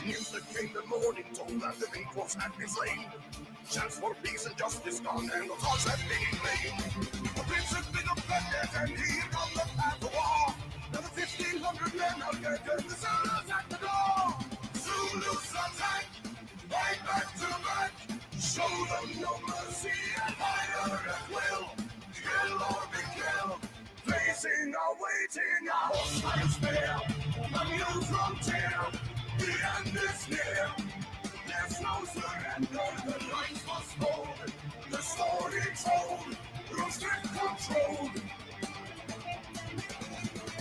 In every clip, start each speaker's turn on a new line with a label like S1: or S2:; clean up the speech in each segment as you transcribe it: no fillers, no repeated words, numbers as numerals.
S1: News that came the morning told that the equals had been slain. Chance for peace and justice gone, and the cause had been in vain. The prince had been offended, and here come the path of war. Now the 1,500 men are gathered, the Zulus at the door. Zulus attack, fight back to back. Show them no mercy and fire at will. Kill or be killed, facing or waiting a hostile spare. A new frontier. The end is near. There's no surrender. The lines must hold. The story told. Through strict control.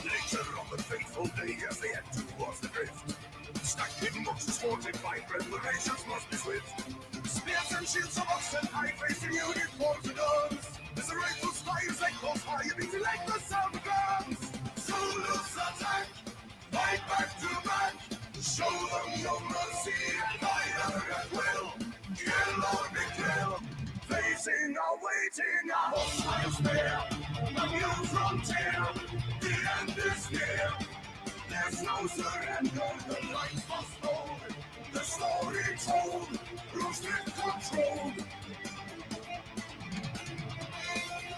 S1: Nature of the fateful day as they head towards the drift. Stacked in boxes, fortified preparations must be swift. Spears and shields of oxen, high facing uniforms and guns. As the rifles fire as they close fire, beating like the sound of guns. Zulus attack. Fight back to back. Show them no mercy and fire at will. Kill or be killed. Facing or waiting a hostile spare. A new frontier. The end is near. There's no surrender. The lines must hold. The story told. Through strict control.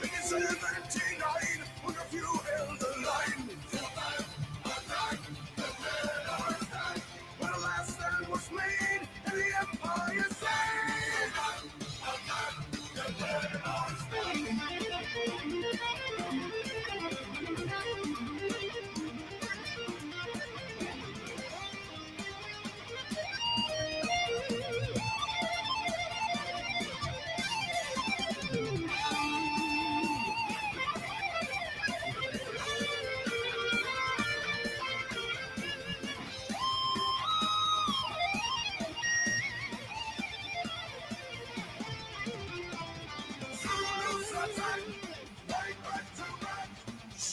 S1: In 79, when a few held the line. Attack. When the last stand was made and the empire saved. The dead are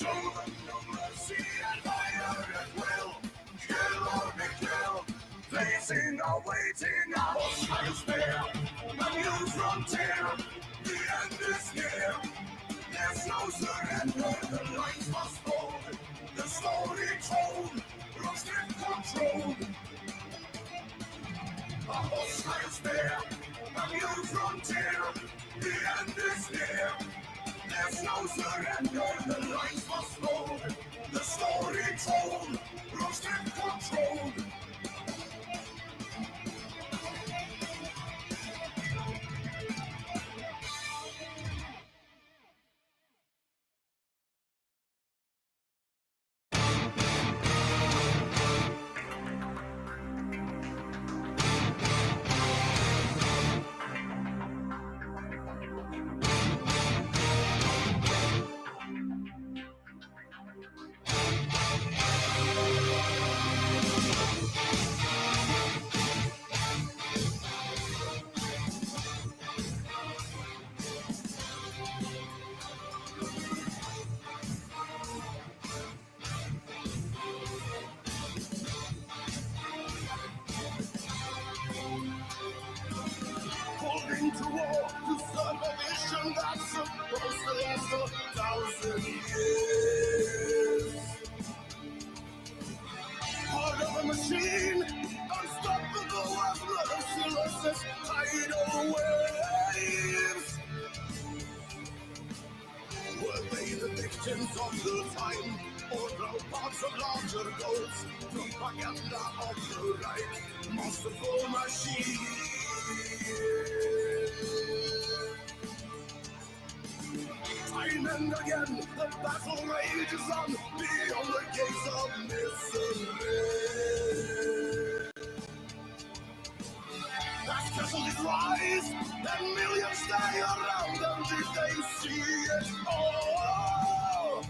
S1: show them no mercy and fire at will. Kill or be killed. Facing or waiting a hostile spare. A new frontier. The end is near. There's no surrender. The lines must hold. The story told. Through strict control. A hostile spare. A new frontier. The end is near. There's no surrender, the lines must hold. The story told, through strict control. lots of larger goals. Propaganda of the right, masterful machine. Time and again, the battle rages on beyond the gates of misery. As casualties rise, and millions stay around them till they see it all.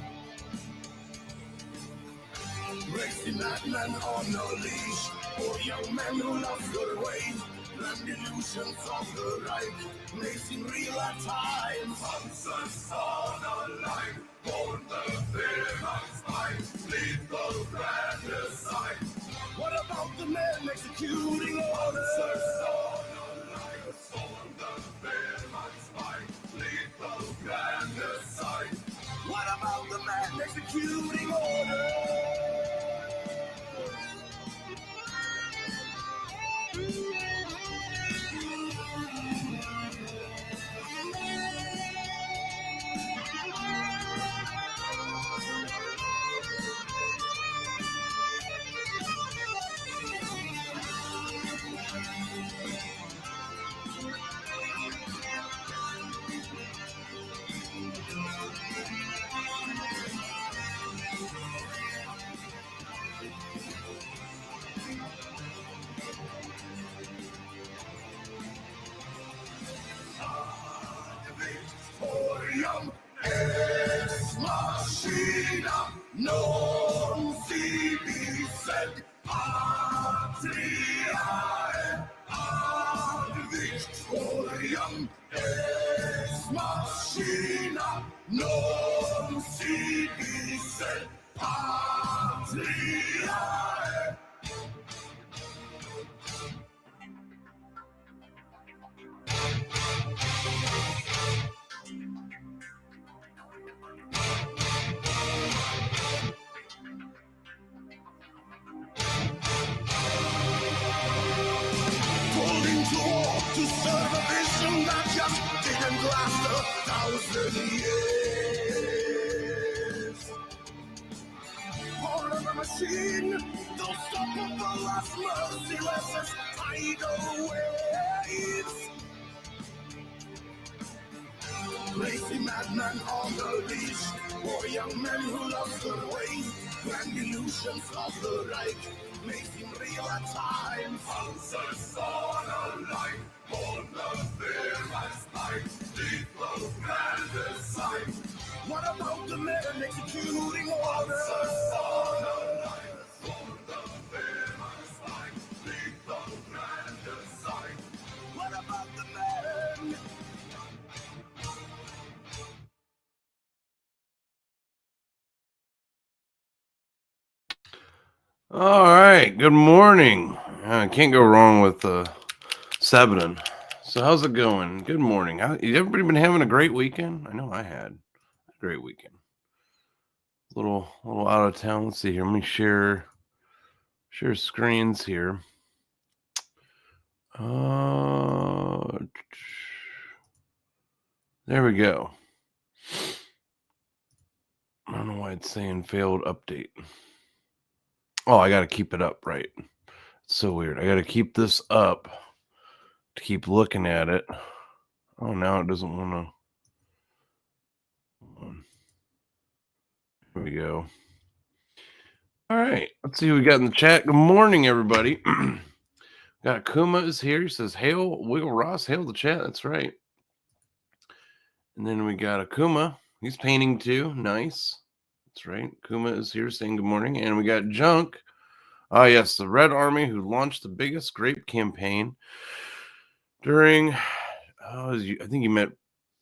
S1: Racy madmen on a leash, or young men who lost their way. Land illusions of the right, racing real at times. Answers on a line, born the fearless mind, lethal fratricide. What about the men executing orders? Answers on a line, born the fearless mind, lethal fratricide. What about the men executing orders? Young ex machina, non si dissed patriae ad victoriam ex machina, non si dissed patriae. To serve a vision that just didn't last 1,000 years. Part of the machine, they'll stop at the last merciless as tidal waves. Lazy madman on the leash, or young men who lost their way. Grand illusions of the right, making real at times. Answers on a line, born the fearless mind, lethal fratricide. What about the men executing orders? Answers on a line, born the fearless mind, lethal fratricide. What about the men?
S2: All right. Good morning. Can't go wrong with Sabaton. So how's it going? Good morning. Everybody been having a great weekend? I know I had a great weekend. A little out of town. Let's see here. Let me share screens here. There we go. I don't know why it's saying failed update. Oh, I got to keep it up, right? It's so weird. I got to keep this up to keep looking at it. Oh, now it doesn't want to. There we go. All right. Let's see who we got in the chat. Good morning, everybody. Got Kuma is here. He says, hail, Wiggle Ross, hail the chat. That's right. And then we got Akuma. He's painting too. Nice. That's right. Kuma is here saying good morning. And we got Junk. Ah, yes, the Red Army who launched the biggest grape campaign during, I think he meant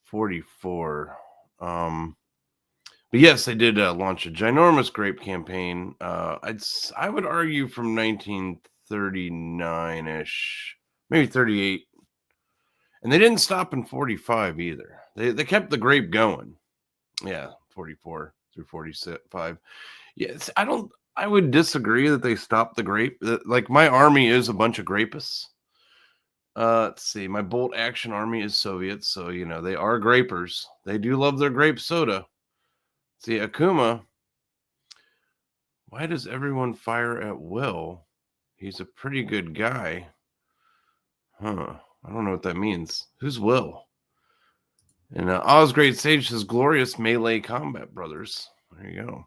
S2: 44. But yes, they did launch a ginormous grape campaign. I would argue from 1939-ish, maybe 38. And they didn't stop in 45 either. They kept the grape going. Yeah, 44 through 45. Yes, I would disagree that they stopped the grape. Like, my army is a bunch of grapists. Let's see. My bolt action army is Soviet, so they are grapers. They do love their grape soda. See, Akuma Why does everyone fire at Will? He's a pretty good guy. Huh. I don't know what that means. Who's Will? And Oz Great Sage says glorious melee combat, brothers. There you go.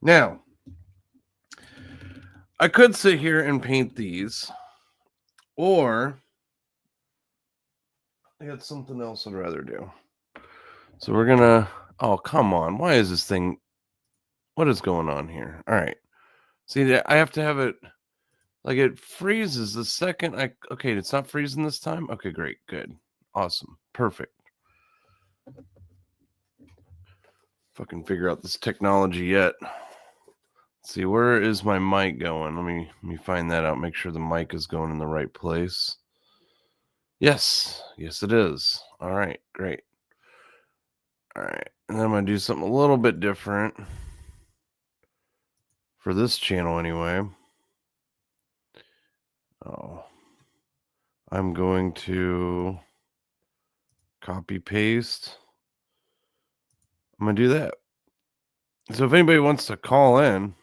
S2: Now, I could sit here and paint these, or I got something else I'd rather do. So we're gonna. Oh, come on! Why is this thing? What is going on here? All right. See, I have to have it. Like it freezes the second I. Okay, it's not freezing this time. Okay, great, good, awesome, perfect. Fucking figure out this technology yet. Let's see, where is my mic going? Let me find that out. Make sure the mic is going in the right place. Yes, it is. All right, great. All right, and then I'm gonna do something a little bit different for this channel anyway. Oh, I'm going to copy paste. I'm gonna do that. So if anybody wants to call in,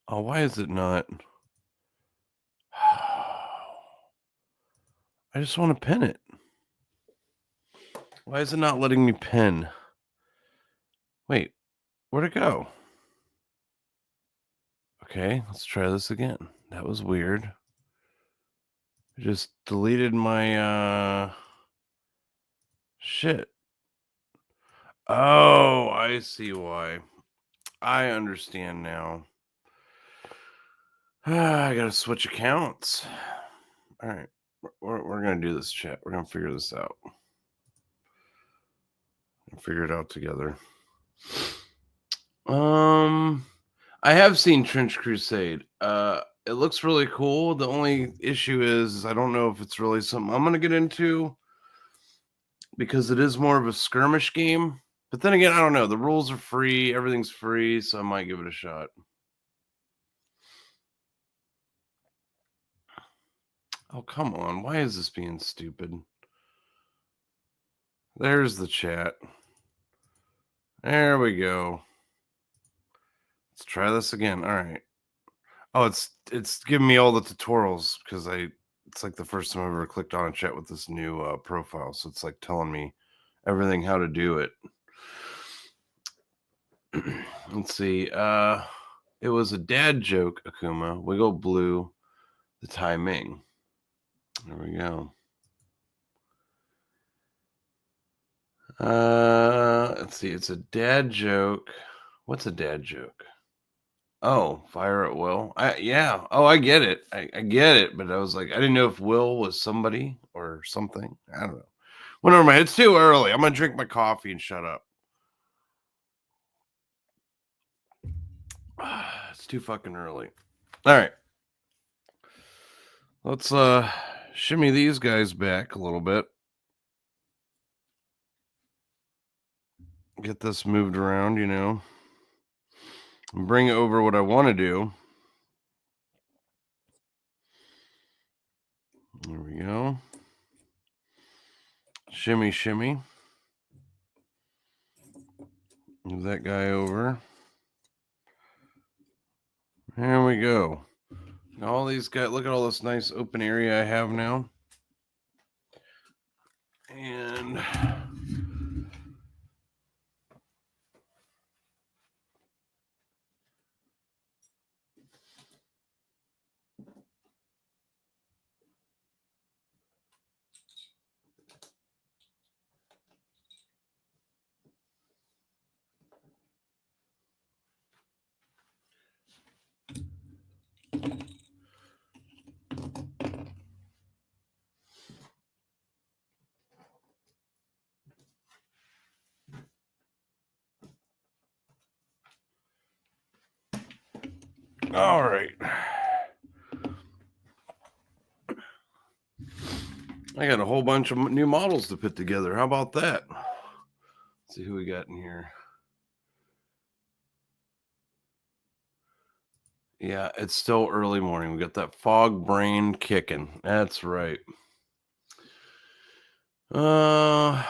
S2: oh, why is it not? I just want to pin it. Why is it not letting me pin? Wait, where'd it go? Okay, let's try this again. That was weird. I just deleted my shit. Oh, I see why. I understand now. I gotta switch accounts. All right, we're gonna do this, chat. We're gonna figure this out. Figure it out together. I have seen Trench Crusade. It looks really cool. The only issue is I don't know if it's really something I'm gonna get into because it is more of a skirmish game. But then again, I don't know. The rules are free, everything's free, so I might give it a shot. Oh, come on. Why is this being stupid? There's the chat. There we go. Let's try this again. All right. Oh, it's giving me all the tutorials because it's like the first time I've ever clicked on a chat with this new profile. So it's like telling me everything how to do it. Let's see. It was a dad joke, Akuma. Wiggle blue, the timing. There we go. Let's see. It's a dad joke. What's a dad joke? Oh, fire at Will. Yeah. Oh, I get it. I get it. But I was like, I didn't know if Will was somebody or something. I don't know. Went over my head. It's too early. I'm gonna drink my coffee and shut up. It's too fucking early. All right. Let's shimmy these guys back a little bit. Get this moved around, and bring it over what I want to do. There we go. Shimmy, shimmy. Move that guy over. There we go. All these guys, look at all this nice open area I have now. And all right. I got a whole bunch of new models to put together. How about that? Let's see who we got in here. Yeah, it's still early morning. We got that fog brain kicking. That's right. Akuma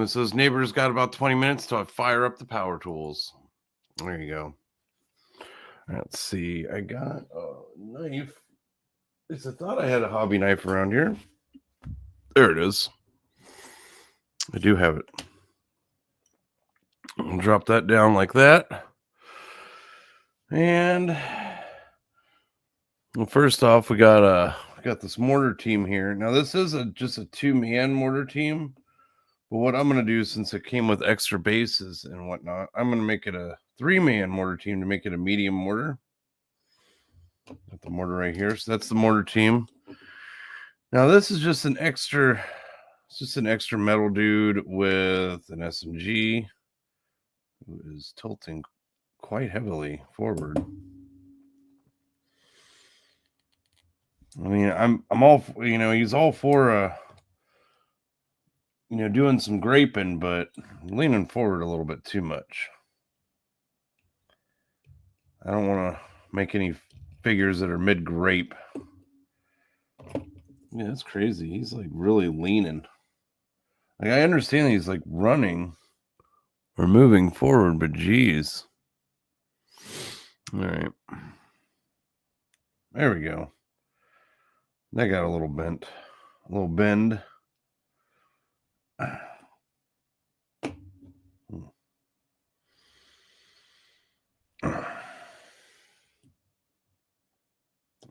S2: says neighbors got about 20 minutes till I fire up the power tools. There you go. Let's see. I got a knife. At least I thought I had a hobby knife around here. There it is. I do have it. I'll drop that down like that. And well, first off, we got this mortar team here. Now this is just a 2-man mortar team. But what I'm going to do, since it came with extra bases and whatnot, I'm going to make it a 3-man mortar team to make it a medium mortar. Got the mortar right here. So that's the mortar team. Now this is just an extra, it's just an extra metal dude with an SMG who is tilting quite heavily forward. I mean, I'm all, he's all for, doing some graping, but leaning forward a little bit too much. I don't want to make any figures that are mid-grape. Yeah, that's crazy. He's like really leaning. Like, I understand he's like running or moving forward, but geez. All right. There we go. That got a little bent. A little bend.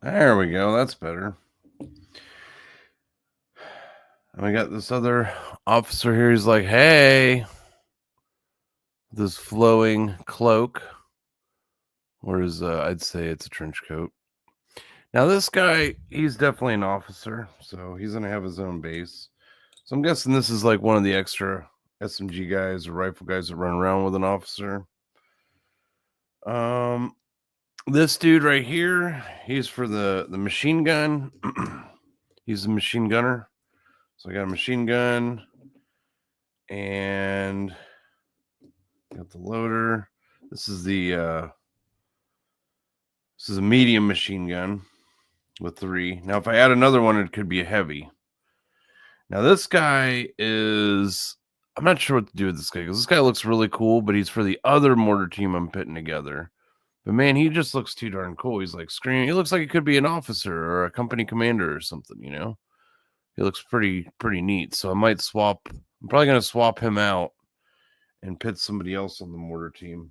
S2: There we go. That's better. And we got this other officer here. He's like, hey, this flowing cloak. Or I'd say it's a trench coat. Now, this guy, he's definitely an officer, so he's going to have his own base. So I'm guessing this is like one of the extra SMG guys or rifle guys that run around with an officer. This dude right here, he's for the machine gun. He's a machine gunner. So I got a machine gun and got the loader. This is a medium machine gun with 3. Now, if I add another one, it could be a heavy. Now, this guy is, I'm not sure what to do with this guy because this guy looks really cool, but he's for the other mortar team I'm putting together. But man, he just looks too darn cool. He's like screaming. He looks like he could be an officer or a company commander or something, He looks pretty neat. So I might swap. I'm probably going to swap him out and pit somebody else on the mortar team.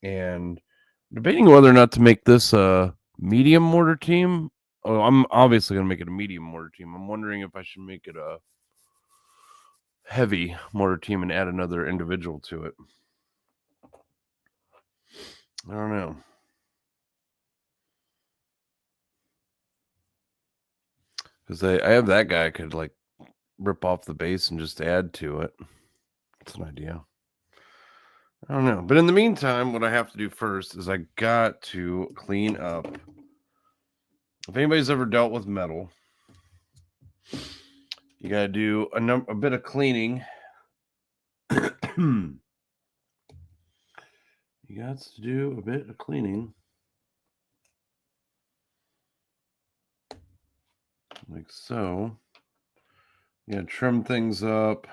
S2: And debating whether or not to make this a medium mortar team. Oh, I'm obviously going to make it a medium mortar team. I'm wondering if I should make it a heavy mortar team and add another individual to it. I don't know. Because I have that guy I could like rip off the base and just add to it. That's an idea. I don't know. But in the meantime, what I have to do first is I got to clean up. If anybody's ever dealt with metal, you got to do a bit of cleaning. You got to do a bit of cleaning. Like so. You got to trim things up.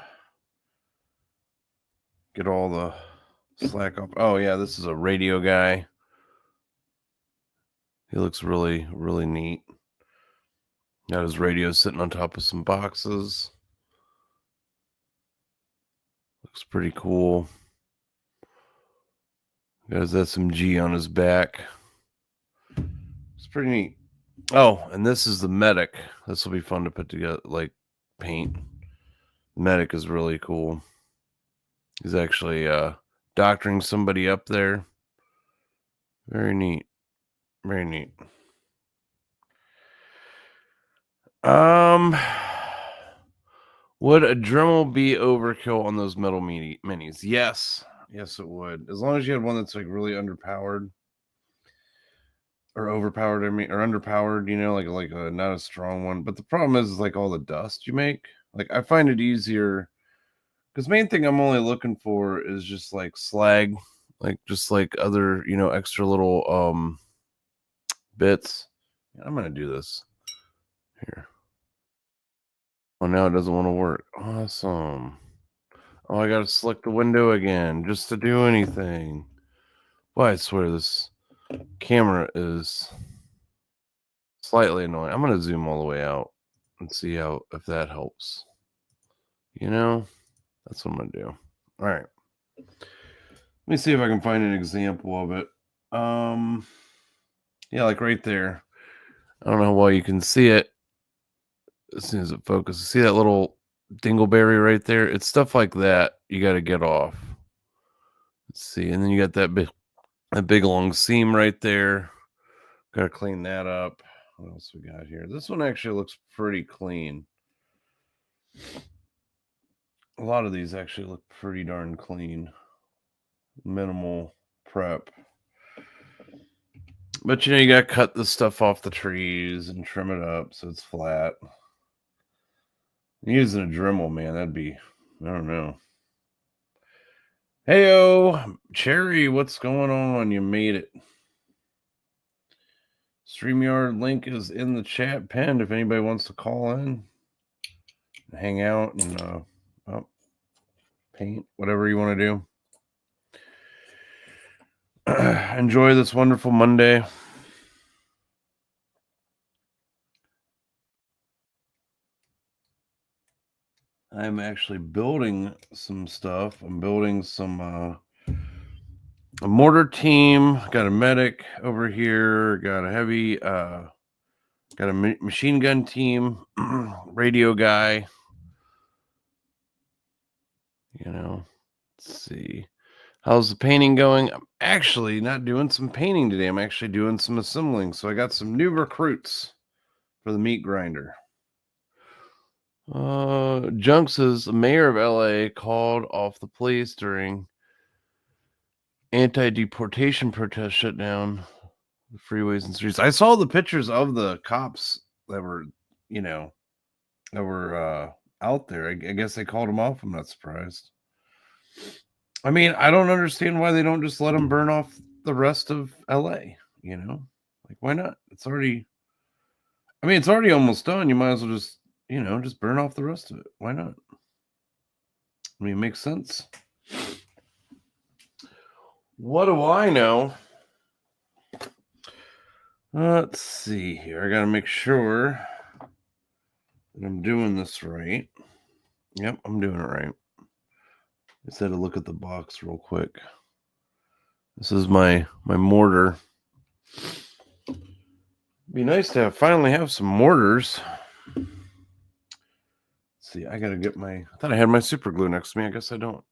S2: Get all the slack off. Oh, yeah, this is a radio guy. He looks really neat. Got his radio sitting on top of some boxes. Looks pretty cool. Got his SMG on his back. It's pretty neat. Oh, and this is the medic. This will be fun to put together, like paint. The medic is really cool. He's actually doctoring somebody up there. Very neat. Very neat. Would a Dremel be overkill on those metal minis? Yes. Yes, it would. As long as you had one that's like really underpowered. Or overpowered, or underpowered, like a not a strong one. But the problem is like all the dust you make. Like I find it easier because main thing I'm only looking for is just like slag, like just like other, extra little bits. I'm gonna do this here. Oh, now it doesn't want to work. Awesome. Oh, I gotta select the window again just to do anything. Boy, I swear this camera is slightly annoying. I'm going to zoom all the way out and see if that helps. You know, that's what I'm going to do. All right. Let me see if I can find an example of it. Yeah, like right there. I don't know how well you can see it as soon as it focuses. See that little dingleberry right there? It's stuff like that you got to get off. Let's see. And then you got that big long seam right there. Got to clean that up. What else we got here? This one actually looks pretty clean. A lot of these actually look pretty darn clean. Minimal prep. But you got to cut the stuff off the trees and trim it up so it's flat. Using a Dremel, man, that'd be, I don't know. Heyo, Cherry, what's going on? You made it. StreamYard link is in the chat pinned if anybody wants to call in, hang out, and paint, whatever you want to do. Enjoy this wonderful Monday. I'm actually building some stuff. I'm building some a mortar team. Got a medic over here. Got a heavy. Got a machine gun team. Radio guy. You know. Let's see. How's the painting going? I'm actually not doing some painting today. I'm actually doing some assembling. So I got some new recruits for the meat grinder. Junks is the mayor of LA called off the police during anti-deportation protest shutdown the freeways and streets. I saw the pictures of the cops that were, out there. I guess they called them off. I'm not surprised. I mean, I don't understand why they don't just let them burn off the rest of LA, Like, why not? It's already almost done. You might as well just, just burn off the rest of it. Why not? I mean, it makes sense. What do I know? Let's see here. I got to make sure that I'm doing this right. Yep, I'm doing it right. Just had to look at the box real quick. This is my mortar. Be nice to finally have some mortars. Let's see, I gotta get I thought I had my super glue next to me. I guess I don't.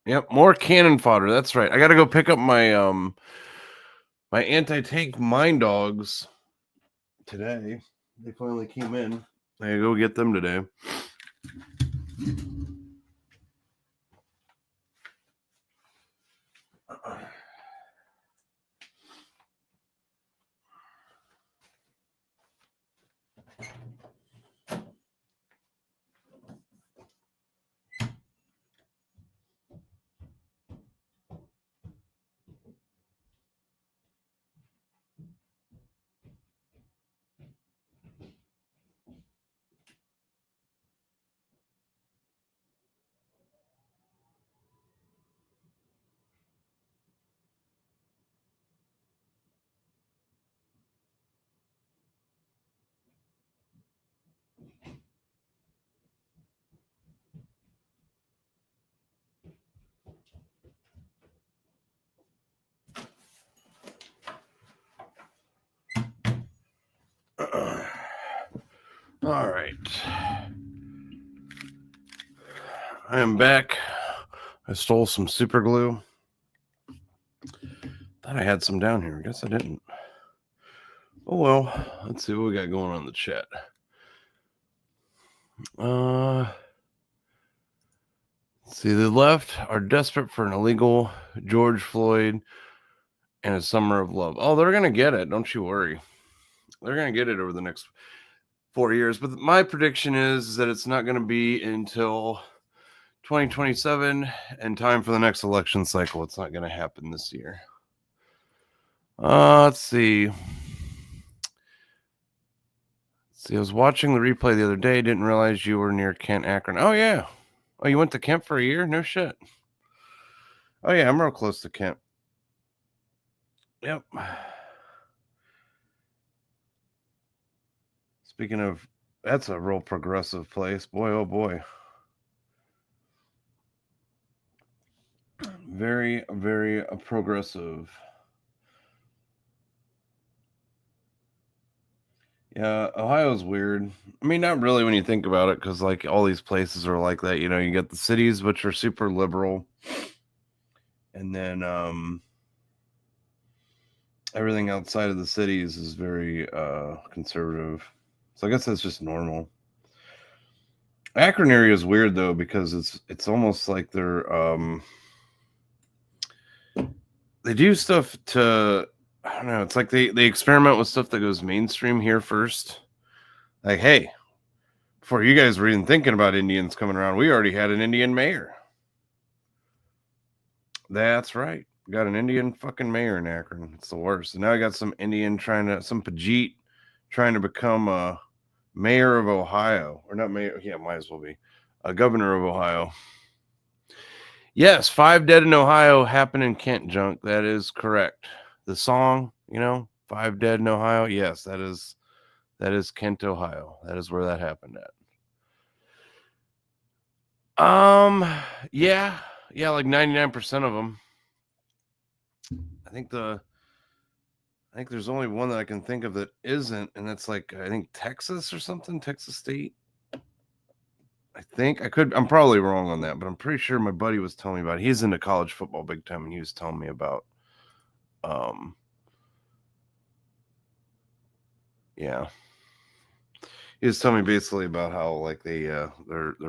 S2: Yep, more cannon fodder. That's right. I gotta go pick up my my anti-tank mine dogs today. They finally came in. I gotta go get them today. All right. I am back. I stole some super glue. Thought I had some down here. I guess I didn't. Oh well. Let's see what we got going on in the chat. See, the left are desperate for an illegal George Floyd and a summer of love. Oh, they're gonna get it. Don't you worry. They're gonna get it over the next 4 years. But my prediction is that it's not going to be until 2027 and time for the next election cycle. It's not going to happen this year. Let's see. I was watching the replay the other day. Didn't realize you were near Kent, Akron. Oh, yeah. Oh, you went to Kent for a year? No shit. Oh, yeah. I'm real close to Kent. Yep. Speaking of, that's a real progressive place. Boy, oh boy. Very, very progressive. Yeah, Ohio's weird. I mean, not really when you think about it, because like all these places are like that. You know, you get the cities which are super liberal, and then everything outside of the cities is very conservative. So I guess that's just normal. Akron area is weird though, because it's almost like they do stuff to, I don't know, it's like they experiment with stuff that goes mainstream here first. Like, hey, before you guys were even thinking about Indians coming around, we already had an Indian mayor. That's right. We got an Indian fucking mayor in Akron. It's the worst. And now I got some Indian some Pajit trying to become a mayor of Ohio. Or not mayor, yeah, might as well be. A governor of Ohio. Yes, 5 dead in Ohio happened in Kent, Junk. That is correct. The song, 5 dead in Ohio. Yes, that is Kent, Ohio. That is where that happened at. Yeah, like 99% of them. I think there's only one that I can think of that isn't, and that's like I think Texas or something, Texas State. I'm probably wrong on that, but I'm pretty sure my buddy was telling me about it. He's into college football big time, and he was telling me about yeah. He was telling me basically about how like they're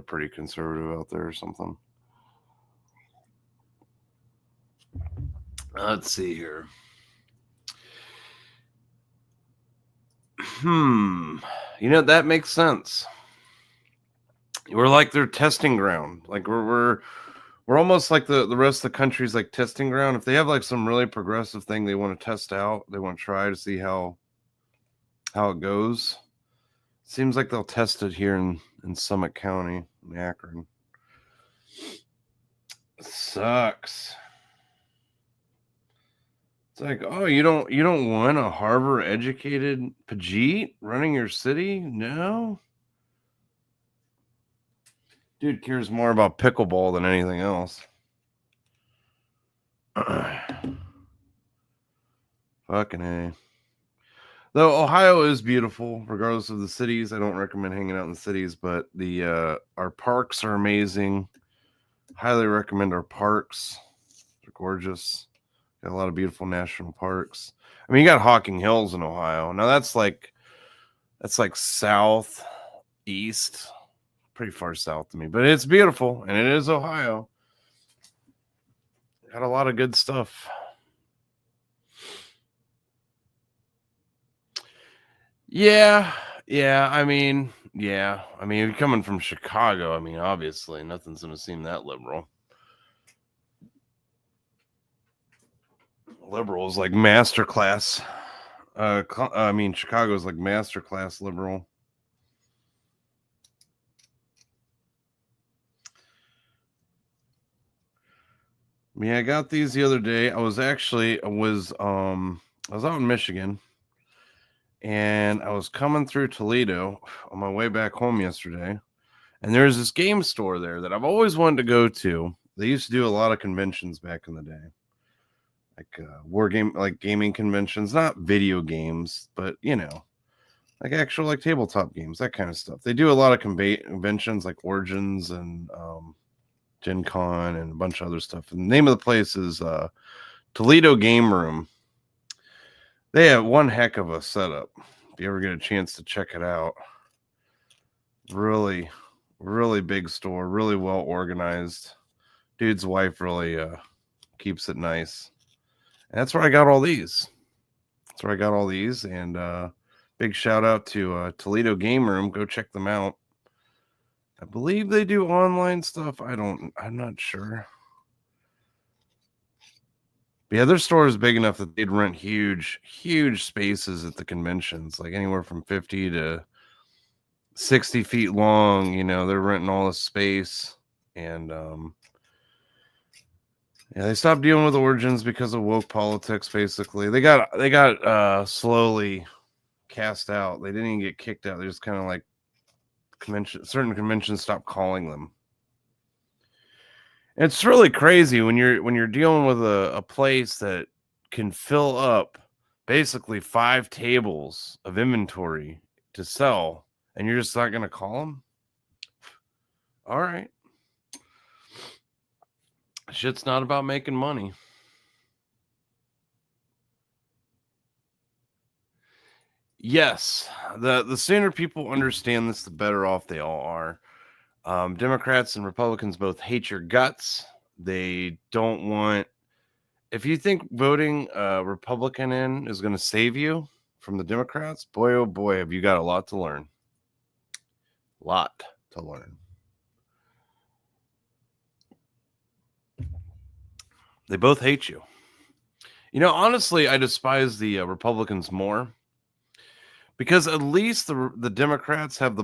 S2: pretty conservative out there or something. Let's see here. That makes sense. We're like their testing ground. Like we're almost like the rest of the country's like testing ground. If they have like some really progressive thing they want to test out, they want to try to see how it goes. Seems like they'll test it here in Summit County, in Akron. It sucks. It's like, oh, you don't want a Harvard educated Pajit running your city? No. Dude cares more about pickleball than anything else. Fucking A. Though Ohio is beautiful, regardless of the cities. I don't recommend hanging out in the cities, but our parks are amazing. Highly recommend our parks. They're gorgeous. Got a lot of beautiful national parks. I mean, you got Hocking Hills in Ohio. Now that's like south east, pretty far south to me, but it's beautiful and it is Ohio. Got a lot of good stuff. Yeah. I mean, if you're coming from Chicago, I mean, obviously nothing's going to seem that liberal. Liberal is like masterclass. Chicago's like masterclass liberal. Yeah, I got these the other day. I was out in Michigan, and I was coming through Toledo on my way back home yesterday, and there's this game store there that I've always wanted to go to. They used to do a lot of conventions back in the day, like gaming conventions, not video games, but like actual like tabletop games, that kind of stuff. They do a lot of conventions like Origins and Gen Con and a bunch of other stuff. And the name of the place is Toledo Game Room. They have one heck of a setup. If you ever get a chance to check it out, really, really big store, really well organized. Dude's wife really keeps it nice. And that's where I got all these. And big shout out to Toledo Game Room. Go check them out. I believe they do online stuff. I'm not sure. But yeah, their store is big enough that they'd rent huge spaces at the conventions, like anywhere from 50 to 60 feet long. They're renting all the space. And Yeah, they stopped dealing with origins because of woke politics. Basically, they got slowly cast out. They didn't even get kicked out. They just kind of like certain conventions stopped calling them. And it's really crazy when you're dealing with a place that can fill up basically 5 tables of inventory to sell, and you're just not going to call them. All right, shit's not about making money. Yes, the sooner people understand this, the better off they all are. Democrats and Republicans both hate your guts. They don't want. If you think voting Republican in is going to save you from the Democrats, boy, oh boy, have you got a lot to learn. Lot to learn. They both hate you. You know, honestly, I despise the Republicans more because at least the Democrats have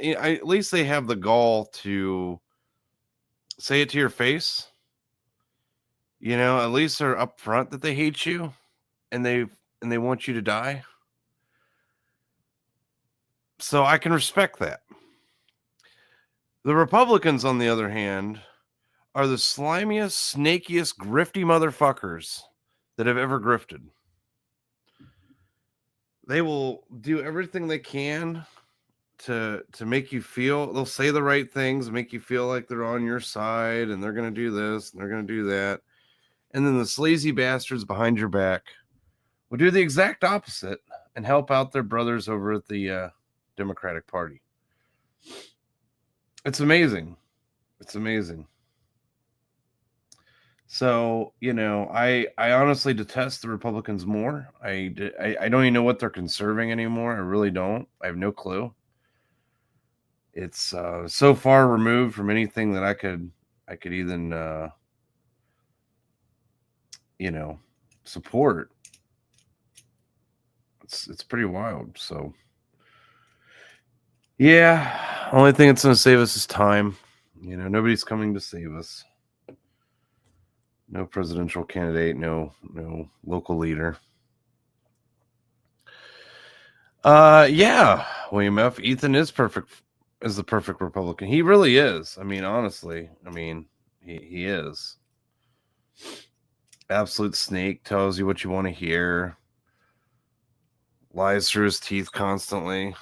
S2: at least they have the gall to say it to your face. You know, at least they're upfront that they hate you and they want you to die. So I can respect that. The Republicans, on the other hand, are the slimiest, snakiest, grifty motherfuckers that have ever grifted. They will do everything they can to make you feel, they'll say the right things, make you feel like they're on your side and they're going to do this and they're going to do that. And then the sleazy bastards behind your back will do the exact opposite and help out their brothers over at the Democratic Party. It's amazing. It's amazing. So, you know, I honestly detest the Republicans more. I don't even know what they're conserving anymore. I really don't. I have no clue. It's so far removed from anything that I could even you know, support. It's pretty wild. So yeah, only thing that's going to save us is time. You know, nobody's coming to save us. No presidential candidate, no local leader. Yeah, William F. Ethan is the perfect Republican. He really is. I mean, honestly, he is. Absolute snake, tells you what you want to hear. Lies through his teeth constantly.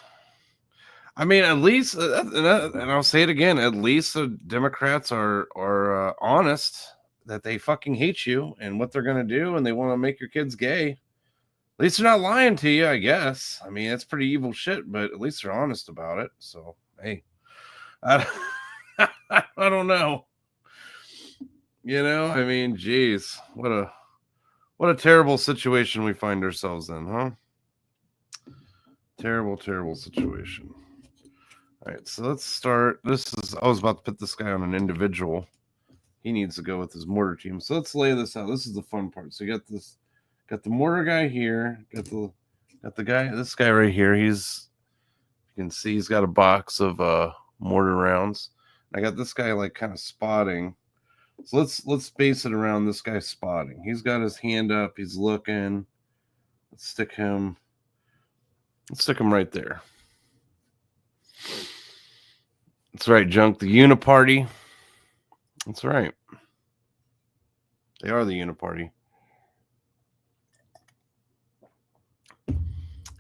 S2: I mean, at least, and I'll say it again, at least the Democrats are honest that they fucking hate you and what they're going to do, and they want to make your kids gay. At least they're not lying to you, I guess. I mean, that's pretty evil shit, but at least they're honest about it. So, hey, I don't know. You know, I mean, geez, what a terrible situation we find ourselves in, huh? Terrible, terrible situation. All right, so let's start. I was about to put this guy on an individual. He needs to go with his mortar team. So let's lay this out. This is the fun part. So you got the mortar guy here. Got this guy right here. You can see he's got a box of mortar rounds. I got this guy like kind of spotting. So let's base it around this guy spotting. He's got his hand up. He's looking. Let's stick him right there. That's right, Junk. The Uniparty. That's right. They are the Uniparty.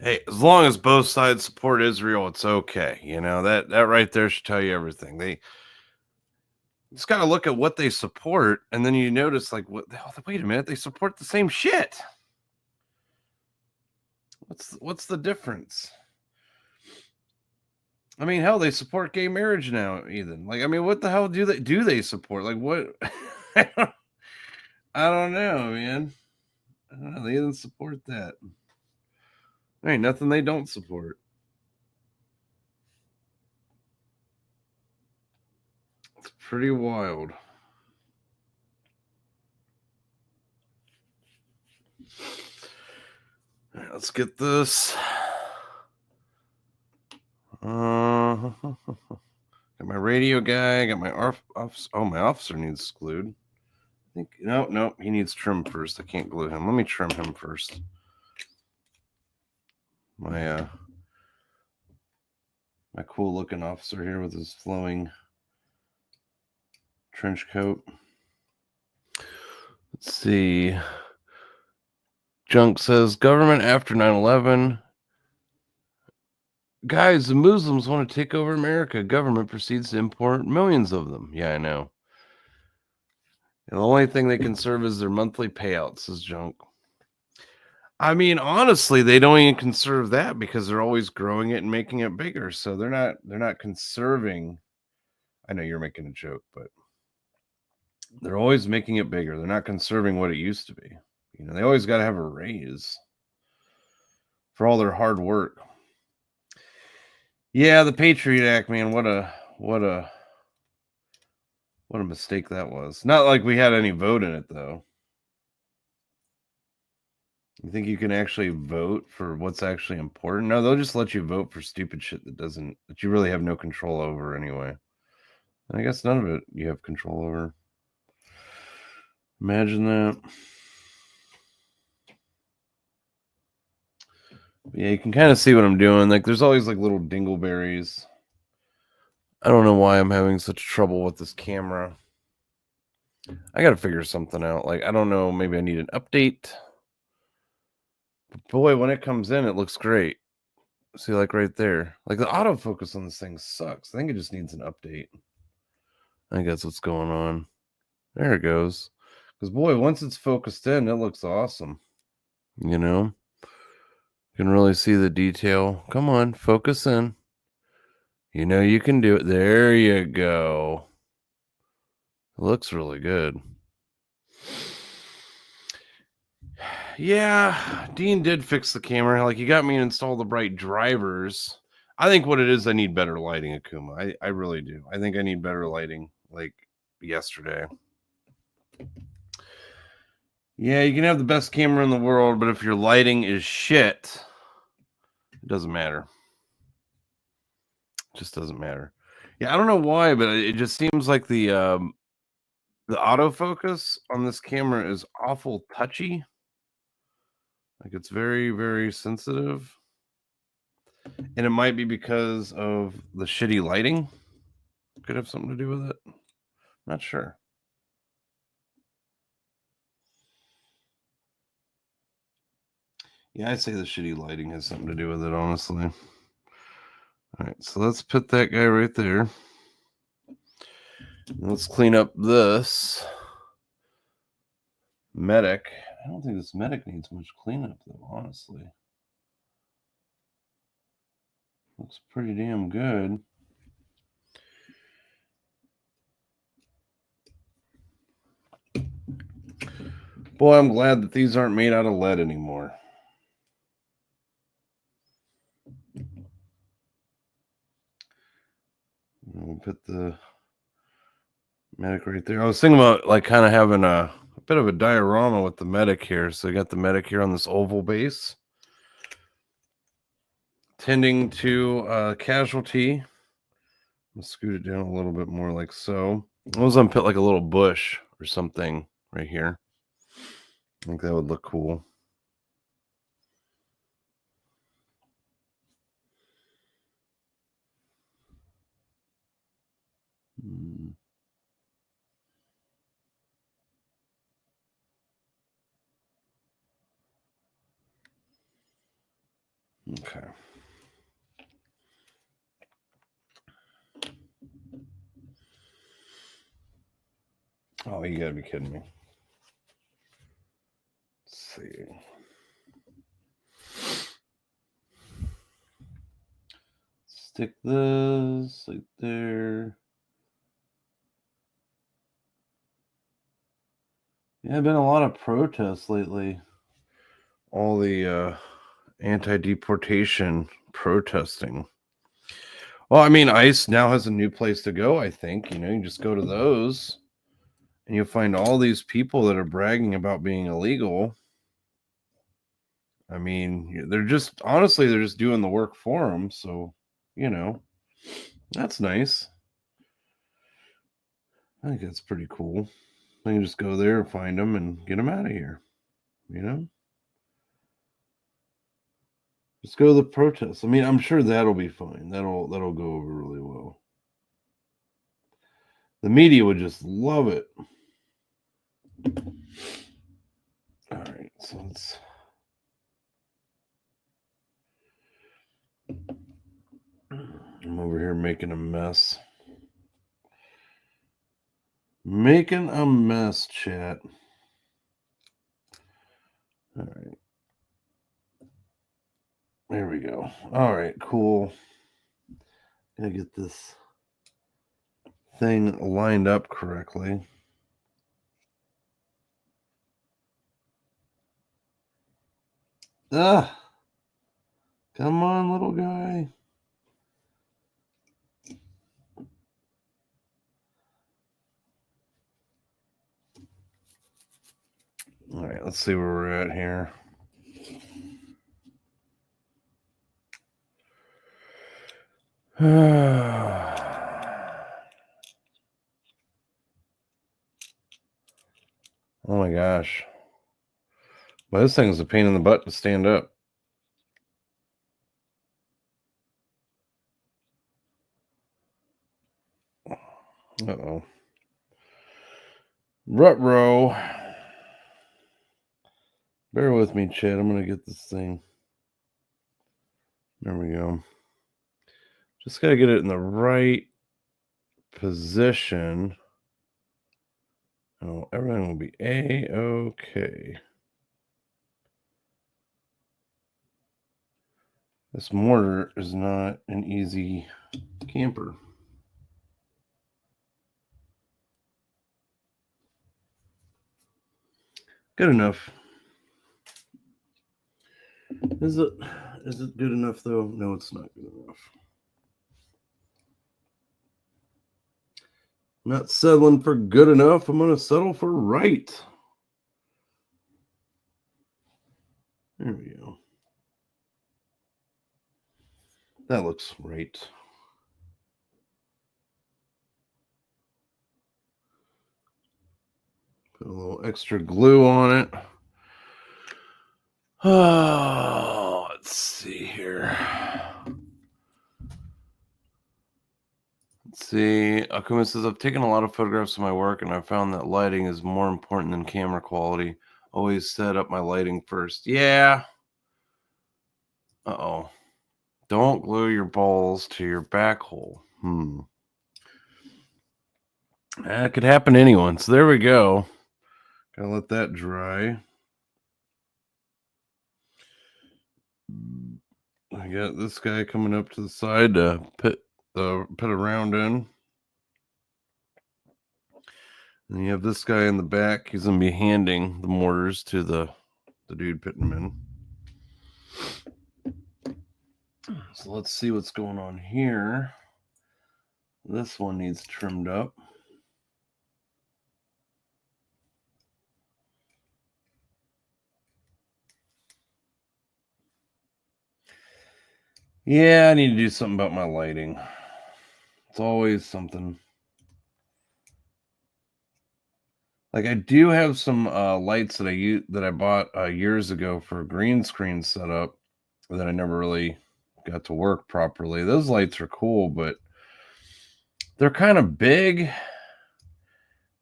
S2: Hey, as long as both sides support Israel, it's okay. You know, that right there should tell you everything. They just got to look at what they support, and then you notice, like, wait a minute, they support the same shit. What's the difference? I mean, hell, they support gay marriage now, Ethan. Like, I mean, what the hell do they support? Like, what? I don't know, man. I don't know. They didn't support that. There ain't nothing they don't support. It's pretty wild. All right, let's get this. Got my radio guy. Got my officer. Oh, my officer needs exclude. I think no, he needs trim first. I can't glue him. Let me trim him first. My cool looking officer here with his flowing trench coat. Let's see. Junk says government after 9/11. Guys, the Muslims want to take over America. Government proceeds to import millions of them. Yeah, I know. And the only thing they can serve is their monthly payouts, says Junk. I mean, honestly, they don't even conserve that because they're always growing it and making it bigger. So they're not conserving. I know you're making a joke, but they're always making it bigger. They're not conserving what it used to be. You know, they always got to have a raise for all their hard work. Yeah, the Patriot Act, man, what a mistake that was. Not like we had any vote in it, though. You think you can actually vote for what's actually important? No, they'll just let you vote for stupid shit that you really have no control over anyway. And I guess none of it you have control over. Imagine that. But yeah, you can kind of see what I'm doing. Like, there's always like little dingleberries. I don't know why I'm having such trouble with this camera. I got to figure something out. Like, I don't know. Maybe I need an update. But boy, when it comes in, it looks great. See, like right there. Like, the autofocus on this thing sucks. I think it just needs an update. I think that's what's going on. There it goes. Because, boy, once it's focused in, it looks awesome. You know? You can really see the detail. Come on, focus in. You know you can do it. There you go. It looks really good. Yeah, Dean did fix the camera. Like, he got me to install the bright drivers. I think what it is, I need better lighting, Akuma. I really do. I think I need better lighting, like yesterday. Yeah, you can have the best camera in the world, but if your lighting is shit, it doesn't matter. It just doesn't matter. Yeah, I don't know why, but it just seems like the autofocus on this camera is awful touchy. Like, it's very, very sensitive. And it might be because of the shitty lighting. Could have something to do with it. Not sure. Yeah, I'd say the shitty lighting has something to do with it, honestly. All right, so let's put that guy right there. Let's clean up this medic. I don't think this medic needs much cleanup, though, honestly. Looks pretty damn good. Boy, I'm glad that these aren't made out of lead anymore. We'll put the medic right there. I was thinking about like kind of having a bit of a diorama with the medic here. So you got the medic here on this oval base, tending to casualty. I'll scoot it down a little bit more like so. I was gonna put like a little bush or something right here. I think that would look cool. Okay. Oh, you gotta be kidding me. Let's see. Stick this like there. Yeah, been a lot of protests lately. All the anti-deportation protesting. Well, I mean, ICE now has a new place to go, I think. You know, you just go to those and you'll find all these people that are bragging about being illegal. I mean, they're just, honestly, they're just doing the work for them. So, you know, that's nice. I think that's pretty cool. I can just go there and find them and get them out of here. You know? Just go to the protest. I mean, I'm sure that'll be fine. That'll go over really well. The media would just love it. All right, so let's. I'm over here making a mess. Making a mess, chat. All right. There we go. All right, cool. Gonna get this thing lined up correctly. Ah, come on, little guy. All right, let's see where we're at here. Oh my gosh. Well, this thing's a pain in the butt to stand up. Uh-oh. Rut-row. Bear with me, Chad. I'm going to get this thing. There we go. Just got to get it in the right position. Oh, everything will be A-okay. This mortar is not an easy camper. Good enough. Is it good enough though? No, it's not good enough. I'm not settling for good enough. I'm going to settle for right. There we go. That looks right. Put a little extra glue on it. Oh, let's see here. Let's see. Akuma says, I've taken a lot of photographs of my work and I found that lighting is more important than camera quality. Always set up my lighting first. Yeah. Uh-oh. Don't glue your balls to your back hole. That could happen to anyone. So there we go. Gotta let that dry. I got this guy coming up to the side to put a round in. And you have this guy in the back. He's gonna be handing the mortars to the dude putting them in. So let's see what's going on here. This one needs trimmed up. Yeah, I need to do something about my lighting. It's always something. Like I do have some lights that I bought years ago for a green screen setup that I never really got to work properly. Those lights are cool, but they're kind of big,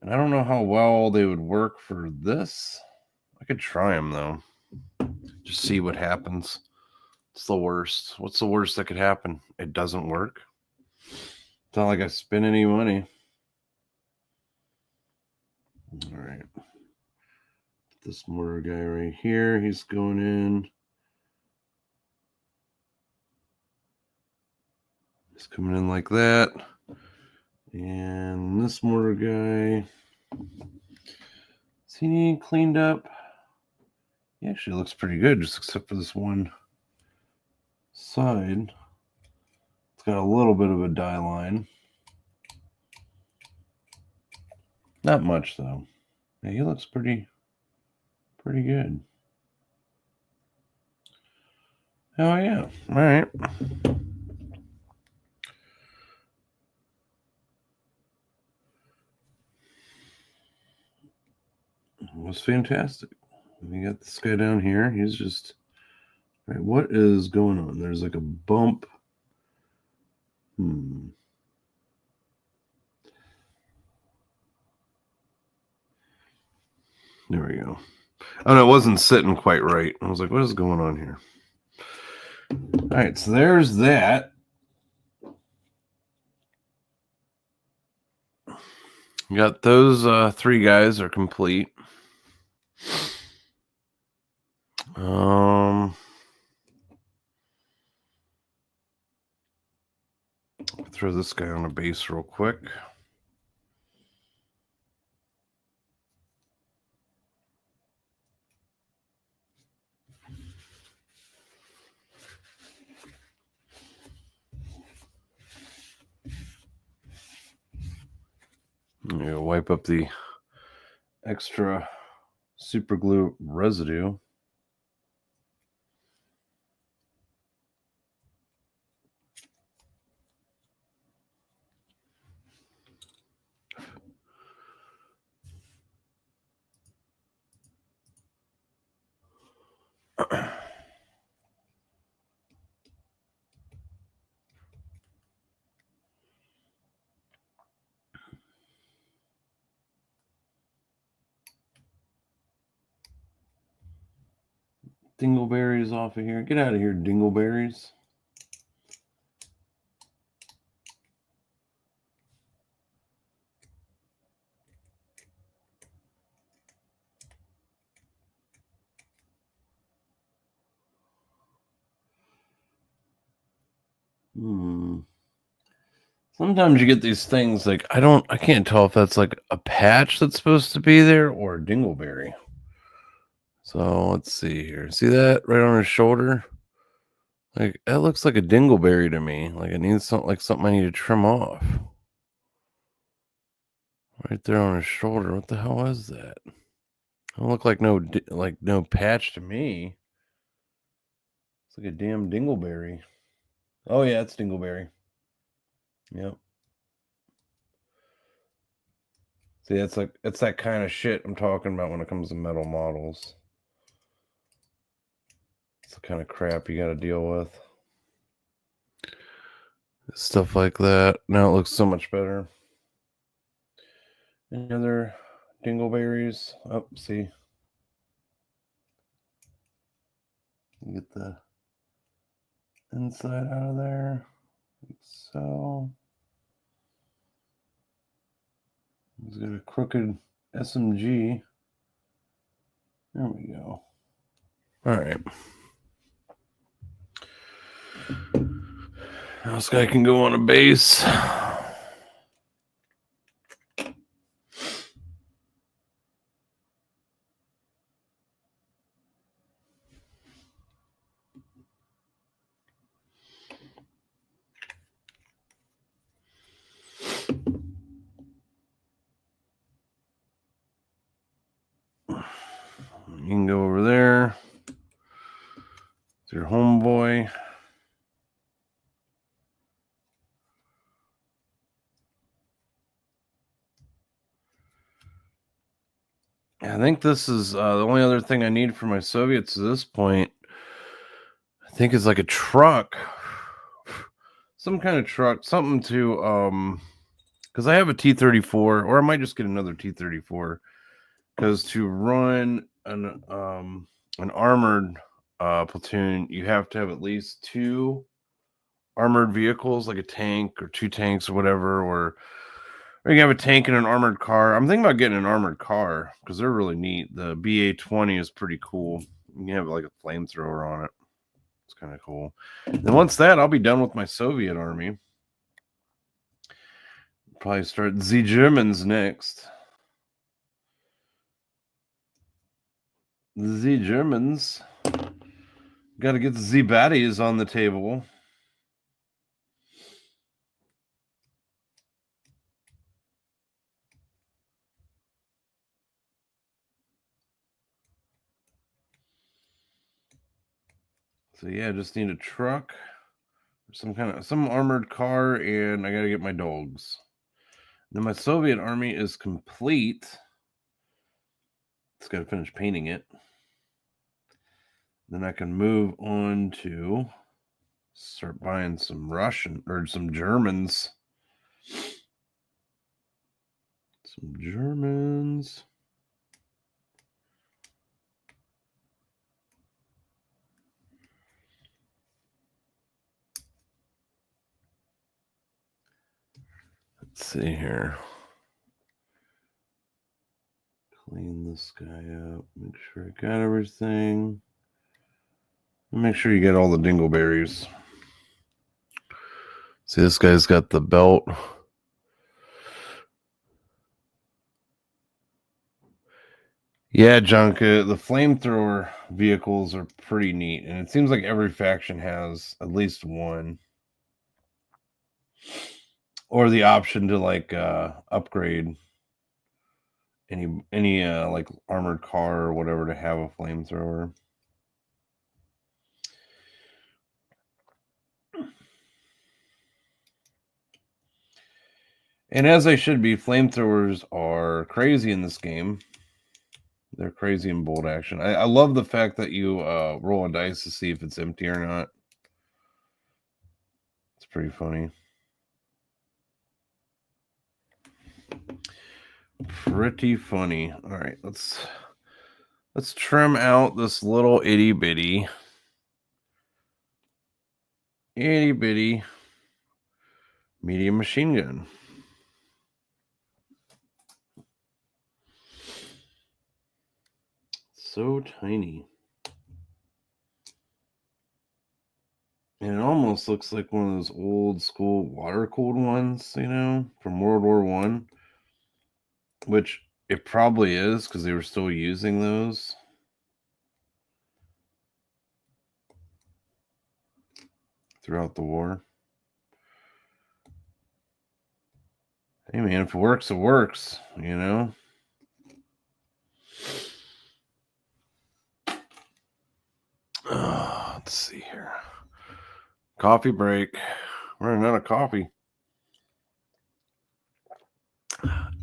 S2: and I don't know how well they would work for this. I could try them though. Just see what happens. It's the worst. What's the worst that could happen? It doesn't work. It's not like I spend any money. All right. This mortar guy right here, he's going in. He's coming in like that. And this mortar guy, is he cleaned up? He actually looks pretty good, just except for this one side. It's got a little bit of a dye line. Not much though. Yeah, he looks pretty good. Oh yeah. All right. was fantastic. We got this guy down here. He's just... All right, what is going on? There's like a bump. There we go. Oh, no, it wasn't sitting quite right. I was like, what is going on here? All right, so there's that. You got those 3 guys are complete. Throw this guy on a base real quick. You wipe up the extra super glue residue. Dingleberries off of here. Get out of here, dingleberries. Sometimes you get these things like I can't tell if that's like a patch that's supposed to be there or a dingleberry. So let's see here. See that right on his shoulder? Like that looks like a dingleberry to me. Like it needs something I need to trim off. Right there on his shoulder. What the hell is that? It don't look like no patch to me. It's like a damn dingleberry. Oh yeah, it's dingleberry. Yep. See, it's that kind of shit I'm talking about when it comes to metal models. It's the kind of crap you got to deal with. Stuff like that. Now it looks so much better. Any other dingleberries? Oh, see. Get the inside out of there. Like so. He's got a crooked SMG. There we go. All right. Now this guy can go on a base. You can go over there. It's your homeboy. I think this is the only other thing I need for my Soviets at this point. I think is like a truck. Some kind of truck. Something to because I have a T-34, or I might just get another T-34. Because to run an armored platoon, you have to have at least 2 armored vehicles, like a tank or 2 tanks or whatever, or you have a tank and an armored car. I'm thinking about getting an armored car because they're really neat. The BA-20 is pretty cool. You can have like a flamethrower on it. It's kind of cool. And once that, I'll be done with my Soviet army. Probably start the Germans next. The Germans. Got to get the Z-Baddies on the table. So yeah, I just need a truck, some armored car, and I gotta get my dogs. Then my Soviet army is complete. Just got to finish painting it. Then I can move on to start buying some Russian or some Germans. Some Germans. Let's see here. Clean this guy up. Make sure I got everything. Make sure you get all the dingleberries. See, this guy's got the belt. Yeah, Jonka, the flamethrower vehicles are pretty neat, and it seems like every faction has at least one. Or the option to like upgrade any like armored car or whatever to have a flamethrower. And as they should be, flamethrowers are crazy in this game. They're crazy in bolt action. I love the fact that you roll a dice to see if it's empty or not. It's pretty funny. Pretty funny. All right, let's trim out this little itty bitty medium machine gun. So tiny. And it almost looks like one of those old school water-cooled ones, you know, from World War I. Which it probably is because they were still using those. Throughout the war. Hey man, if it works, it works, you know? Let's see here. Coffee break. We're running out of coffee.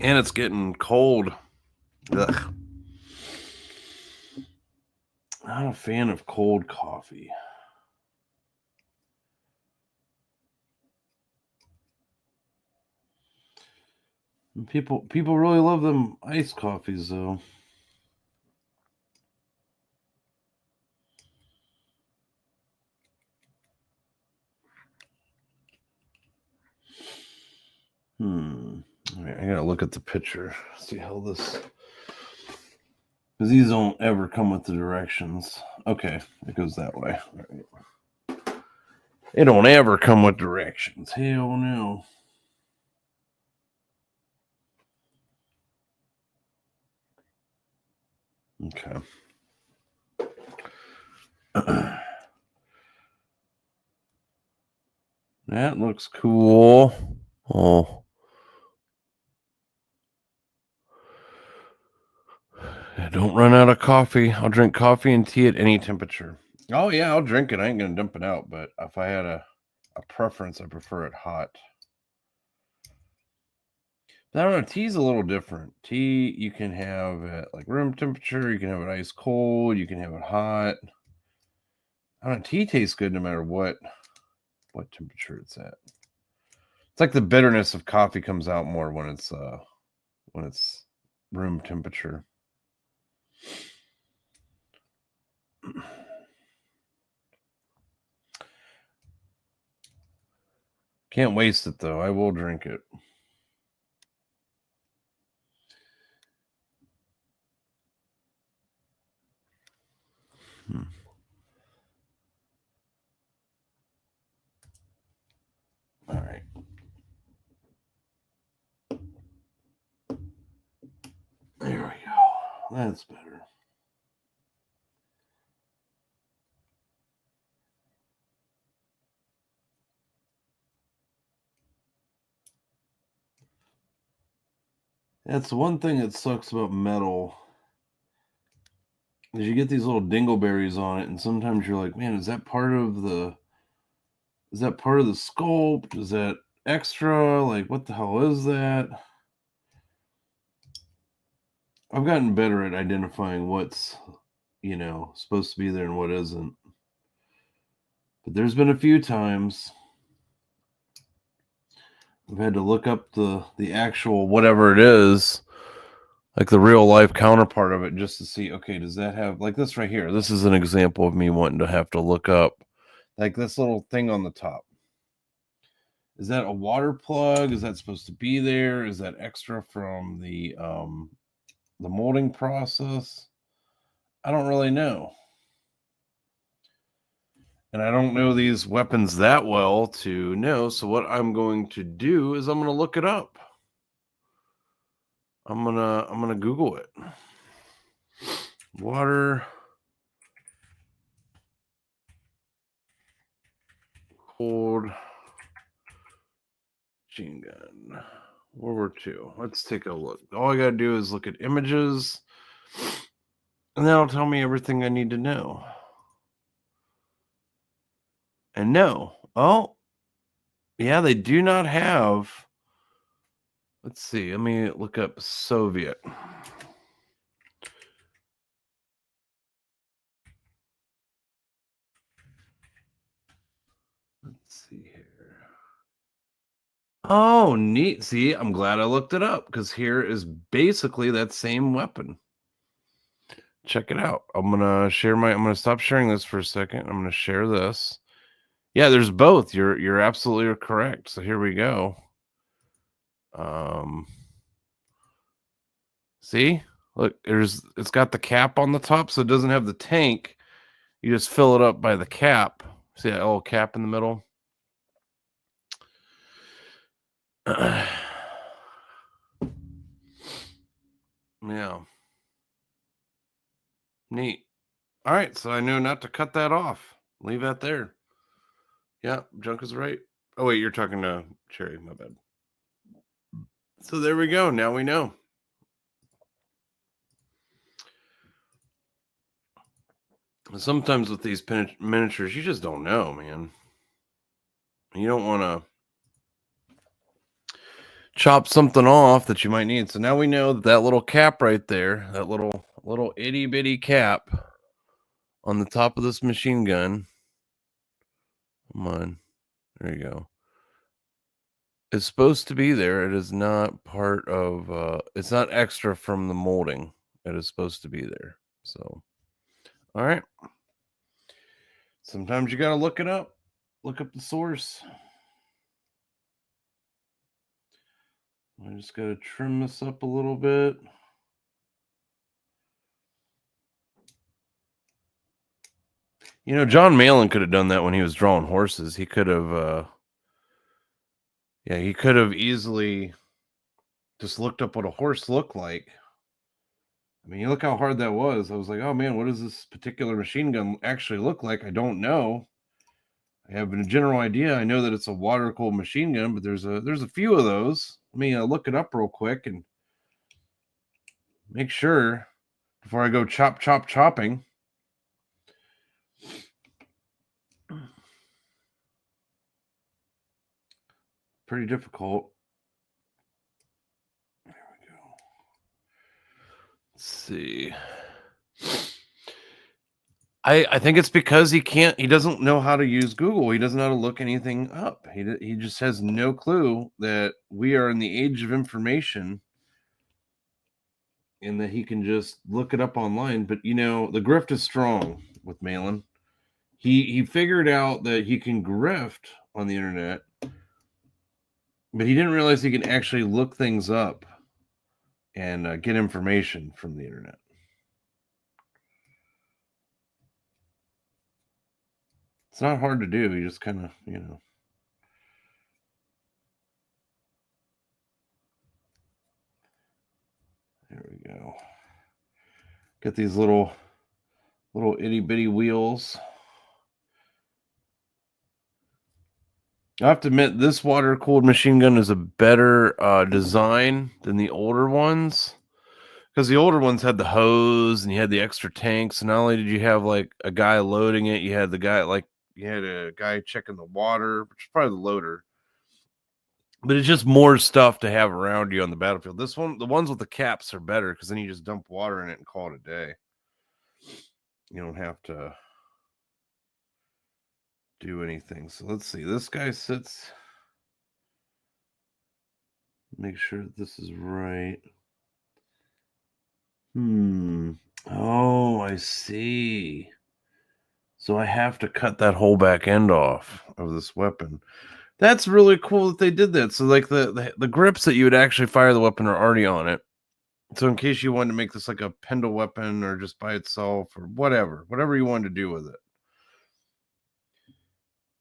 S2: And it's getting cold. Ugh. Not a fan of cold coffee. And people really love them iced coffees, though. All right, I gotta look at the picture. See how this... Because these don't ever come with the directions. Okay, it goes that way. All right. They don't ever come with directions. Hell no. Okay. That looks cool. Oh. Don't run out of coffee. I'll drink coffee and tea at any temperature. Oh, yeah, I'll drink it. I ain't going to dump it out. But if I had a preference, I prefer it hot. But I don't know. Tea's a little different. Tea, you can have it like room temperature. You can have it ice cold. You can have it hot. I don't know. Tea tastes good no matter what temperature it's at. It's like the bitterness of coffee comes out more when it's room temperature. Can't waste it though. I will drink it. All right. There we go. That's better. That's one thing that sucks about metal. Is you get these little dingleberries on it, and sometimes you're like, man, is that part of the sculpt? Is that extra? Like, what the hell is that? I've gotten better at identifying what's, supposed to be there and what isn't. But there's been a few times I've had to look up the actual whatever it is, like the real life counterpart of it, just to see, okay, does that have, like this right here? This is an example of me wanting to have to look up, like this little thing on the top. Is that a water plug? Is that supposed to be there? Is that extra from the molding process? I don't really know. And I don't know these weapons that well to know. So what I'm going to do is I'm going to look it up. I'm going to Google it. Water cooled machine gun. World War II. Let's take a look. All I got to do is look at images, and that'll tell me everything I need to know. And no. Oh, yeah, they do not have. Let's see. Let me look up Soviet. Let's see here. Oh, neat. See, I'm glad I looked it up because here is basically that same weapon. Check it out. I'm going to stop sharing this for a second. I'm going to share this. Yeah, there's both. You're absolutely correct. So here we go. See? Look, it's got the cap on the top, so it doesn't have the tank. You just fill it up by the cap. See that little cap in the middle? Yeah. Neat. All right, so I knew not to cut that off. Leave that there. Yeah, Junk is right. Oh, wait, you're talking to Cherry. My bad. So there we go. Now we know. Sometimes with these miniatures, you just don't know, man. You don't want to chop something off that you might need. So now we know that little cap right there, that little itty bitty cap on the top of this machine gun. Come on. There you go. It's supposed to be there. It is not part of it's not extra from the molding. It is supposed to be there. So all right. Sometimes you gotta look it up. Look up the source. I just gotta trim this up a little bit. John Malin could have done that when he was drawing horses. He could have he could have easily just looked up what a horse looked like. I mean, you look how hard that was. I was like, oh man, what does this particular machine gun actually look like? I don't know. I have a general idea. I know that it's a water-cooled machine gun, but there's a few of those. Let me look it up real quick and make sure before I go chopping. Pretty difficult. There we go. Let's see. I think it's because he doesn't know how to use Google. He doesn't know how to look anything up. He just has no clue that we are in the age of information and that he can just look it up online. But the grift is strong with Malin. He figured out that he can grift on the internet, but he didn't realize he can actually look things up and get information from the internet. It's not hard to do. You just kind of, There we go. Get these little itty bitty wheels. I have to admit, this water-cooled machine gun is a better design than the older ones. Because the older ones had the hose and you had the extra tanks. And not only did you have like a guy loading it, you had a guy checking the water, which is probably the loader. But it's just more stuff to have around you on the battlefield. This one, the ones with the caps are better because then you just dump water in it and call it a day. You don't have to do anything. So let's see. This guy sits. Make sure this is right. Oh, I see. So I have to cut that whole back end off of this weapon. That's really cool that they did that. So like the grips that you would actually fire the weapon are already on it. So in case you wanted to make this like a Pendle weapon or just by itself or whatever you wanted to do with it.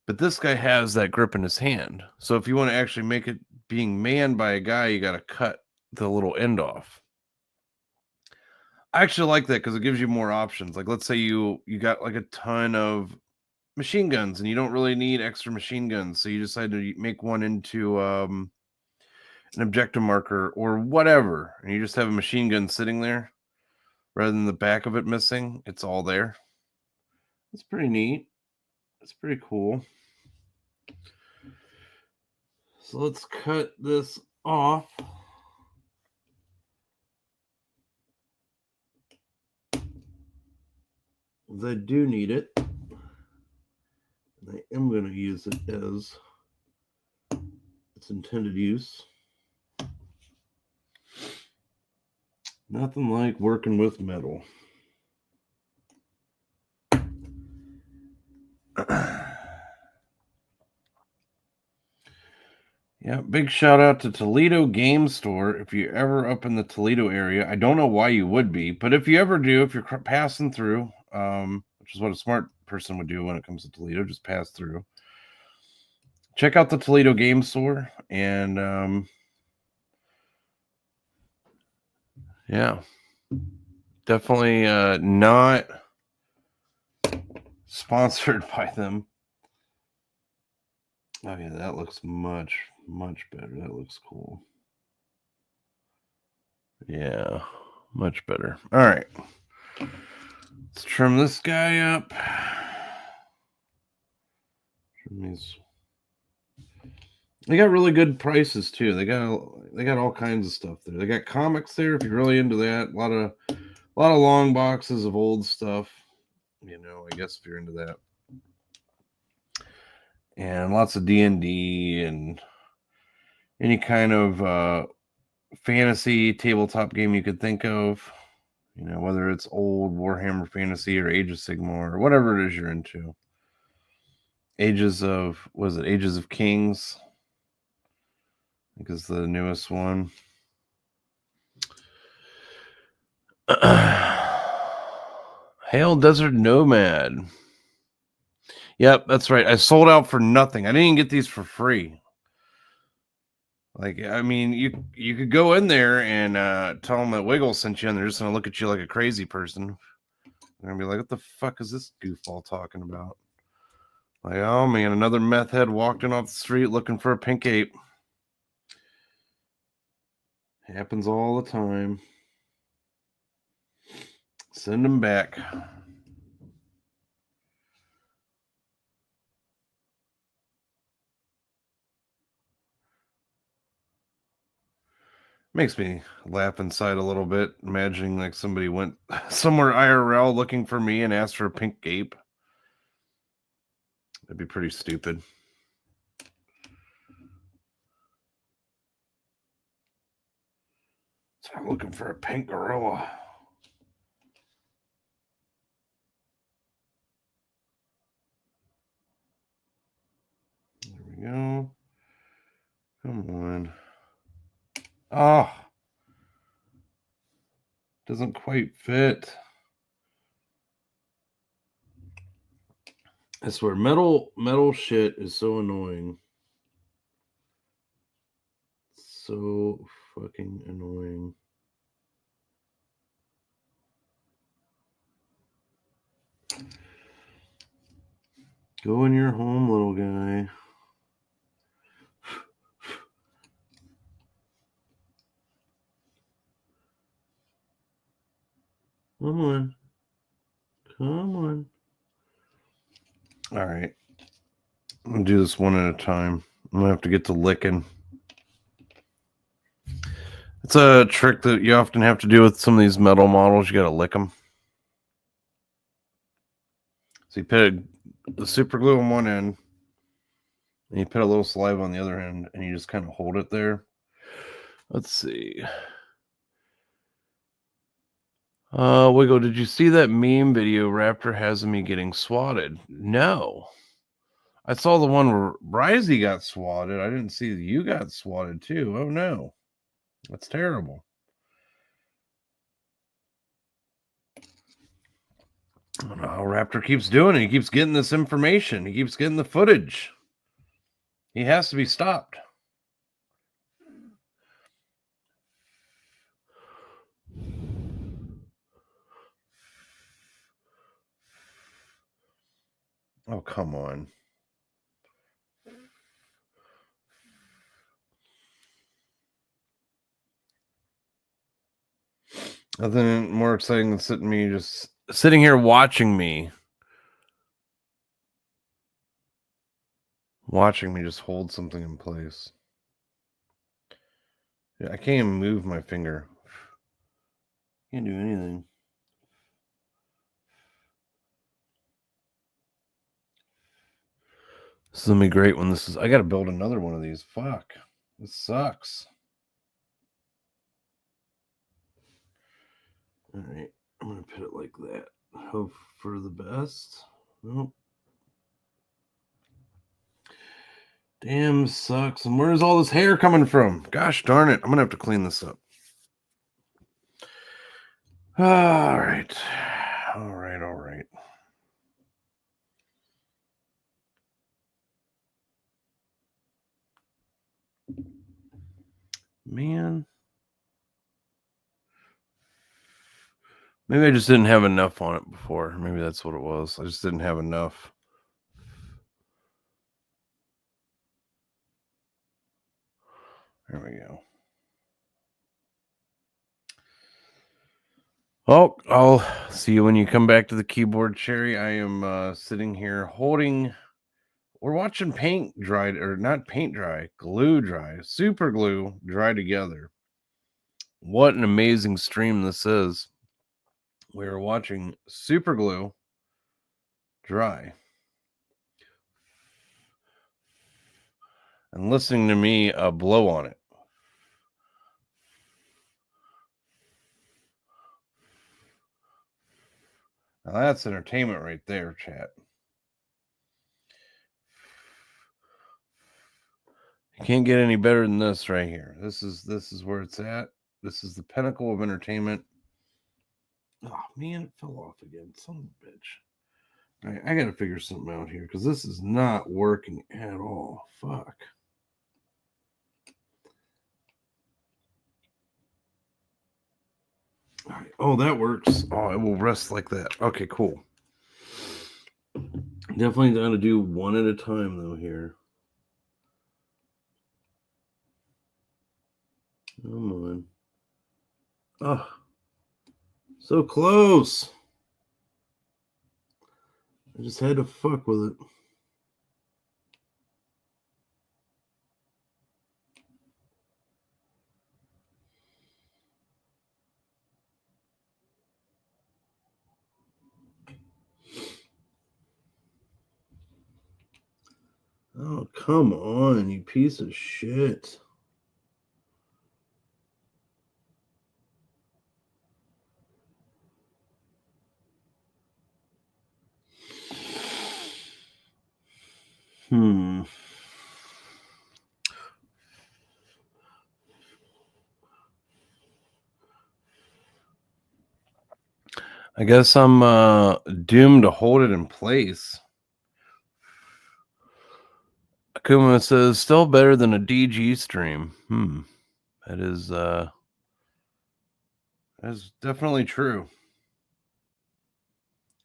S2: But this guy has that grip in his hand. So if you want to actually make it being manned by a guy, you got to cut the little end off. I actually like that because it gives you more options. Like let's say you got like a ton of machine guns and you don't really need extra machine guns. So you decide to make one into an objective marker or whatever. And you just have a machine gun sitting there rather than the back of it missing. It's all there. It's pretty neat. It's pretty cool. So let's cut this off. I do need it. I am going to use it as its intended use. Nothing like working with metal. Yeah, big shout out to Toledo Game Store. If you're ever up in the Toledo area, I don't know why you would be, but if you ever do, if you're passing through, which is what a smart person would do when it comes to Toledo, just pass through. Check out the Toledo Game Store, and yeah, definitely not sponsored by them. Oh yeah, that looks much better. That looks cool. Yeah, much better. All right. Let's trim this guy up. Trim these. They got really good prices too. They got all kinds of stuff there. They got comics there if you're really into that. A lot of long boxes of old stuff. You know, I guess if you're into that. And lots of D&D and any kind of fantasy tabletop game you could think of. You know, whether it's old Warhammer Fantasy or Age of Sigmar or whatever it is you're into. Ages of Kings? I think is the newest one. Hail Desert Nomad. Yep, that's right. I sold out for nothing. I didn't even get these for free. Like, I mean, you could go in there and tell them that Wiggle sent you, and they're just gonna look at you like a crazy person. They're gonna be like, "What the fuck is this goofball talking about?" Like, oh man, another meth head walked in off the street looking for a pink ape. Happens all the time. Send them back. Makes me laugh inside a little bit, imagining like somebody went somewhere IRL looking for me and asked for a pink ape. That'd be pretty stupid. So I'm looking for a pink gorilla. There we go. Come on. Oh. Doesn't quite fit. I swear, metal shit is so annoying. So fucking annoying. Go in your home, little guy. Come on. Come on. All right. I'm going to do this one at a time. I'm going to have to get to licking. It's a trick that you often have to do with some of these metal models. You got to lick them. So you put the super glue on one end, and you put a little saliva on the other end, and you just kind of hold it there. Let's see. Wiggle, did you see that meme video Raptor has of me getting swatted? No. I saw the one where Brizey got swatted. I didn't see that you got swatted too. Oh no. That's terrible. Raptor keeps doing it. He keeps getting this information. He keeps getting the footage. He has to be stopped. Oh, come on. Nothing more exciting than sitting here watching me just hold something in place. Yeah, I can't even move my finger. Can't do anything. This is gonna be great when this is. I gotta build another one of these. Fuck. This sucks. Alright. I'm gonna put it like that. Hope for the best. Nope. Damn, sucks. And where's all this hair coming from? Gosh darn it. I'm gonna have to clean this up. Alright. Alright. Man. Maybe I just didn't have enough on it before. Maybe that's what it was. I just didn't have enough. There we go. Oh, I'll see you when you come back to the keyboard, Cherry. I am sitting here holding. We're watching paint dry, or not paint dry, glue dry, super glue dry together. What an amazing stream this is. We are watching super glue dry and listening to me blow on it. Now that's entertainment right there, chat. You can't get any better than this right here. This is where it's at. This is the pinnacle of entertainment. Oh man, it fell off again. Son of a bitch. All right, I gotta figure something out here because this is not working at all. Fuck. All right. Oh, that works. Oh, it will rest like that. Okay, cool. Definitely gotta do one at a time though here. Come on. Oh, so close. I just had to fuck with it. Oh, come on, you piece of shit. I guess I'm doomed to hold it in place. Akuma says, still better than a DG stream. That is definitely true.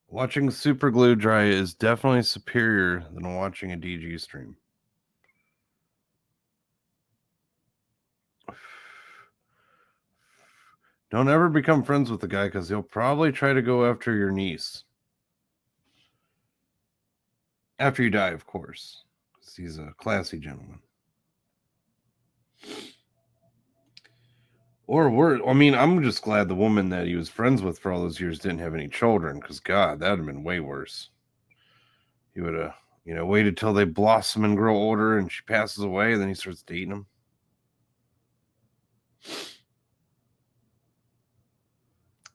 S2: Watching super glue dry is definitely superior than watching a DG stream. Don't ever become friends with the guy because he'll probably try to go after your niece. After you die, of course. Because he's a classy gentleman. Or worse. I mean, I'm just glad the woman that he was friends with for all those years didn't have any children, because God, that would have been way worse. He would have, waited till they blossom and grow older and she passes away, and then he starts dating them.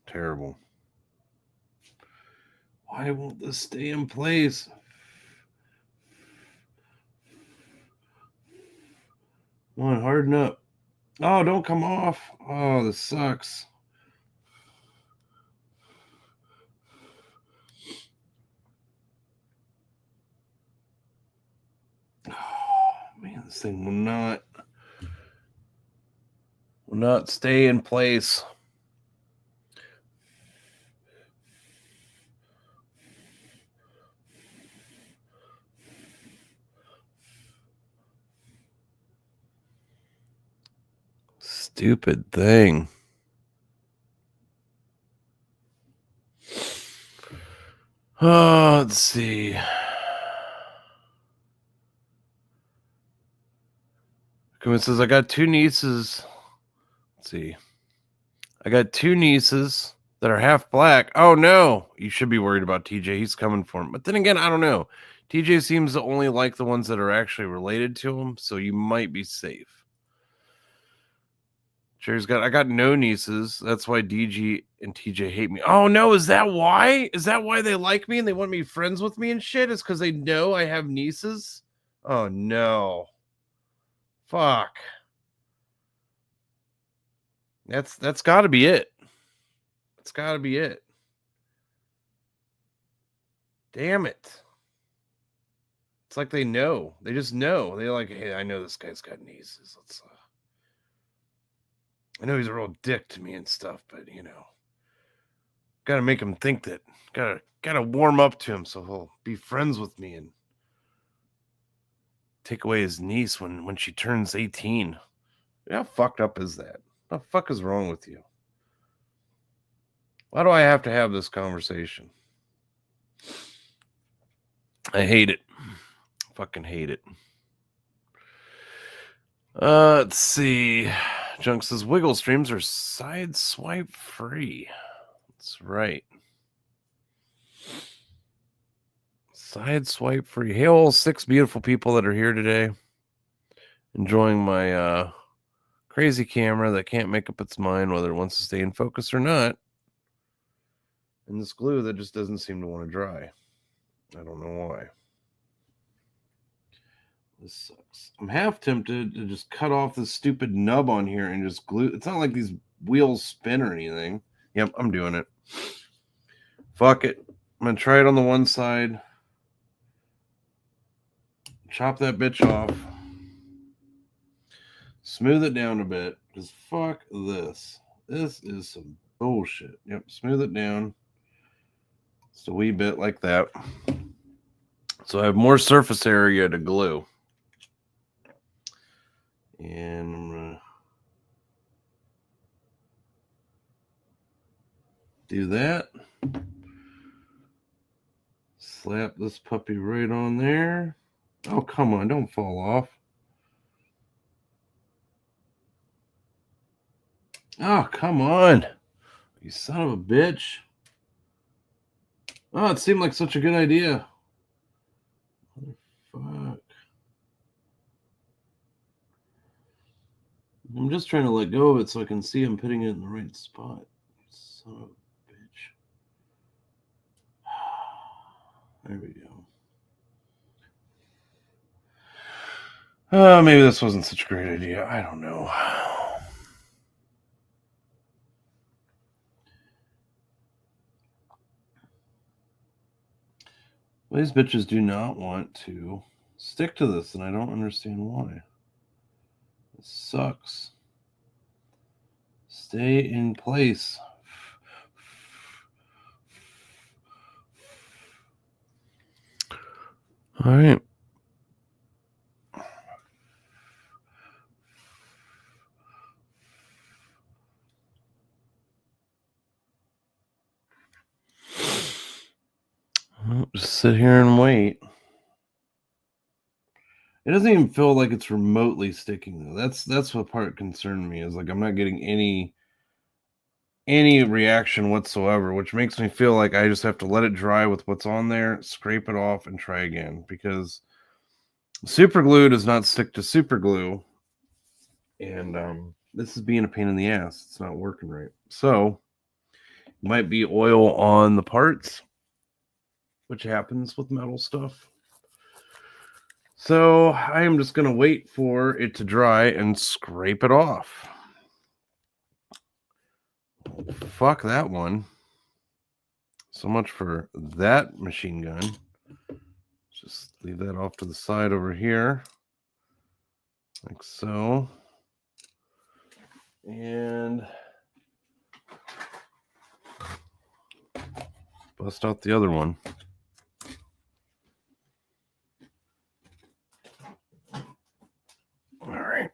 S2: Terrible. Why won't this stay in place? Come on, harden up. Oh, don't come off. Oh, this sucks. Oh, man, this thing will not stay in place. Stupid thing. Oh, let's see. It says, I got two nieces. Let's see. I got two nieces that are half black. Oh, no. You should be worried about TJ. He's coming for him. But then again, I don't know. TJ seems to only like the ones that are actually related to him, so you might be safe. I got no nieces. That's why DG and TJ hate me. Oh, no. Is that why? Is that why they like me and they want me friends with me and shit? Is because they know I have nieces? Oh, no. Fuck. That's got to be it. It's got to be it. Damn it. It's like they know. They just know. They're like, hey, I know this guy's got nieces. I know he's a real dick to me and stuff, but gotta make him think that. Gotta warm up to him so he'll be friends with me and take away his niece when she turns 18. How fucked up is that? What the fuck is wrong with you? Why do I have to have this conversation? I hate it. Fucking hate it. Let's see. Junk says Wiggle streams are side swipe free. That's right. Side swipe free. Hey, all 6 beautiful people that are here today, enjoying my crazy camera that can't make up its mind whether it wants to stay in focus or not. And this glue that just doesn't seem to want to dry. I don't know why. This sucks. I'm half tempted to just cut off this stupid nub on here and just glue. It's not like these wheels spin or anything. Yep, I'm doing it. Fuck it. I'm going to try it on the one side. Chop that bitch off. Smooth it down a bit. Because fuck this. This is some bullshit. Yep, smooth it down. Just a wee bit like that. So I have more surface area to glue. And I'm going to do that. Slap this puppy right on there. Oh, come on. Don't fall off. Oh, come on. You son of a bitch. Oh, it seemed like such a good idea. Fuck. I'm just trying to let go of it so I can see I'm putting it in the right spot. Son of a bitch. There we go. Maybe this wasn't such a great idea. I don't know. Well, these bitches do not want to stick to this, and I don't understand why. It sucks. Stay in place. All right. Well, just sit here and wait. It doesn't even feel like it's remotely sticking though. That's what part concerned me, is like I'm not getting any reaction whatsoever, which makes me feel like I just have to let it dry with what's on there, scrape it off, and try again, because super glue does not stick to super glue, and this is being a pain in the ass. It's not working right. So might be oil on the parts, which happens with metal stuff. So I am just going to wait for it to dry and scrape it off. Fuck that one. So much for that machine gun. Just leave that off to the side over here, like so. And bust out the other one. All right.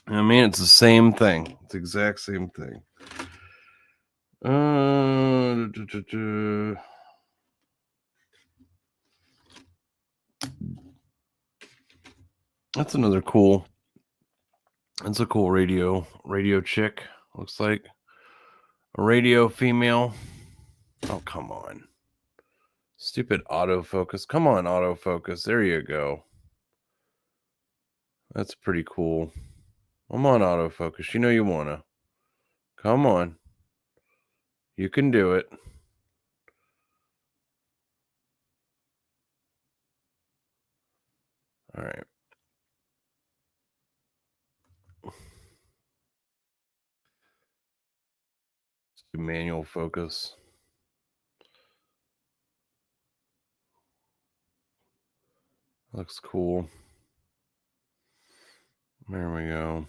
S2: I mean, it's the same thing. It's the exact same thing. That's another cool. That's a cool radio chick. Looks like a radio female. Oh, come on. Stupid autofocus. Come on, autofocus. There you go. That's pretty cool. Come on, autofocus. You know you want to. Come on. You can do it. All right. Let's do manual focus. Looks cool. There we go.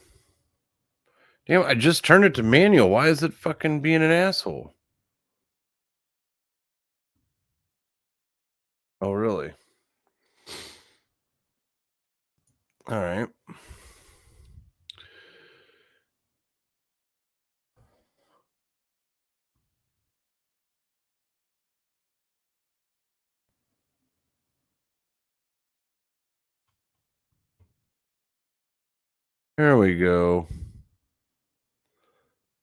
S2: Damn, I just turned it to manual. Why is it fucking being an asshole? Oh, really? All right. There we go.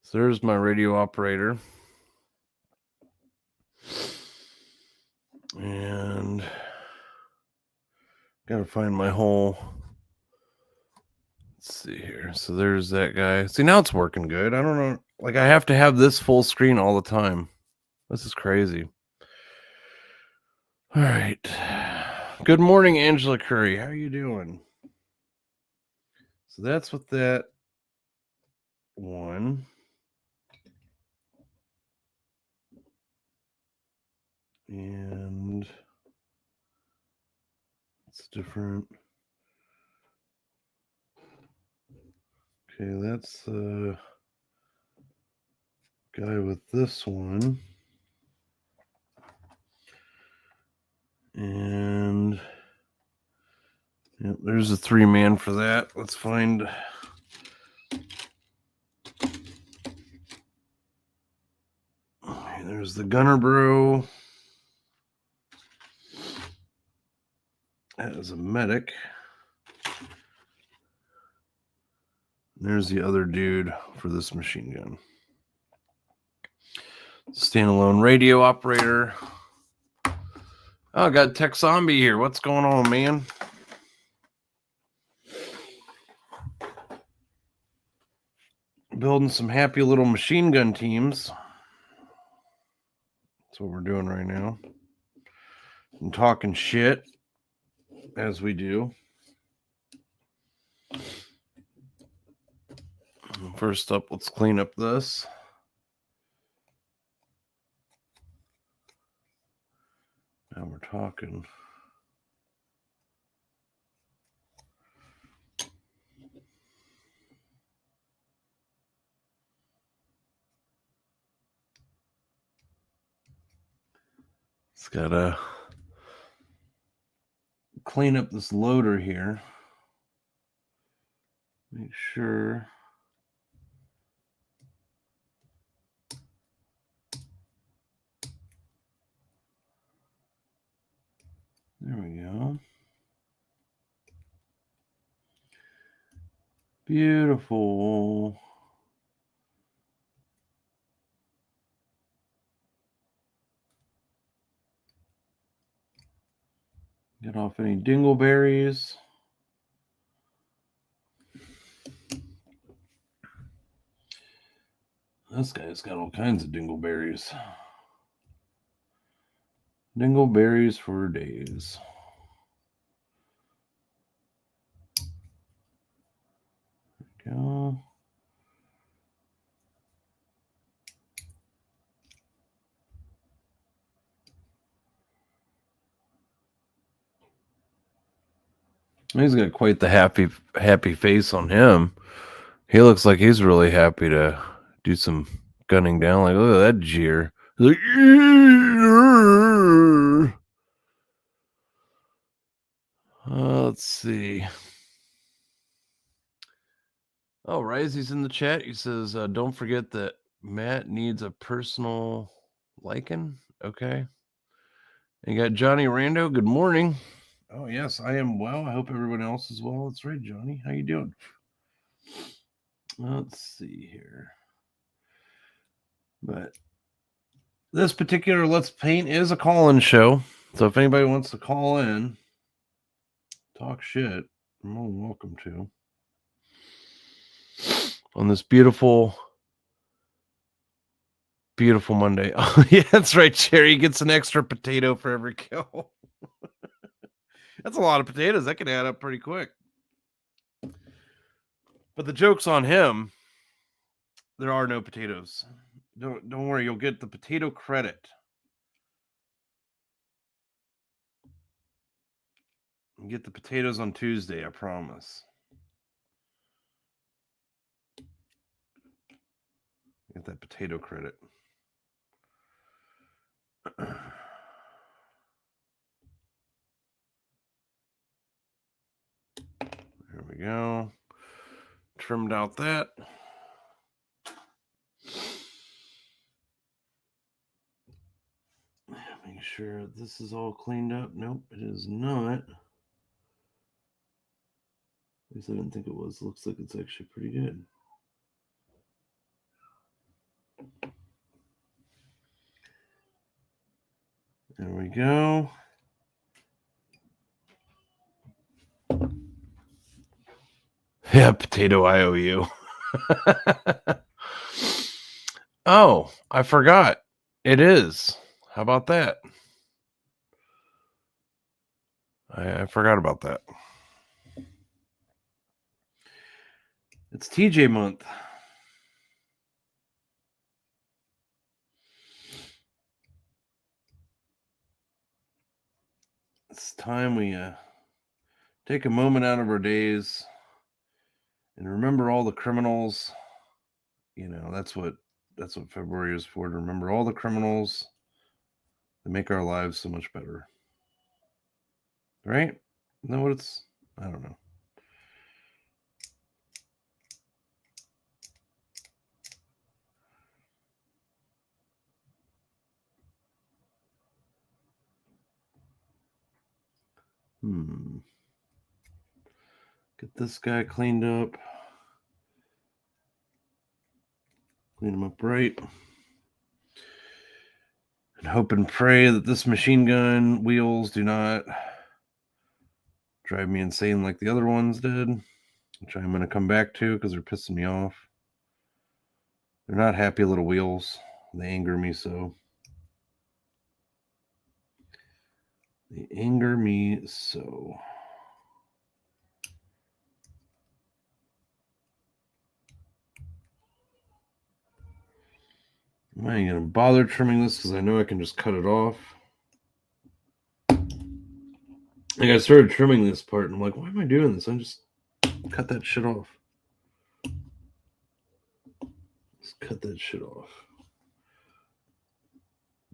S2: So there's my radio operator. And gotta find my whole. Let's see here. So there's that guy. See, now it's working good. I don't know. Like, I have to have this full screen all the time. This is crazy. All right. Good morning, Angela Curry. How are you doing? So that's what that one. And it's different. Okay, that's the guy with this one. And yep, there's a 3-man for that. Let's find. Okay, there's the Gunner Bro. That is a medic. There's the other dude for this machine gun. Standalone radio operator. Oh, I got Tech Zombie here. What's going on, man? Building some happy little machine gun teams. That's what we're doing right now. And talking shit, as we do. First up, let's clean up this. Now we're talking. It's gotta clean up this loader here. Make sure. There we go. Beautiful. Get off any dingleberries. This guy's got all kinds of dingleberries. Dingleberries for days. There we go. He's got quite the happy face on him. He looks like he's really happy to do some gunning down. Like, look at that jeer. He's like, let's see. Oh, Risey's in the chat. He says, don't forget that Matt needs a personal lichen. Okay. And you got Johnny Rando. Good morning. Oh, yes, I am well. I hope everyone else is well. That's right, Johnny. How you doing? Let's see here. But this particular Let's Paint is a call-in show. So if anybody wants to call in, talk shit, you're more than welcome to. On this beautiful Monday. Oh, yeah, that's right, Jerry. Gets an extra potato for every kill. That's a lot of potatoes. That can add up pretty quick. But the joke's on him. There are no potatoes. Don't worry. You'll get the potato credit. You get the potatoes on Tuesday, I promise. Get that potato credit. There we go. Trimmed out that. Make sure this is all cleaned up. Nope, it is not. At least I didn't think it was. Looks like it's actually pretty good. There we go. Yeah, potato IOU. Oh, I forgot. It is. How about that? I forgot about that. It's TJ month. It's time we take a moment out of our days and remember all the criminals. You know, that's what February is for, to remember all the criminals that make our lives so much better. Right? Isn't that what it's? I don't know. Get this guy cleaned up. Clean him up right. And hope and pray that this machine gun wheels do not drive me insane like the other ones did, which I'm going to come back to because they're pissing me off. They're not happy little wheels. They anger me so. They anger me so. I ain't going to bother trimming this because I know I can just cut it off. Like, I started trimming this part and I'm like, why am I doing this? I just cut that shit off. Just cut that shit off.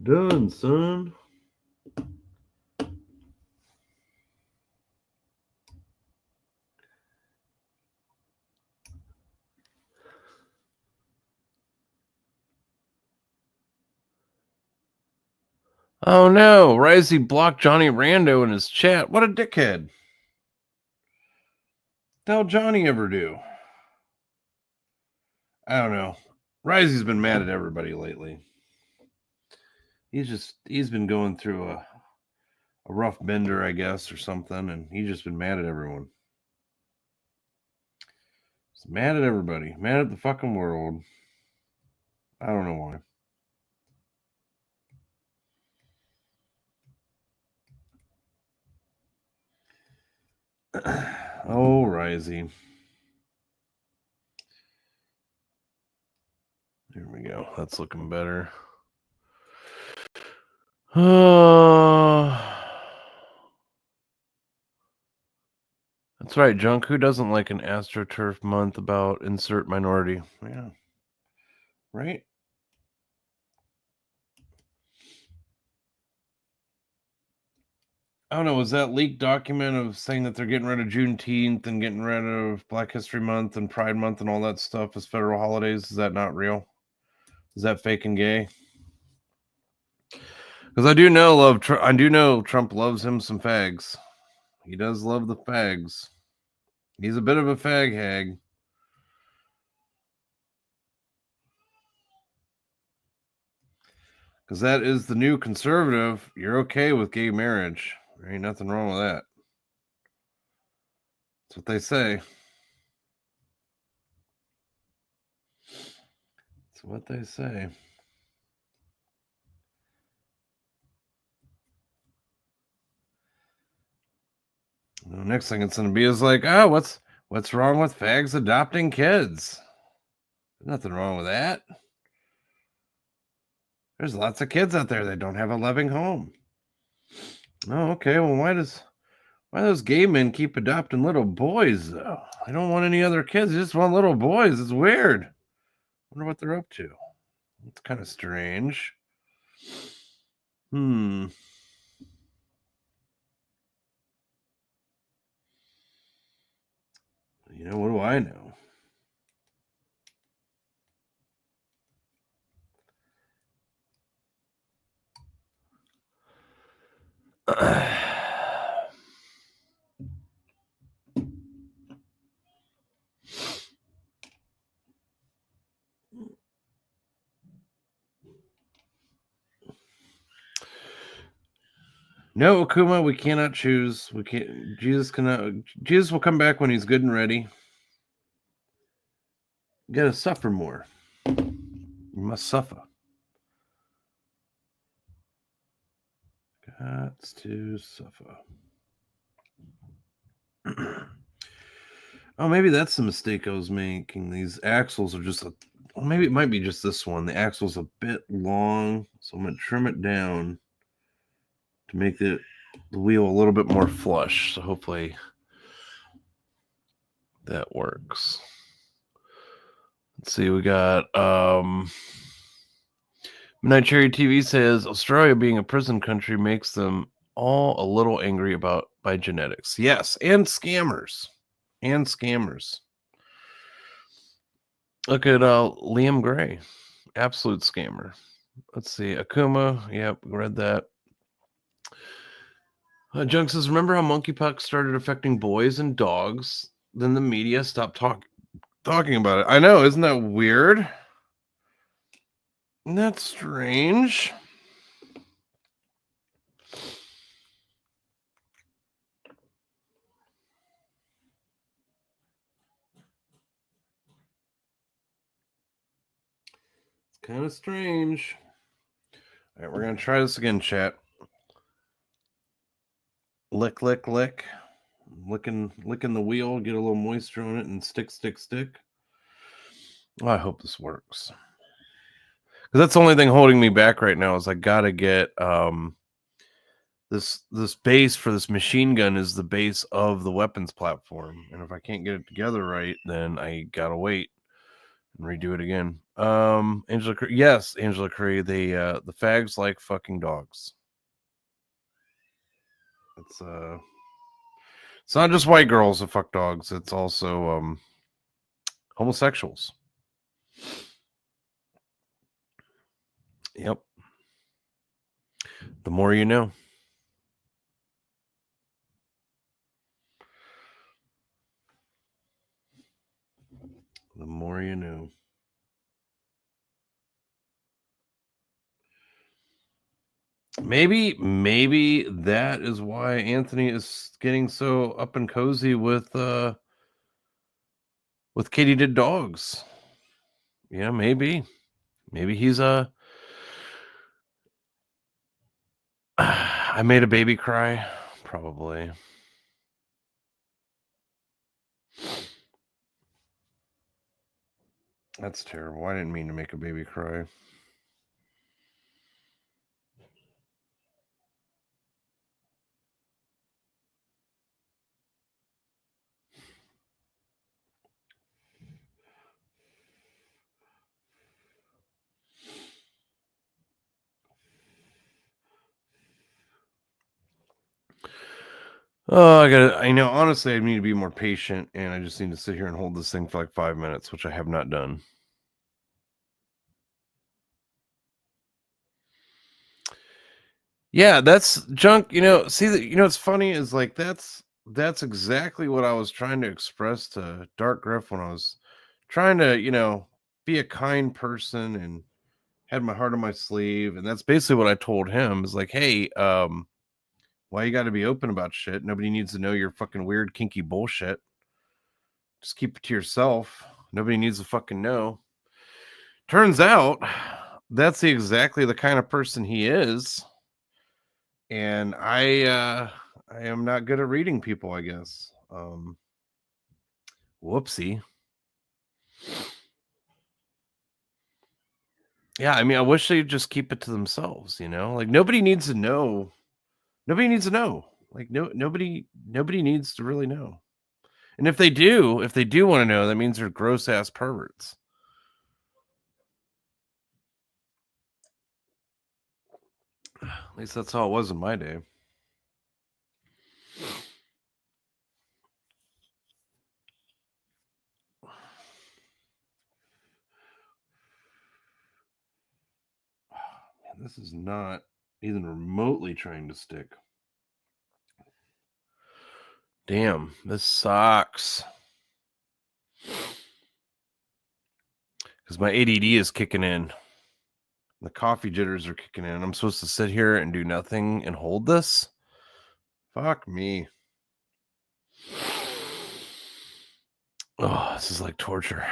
S2: Done, son. Oh no, Risey blocked Johnny Rando in his chat. What a dickhead. What the hell Johnny ever do? I don't know. Risey's been mad at everybody lately. He's been going through a rough bender, I guess, or something, and he's just been mad at everyone. He's mad at everybody. Mad at the fucking world. I don't know why. Oh, Risey. There we go. That's looking better. That's right, Junk. Who doesn't like an AstroTurf month about insert minority? Yeah. Right? I don't know. Was that leaked document of saying that they're getting rid of Juneteenth and getting rid of Black History Month and Pride Month and all that stuff as federal holidays? Is that not real? Is that fake and gay? Because I do know Trump loves him some fags. He does love the fags. He's a bit of a fag hag. Because that is the new conservative. You're okay with gay marriage. There ain't nothing wrong with that. That's what they say. That's what they say. The next thing it's going to be is like, oh, what's wrong with fags adopting kids? There's nothing wrong with that. There's lots of kids out there that don't have a loving home. Oh, okay. Well, why those gay men keep adopting little boys though? I don't want any other kids. I just want little boys. It's weird. I wonder what they're up to. It's kind of strange. You know, what do I know? No, Akuma, we cannot choose. We can't. Jesus cannot. Jesus will come back when he's good and ready. You gotta suffer more. You must suffer. Got to suffer. Oh, maybe that's the mistake I was making. These axles are just well, maybe it might be just this one. The axle's a bit long, so I'm gonna trim it down to make the wheel a little bit more flush. So hopefully that works. Let's see, we got Midnight Cherry TV says Australia being a prison country makes them all a little angry by genetics. Yes, and scammers. Look at Liam Gray, absolute scammer. Let's see, Akuma. Yep, read that. Junk says, remember how monkeypox started affecting boys and dogs? Then the media stopped talking about it. I know, isn't that weird? Isn't that strange? It's kind of strange. All right, we're gonna try this again, chat. Lick, lick, lick. Licking the wheel, get a little moisture on it, and stick. Oh, I hope this works. Because that's the only thing holding me back right now is I gotta get this base for this machine gun is the base of the weapons platform, and if I can't get it together right, then I gotta wait and redo it again. Angela Curry, the fags like fucking dogs. It's not just white girls that fuck dogs, it's also homosexuals. Yep. The more you know. The more you know. Maybe that is why Anthony is getting so up and cozy with Katie Did Dogs. Yeah, maybe he's I made a baby cry, probably. That's terrible. I didn't mean to make a baby cry. Oh, I know, honestly, I need to be more patient, and I just need to sit here and hold this thing for like 5 minutes, which I have not done. Yeah, that's junk. See that, what's funny is like that's exactly what I was trying to express to Dark Griff when I was trying to, be a kind person and had my heart on my sleeve. And that's basically what I told him is like, hey, why you gotta be open about shit? Nobody needs to know your fucking weird, kinky bullshit. Just keep it to yourself. Nobody needs to fucking know. Turns out that's exactly the kind of person he is. And I am not good at reading people, I guess. Whoopsie. Yeah, I mean, I wish they'd just keep it to themselves, Like nobody needs to know. Nobody needs to know. Like nobody needs to really know. And if they do want to know, that means they're gross ass perverts. At least that's how it was in my day. Man, this is not even remotely trying to stick. Damn, this sucks. Because my ADD is kicking in. The coffee jitters are kicking in. I'm supposed to sit here and do nothing and hold this? Fuck me. Oh, this is like torture.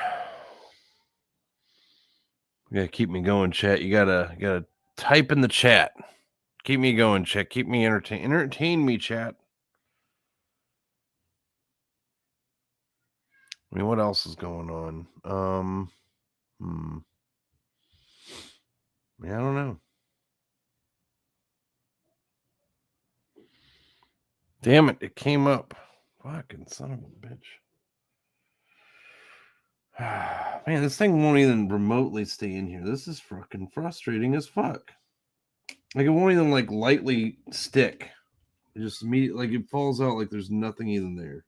S2: You gotta keep me going, chat. You gotta type in the chat. Keep me going, chat. Keep me entertained. Entertain me, chat. I mean, what else is going on? Yeah, I don't know. Damn it, it came up. Fucking son of a bitch. Man, this thing won't even remotely stay in here. This is fucking frustrating as fuck. Like, it won't even, like, lightly stick. It just immediately, like, it falls out like there's nothing even there.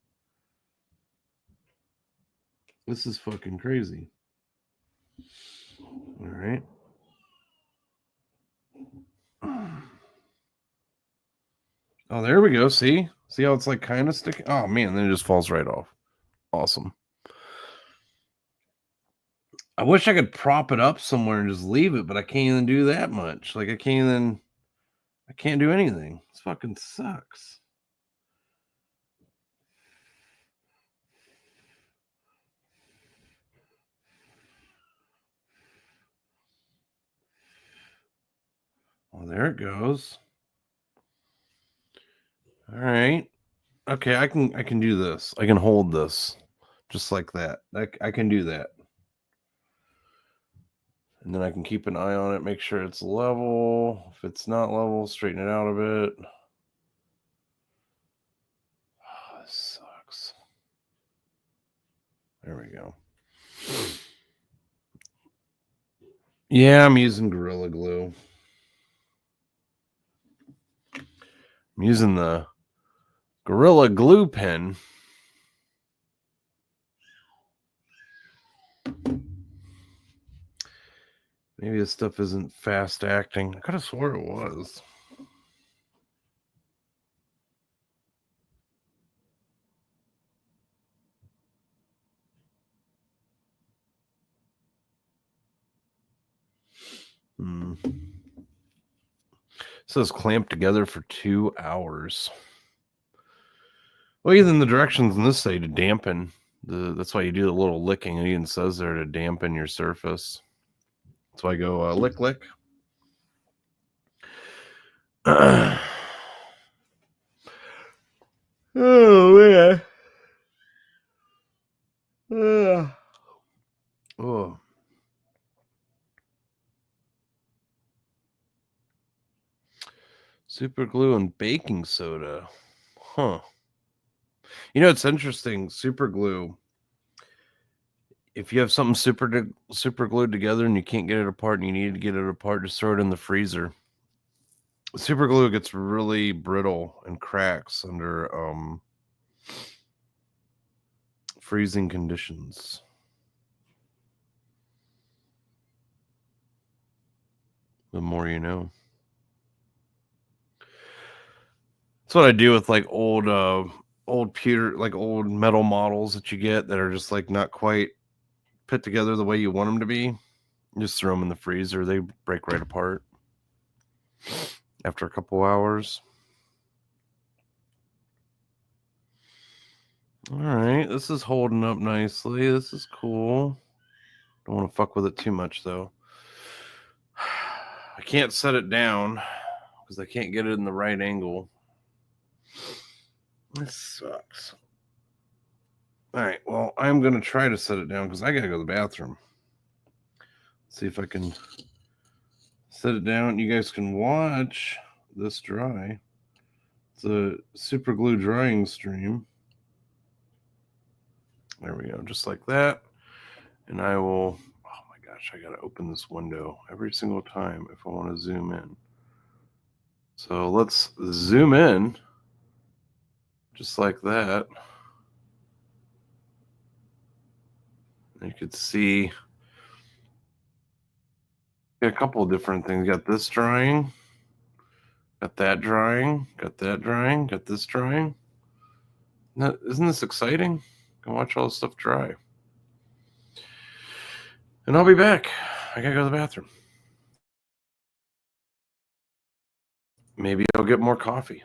S2: This is fucking crazy. All right. Oh, there we go. See how it's like kind of sticking? Oh man, then it just falls right off. Awesome. I wish I could prop it up somewhere and just leave it, but I can't even do that much. Like I can't do anything. This fucking sucks. Well, there it goes. All right. Okay, I can do this. I can hold this just like that. I can do that. And then I can keep an eye on it, make sure it's level. If it's not level, straighten it out a bit. Oh, this sucks. There we go. Yeah, I'm using Gorilla Glue. I'm using the Gorilla Glue pen. Maybe this stuff isn't fast acting. I could have swore it was. It says clamp together for 2 hours. Well, even the directions in this say to dampen. That's why you do the little licking. It even says there to dampen your surface. That's why I go lick, lick. Oh, man. Oh. Super glue and baking soda. Huh. You know, it's interesting. Super glue. If you have something super glued together and you can't get it apart and you need to get it apart, just throw it in the freezer. Super glue gets really brittle and cracks under freezing conditions. The more you know. That's what I do with like old pewter, like old metal models that you get that are just like not quite put together the way you want them to be. Just throw them in the freezer. They break right apart after a couple hours. All right, this is holding up nicely. This is cool. Don't want to fuck with it too much though. I can't set it down because I can't get it in the right angle. This sucks. All right, well, I'm going to try to set it down because I got to go to the bathroom. See if I can set it down. You guys can watch this dry. It's a super glue drying stream. There we go, just like that. And I will, oh my gosh, I got to open this window every single time if I want to zoom in. So let's zoom in just like that. You could see a couple of different things. Got this drying, got that drying, got that drying, got this drying. Isn't this exciting? Can watch all this stuff dry. And I'll be back. I gotta go to the bathroom. Maybe I'll get more coffee.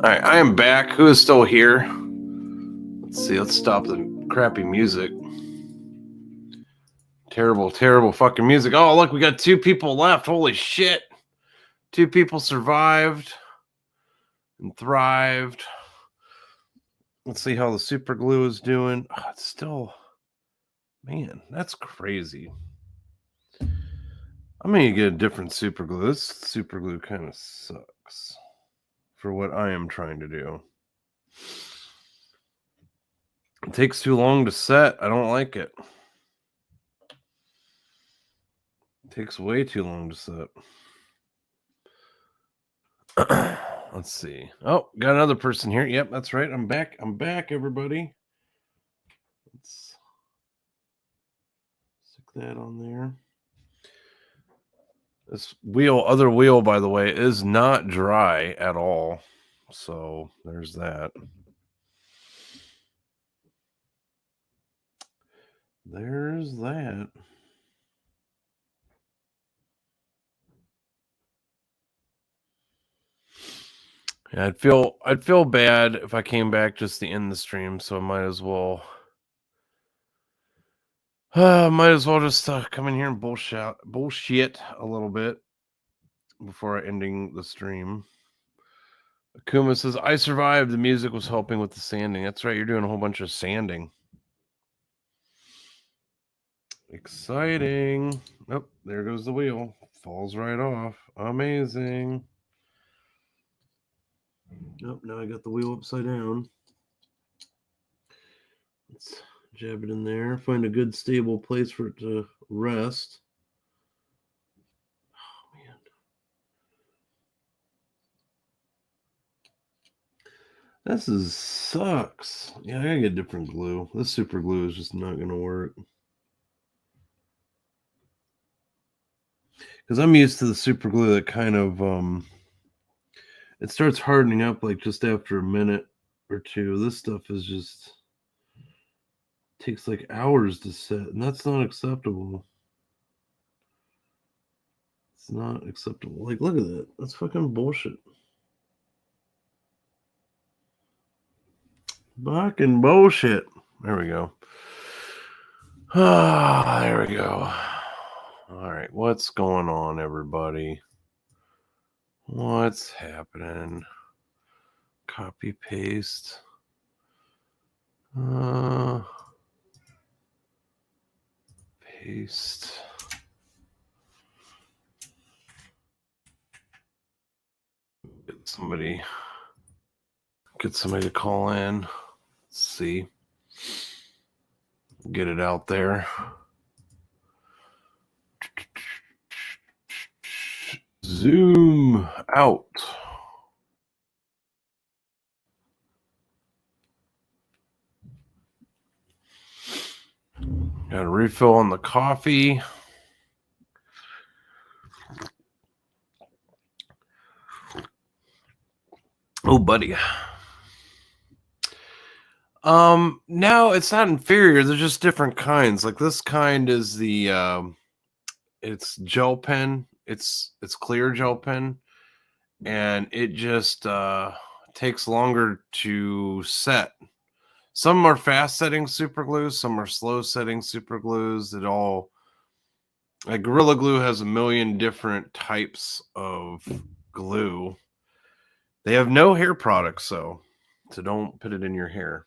S2: All right, I am back. Who is still here? Let's see. Let's stop the crappy music. Terrible, terrible fucking music. Oh, look, we got 2 people left. Holy shit. 2 people survived and thrived. Let's see how the super glue is doing. Oh, it's still, man, that's crazy. I'm going to get a different super glue. This super glue kind of sucks for what I am trying to do. It takes too long to set. I don't like it. It takes way too long to set. Let's see. Oh, got another person here. Yep, that's right. I'm back. I'm back, everybody. Let's stick that on there. This other wheel, by the way, is not dry at all. So there's that. There's that. Yeah, I'd feel bad if I came back just to end the stream, so I might as well just come in here and bullshit a little bit before ending the stream. Akuma says, I survived. The music was helping with the sanding. That's right, you're doing a whole bunch of sanding. Exciting. Oh, there goes the wheel. Falls right off. Amazing. Oh, now I got the wheel upside down. Let's jab it in there. Find a good stable place for it to rest. Oh, man. This sucks. Yeah, I gotta get different glue. This super glue is just not gonna work. Because I'm used to the super glue that kind of it starts hardening up like just after a minute or two. This stuff is just takes like hours to set, and that's not acceptable. It's not acceptable. Like, look at that. That's fucking bullshit. Fucking bullshit. There we go. Ah, there we go. All right, what's going on, everybody? What's happening? Copy paste. Paste. Get somebody to call in. Let's see. Get it out there. Zoom out. Got a refill on the coffee. Oh, buddy. No, it's not inferior. They're just different kinds. Like this kind is the it's gel pen. It's clear gel pen, and it just takes longer to set. Some are fast setting super glues, some are slow setting super glues. It all, like Gorilla Glue has a million different types of glue. They have no hair products, so don't put it in your hair.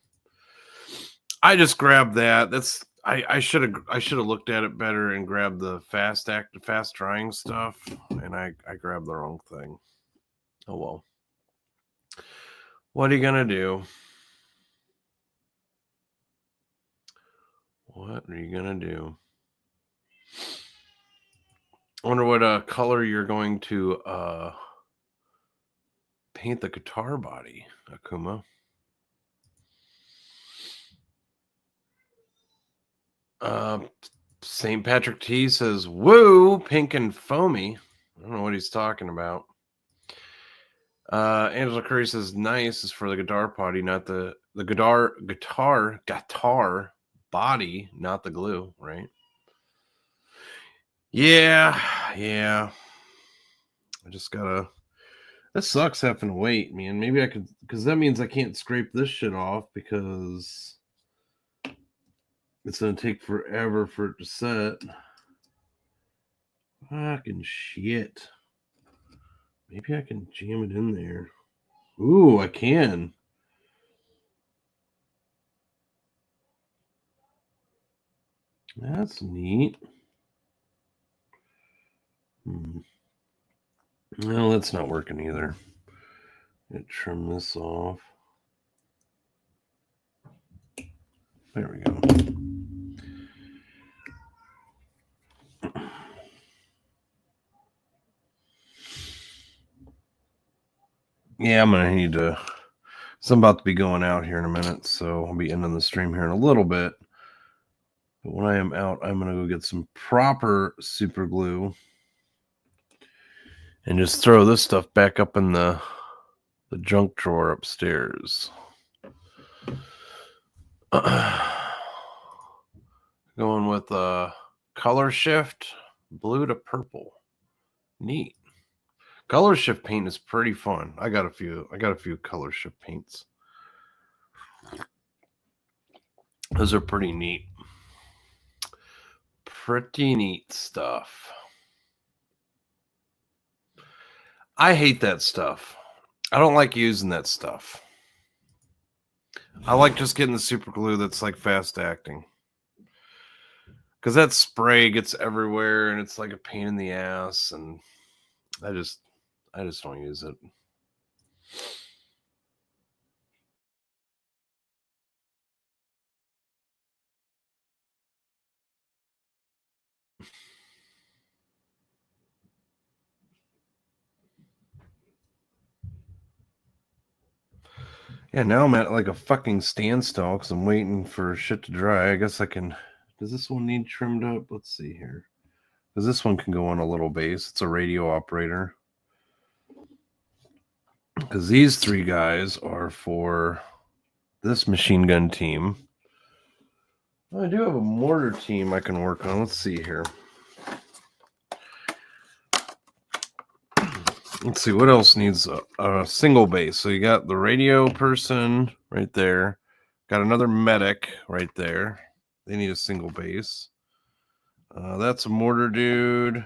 S2: I just grabbed that. I should have looked at it better and grabbed the fast drying stuff, and I grabbed the wrong thing. Oh well. What are you gonna do? What are you gonna do? I wonder what color you're going to paint the guitar body, Akuma. St. Patrick T says, woo, pink and foamy. I don't know what he's talking about. Angela Curry says, nice is for the guitar body, not the guitar body, not the glue, right? Yeah. I just gotta That sucks having to wait, man. Maybe I could, because that means I can't scrape this shit off because it's going to take forever for it to set. Fucking shit. Maybe I can jam it in there. Ooh, I can. That's neat. No, that's not working either. Trim this off. There we go. Yeah, I'm going to need to. So I'm about to be going out here in a minute, so I'll be ending the stream here in a little bit. But when I am out, I'm going to go get some proper super glue and just throw this stuff back up in the junk drawer upstairs. Going with a color shift, blue to purple. Neat. Color shift paint is pretty fun. I got a few color shift paints. Those are pretty neat. Pretty neat stuff. I hate that stuff. I don't like using that stuff. I like just getting the super glue that's like fast acting. Because that spray gets everywhere and it's like a pain in the ass, and I just don't use it. Yeah, now I'm at like a fucking standstill because I'm waiting for shit to dry. I guess I can. Does this one need trimmed up? Let's see here. Because this one can go on a little base. It's a radio operator. Because these three guys are for this machine gun team. I do have a mortar team I can work on. Let's see here. Let's see what else needs a single base. So you got the radio person right there. Got another medic right there. They need a single base. That's a mortar dude.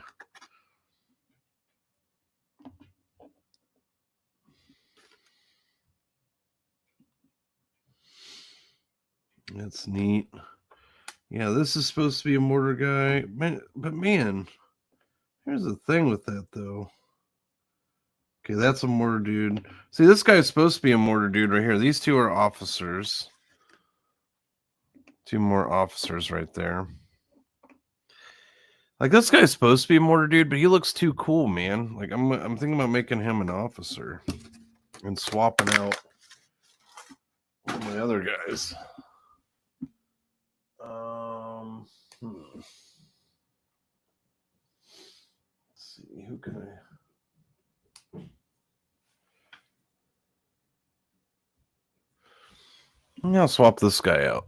S2: That's neat. Yeah, this is supposed to be a mortar guy. But man, here's the thing with that, though. Okay, that's a mortar dude. See, this guy's supposed to be a mortar dude right here. These two are officers. Two more officers right there. Like, this guy's supposed to be a mortar dude, but he looks too cool, man. Like, I'm thinking about making him an officer and swapping out my other guys. Let's see, who can I'll swap this guy out.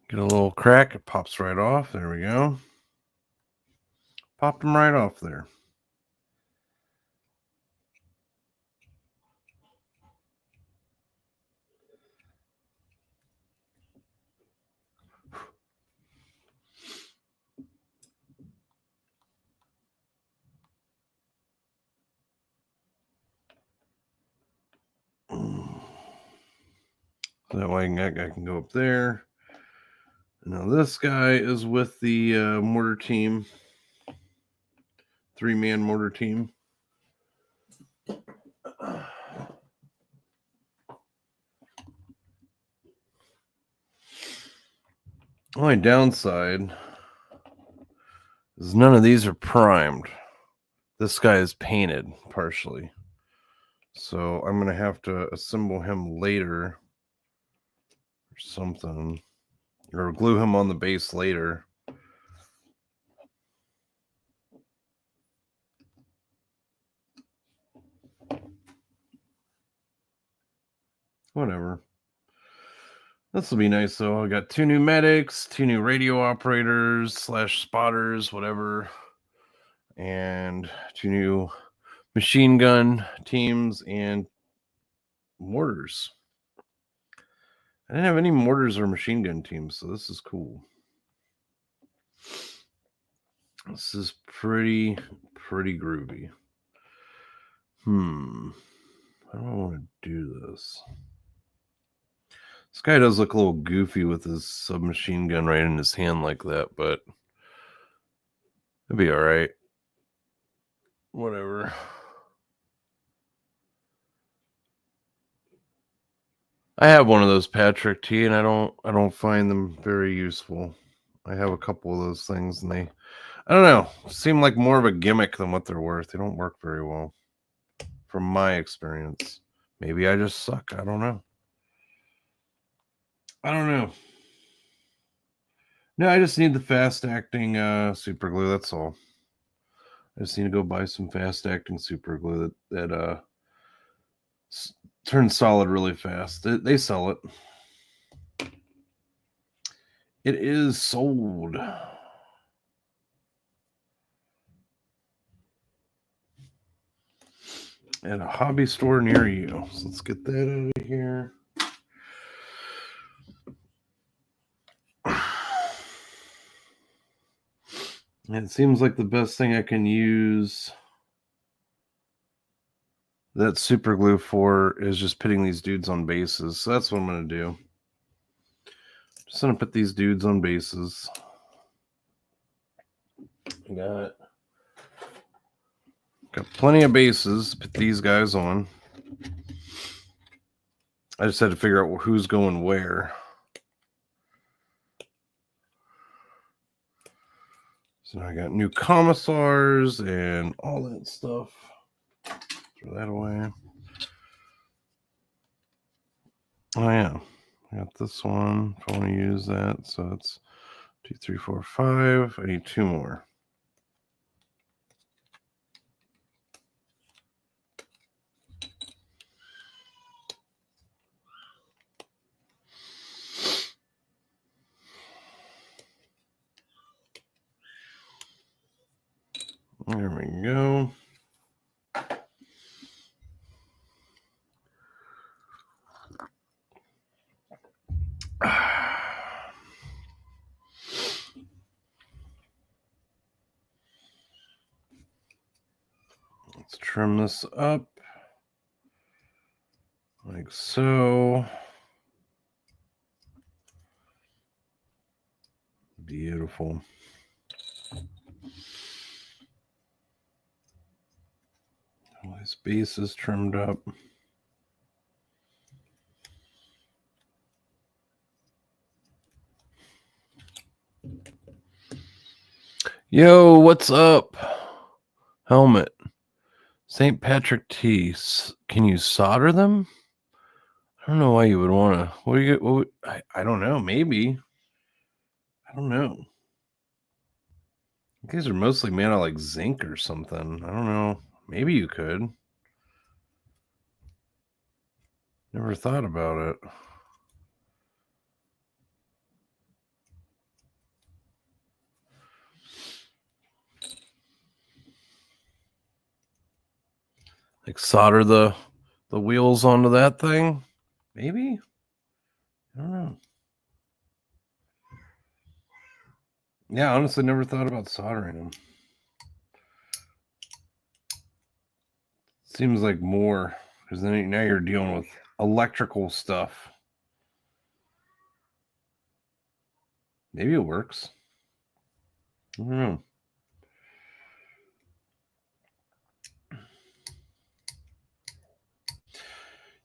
S2: Get a little crack, it pops right off. There we go. Popped him right off there. That way that guy can go up there. Now this guy is with the mortar team. 3-man mortar team. Only downside is none of these are primed. This guy is painted partially. So I'm going to have to assemble him later or something. Or glue him on the base later. Whatever. This will be nice, though. I got 2 new medics, 2 new radio operators / spotters, whatever, and 2 new machine gun teams and mortars. I didn't have any mortars or machine gun teams, so this is cool. This is pretty groovy. How do I want to do this? This guy does look a little goofy with his submachine gun right in his hand like that, but it'll be all right. Whatever. I have one of those Patrick T, and I don't find them very useful. I have a couple of those things, and I don't know, seem like more of a gimmick than what they're worth. They don't work very well, from my experience. Maybe I just suck. I don't know. No, I just need the fast-acting super glue. That's all. I just need to go buy some fast-acting super glue that turns solid really fast. They sell it. It is sold. At a hobby store near you. So let's get that out of here. And it seems like the best thing I can use that super glue for is just putting these dudes on bases. So that's what I'm going to do. Just going to put these dudes on bases. Got plenty of bases. Put these guys on. I just had to figure out who's going where. So now I got new commissars and all that stuff. Throw that away. Oh yeah, I got this one. If I want to use that, so it's 2, 3, 4, 5. I need 2 more. There we go. Let's trim this up like so. Beautiful. All these bases trimmed up. Yo, what's up? Helmet. St. Patrick T. Can you solder them? I don't know why you would want to. What do you get? I don't know. Maybe. I don't know. These are mostly made out of like zinc or something. I don't know. Maybe you could. Never thought about it. Like solder the wheels onto that thing? Maybe? I don't know. Yeah, honestly, never thought about soldering them. Seems like more, because then now you're dealing with electrical stuff. Maybe it works. I don't know.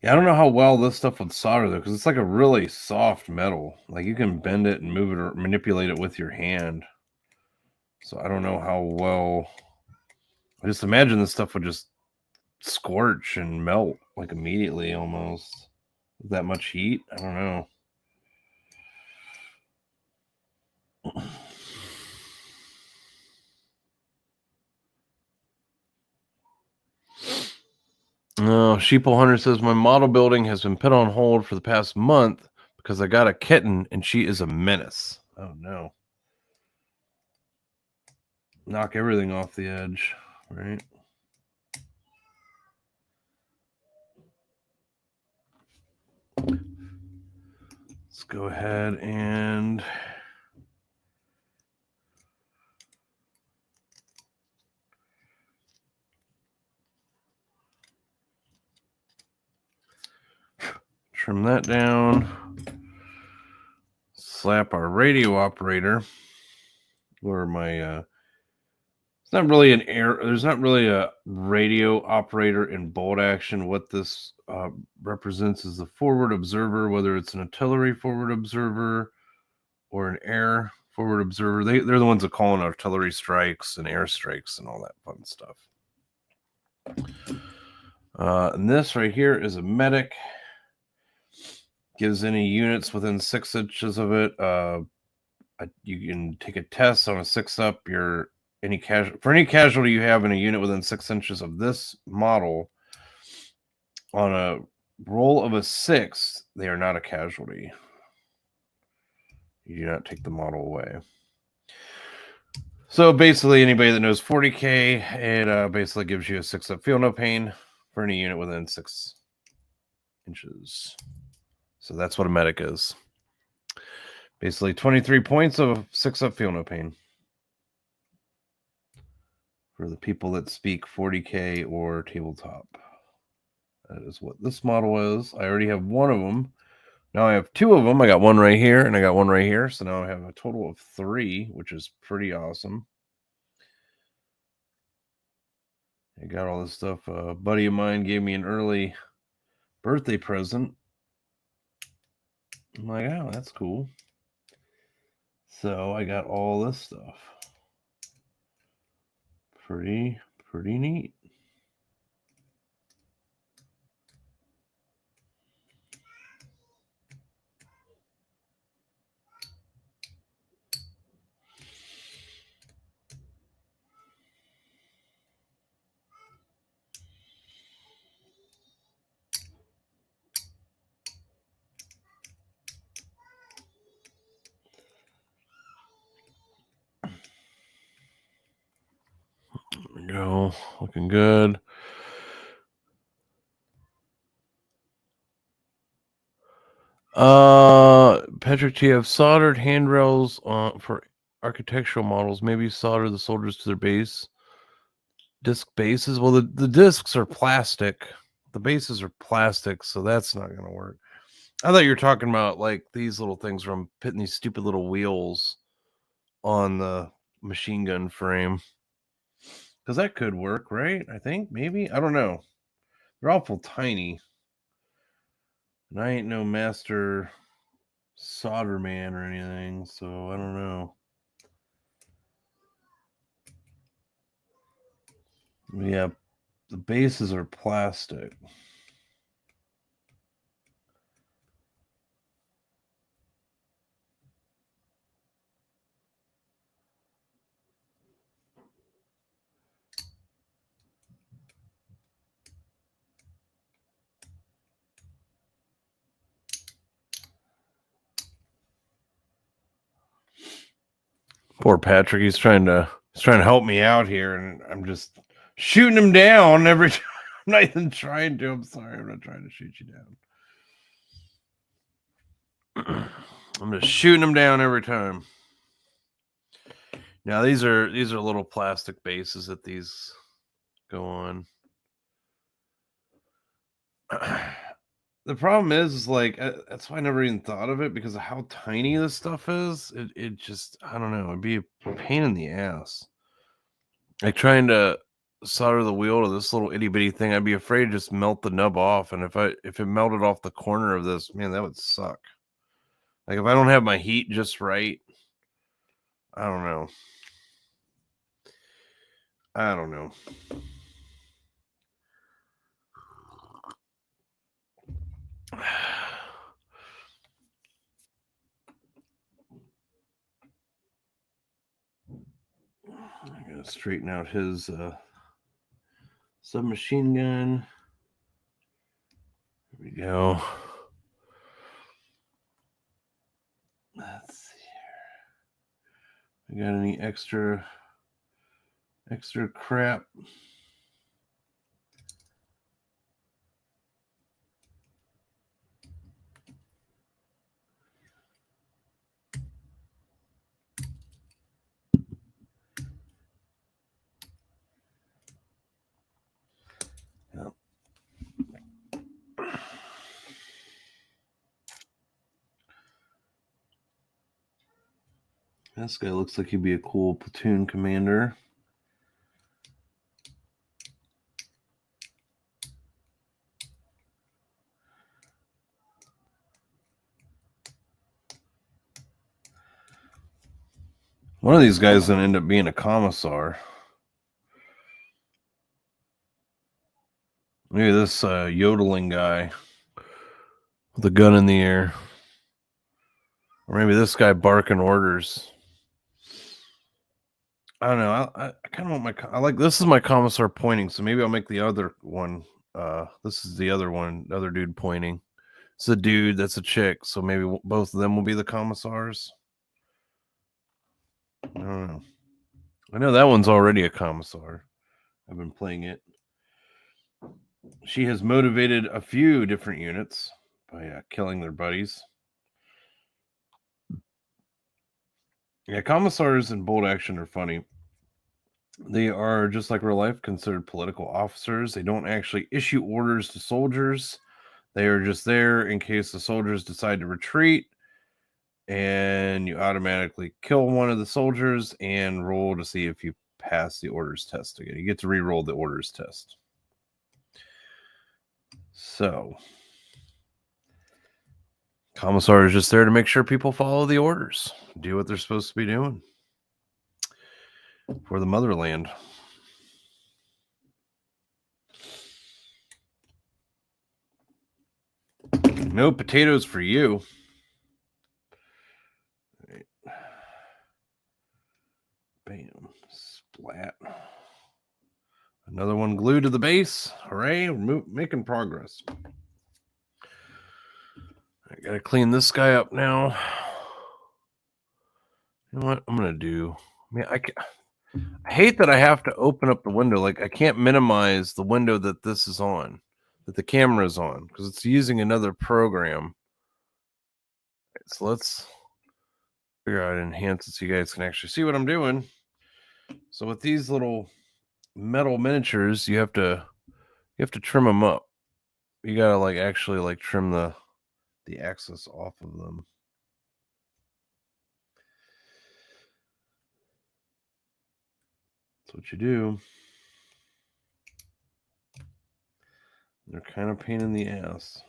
S2: Yeah, I don't know how well this stuff would solder, though, because it's like a really soft metal. Like, you can bend it and move it or manipulate it with your hand. So I don't know how well... I just imagine this stuff would just scorch and melt, like, immediately, almost. With that much heat? I don't know. Sheeple Hunter says, my model building has been put on hold for the past month because I got a kitten and she is a menace. Oh no. Knock everything off the edge, right? Let's go ahead and trim that down. Slap our radio operator, or my it's not really an air. There's not really a radio operator in bolt action. What this represents is the forward observer, whether it's an artillery forward observer or an air forward observer. They're the ones that call in artillery strikes and air strikes and all that fun stuff. And this right here is a medic. Gives any units within 6 inches of it. You can take a test on a 6-up. For any casualty you have in a unit within 6 inches of this model, on a roll of a 6, they are not a casualty. You do not take the model away. So basically, anybody that knows 40K, it basically gives you a 6-up feel no pain for any unit within 6 inches. So that's what a medic is. Basically, 23 points of 6-up feel no pain. For the people that speak 40K or tabletop. That is what this model is. I already have one of them. Now I have 2 of them. I got one right here and I got one right here. So now I have a total of 3, which is pretty awesome. I got all this stuff. A buddy of mine gave me an early birthday present. I'm like, oh, that's cool. So I got all this stuff. Pretty neat. There we go. Looking good. Patrick T, have soldered handrails for architectural models. Maybe solder the soldiers to their disc bases. Well, the discs are plastic. The bases are plastic, so that's not going to work. I thought you were talking about like these little things where I'm putting these stupid little wheels on the machine gun frame. Because that could work, right? I think, maybe. I don't know. They're awful tiny. And I ain't no master solder man or anything, so I don't know. Yeah, the bases are plastic. Poor Patrick, he's trying to help me out here, and I'm just shooting him down every time. I'm not even trying to. I'm sorry, I'm not trying to shoot you down. I'm just shooting him down every time. Now these are little plastic bases that these go on. The problem is like that's why I never even thought of it, because of how tiny this stuff is. It just, I don't know, it'd be a pain in the ass. Like trying to solder the wheel to this little itty bitty thing, I'd be afraid to just melt the nub off. And if it melted off the corner of this, man, that would suck. Like if I don't have my heat just right, I don't know. I gotta straighten out his submachine gun. There we go. You got any extra crap? Yep. This guy looks like he'd be a cool platoon commander. One of these guys is going to end up being a commissar. Maybe this yodeling guy with a gun in the air. Or maybe this guy barking orders. I don't know. I kind of want this is my commissar pointing, so maybe I'll make the other one. This is the other one, the other dude pointing. It's a dude, that's a chick, so maybe both of them will be the commissars. I don't know. I know that one's already a commissar. I've been playing it. She has motivated a few different units by killing their buddies. Yeah, commissars in bold action are funny. They are, just like real life, considered political officers. They don't actually issue orders to soldiers. They are just there in case the soldiers decide to retreat, and you automatically kill one of the soldiers and roll to see if you pass the orders test again. You get to re-roll the orders test. So, commissar is just there to make sure people follow the orders, do what they're supposed to be doing for the motherland. No potatoes for you. Right. Bam. Splat. Another one glued to the base. Hooray. We're making progress. I gotta clean this guy up now. You know what I'm gonna do? I hate that I have to open up the window. Like, I can't minimize the window that this is on, that the camera is on, because it's using another program. Right, so let's figure out how to enhance it so you guys can actually see what I'm doing. So with these little metal miniatures, you have to trim them up. You gotta actually trim the axis off of them. That's what you do. They're kind of pain in the ass.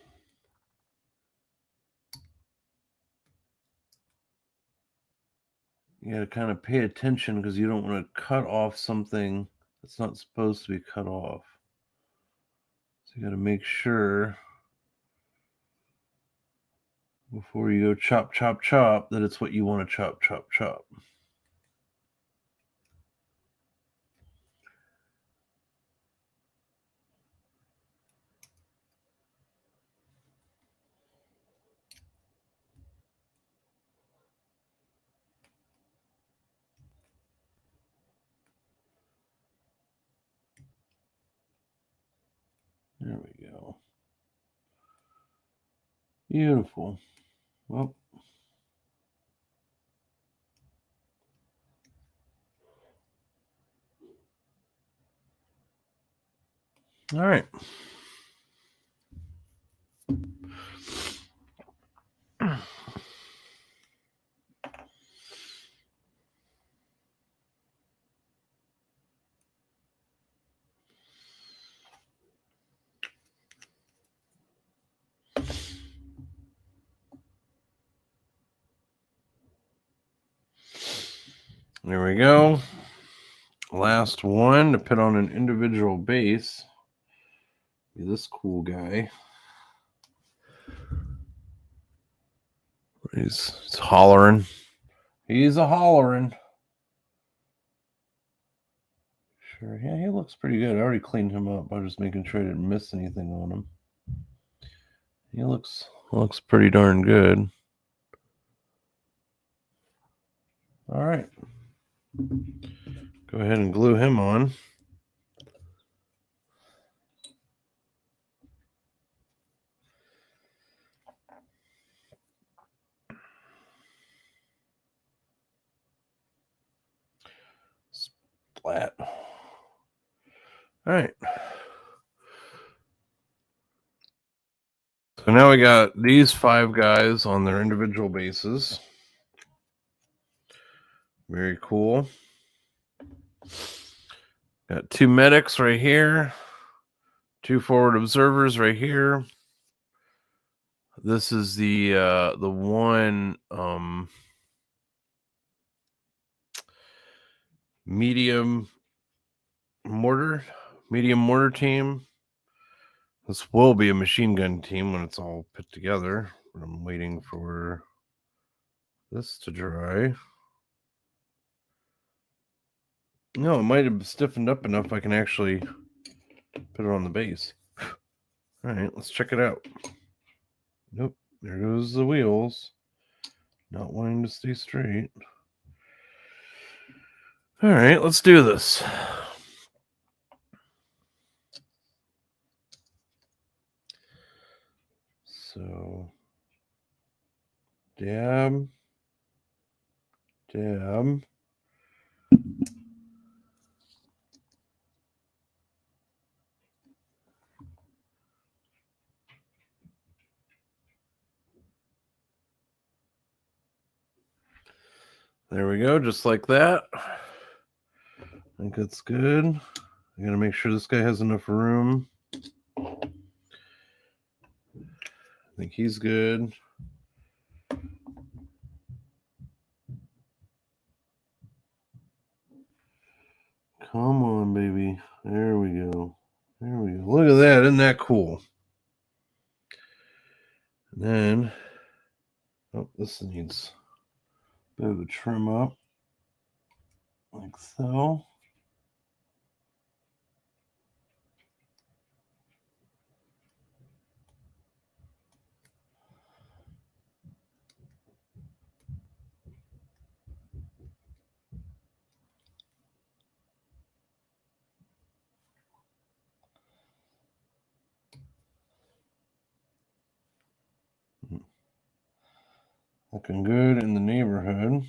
S2: You got to kind of pay attention because you don't want to cut off something that's not supposed to be cut off. So you got to make sure before you go chop, chop, chop that it's what you want to chop, chop, chop. There we go. Beautiful. Well, all right. There we go. Last one to put on an individual base. This cool guy. He's hollering. He's a hollering. Sure. Yeah, he looks pretty good. I already cleaned him up. I'm just making sure I didn't miss anything on him. He looks pretty darn good. All right. Go ahead and glue him on. Splat. All right. So now we got these 5 guys on their individual bases. Very cool. Got 2 medics right here. 2 forward observers right here. This is the one medium mortar team. This will be a machine gun team when it's all put together. I'm waiting for this to dry. No, it might have stiffened up enough I can actually put it on the base. All right, let's check it out. Nope, there goes the wheels. Not wanting to stay straight. All right, let's do this. So, dab. There we go, just like that. I think that's good. I gotta make sure this guy has enough room. I think he's good. Come on, baby. There we go. Look at that. Isn't that cool? And then, this needs a bit of a trim up. Like so. Looking good in the neighborhood.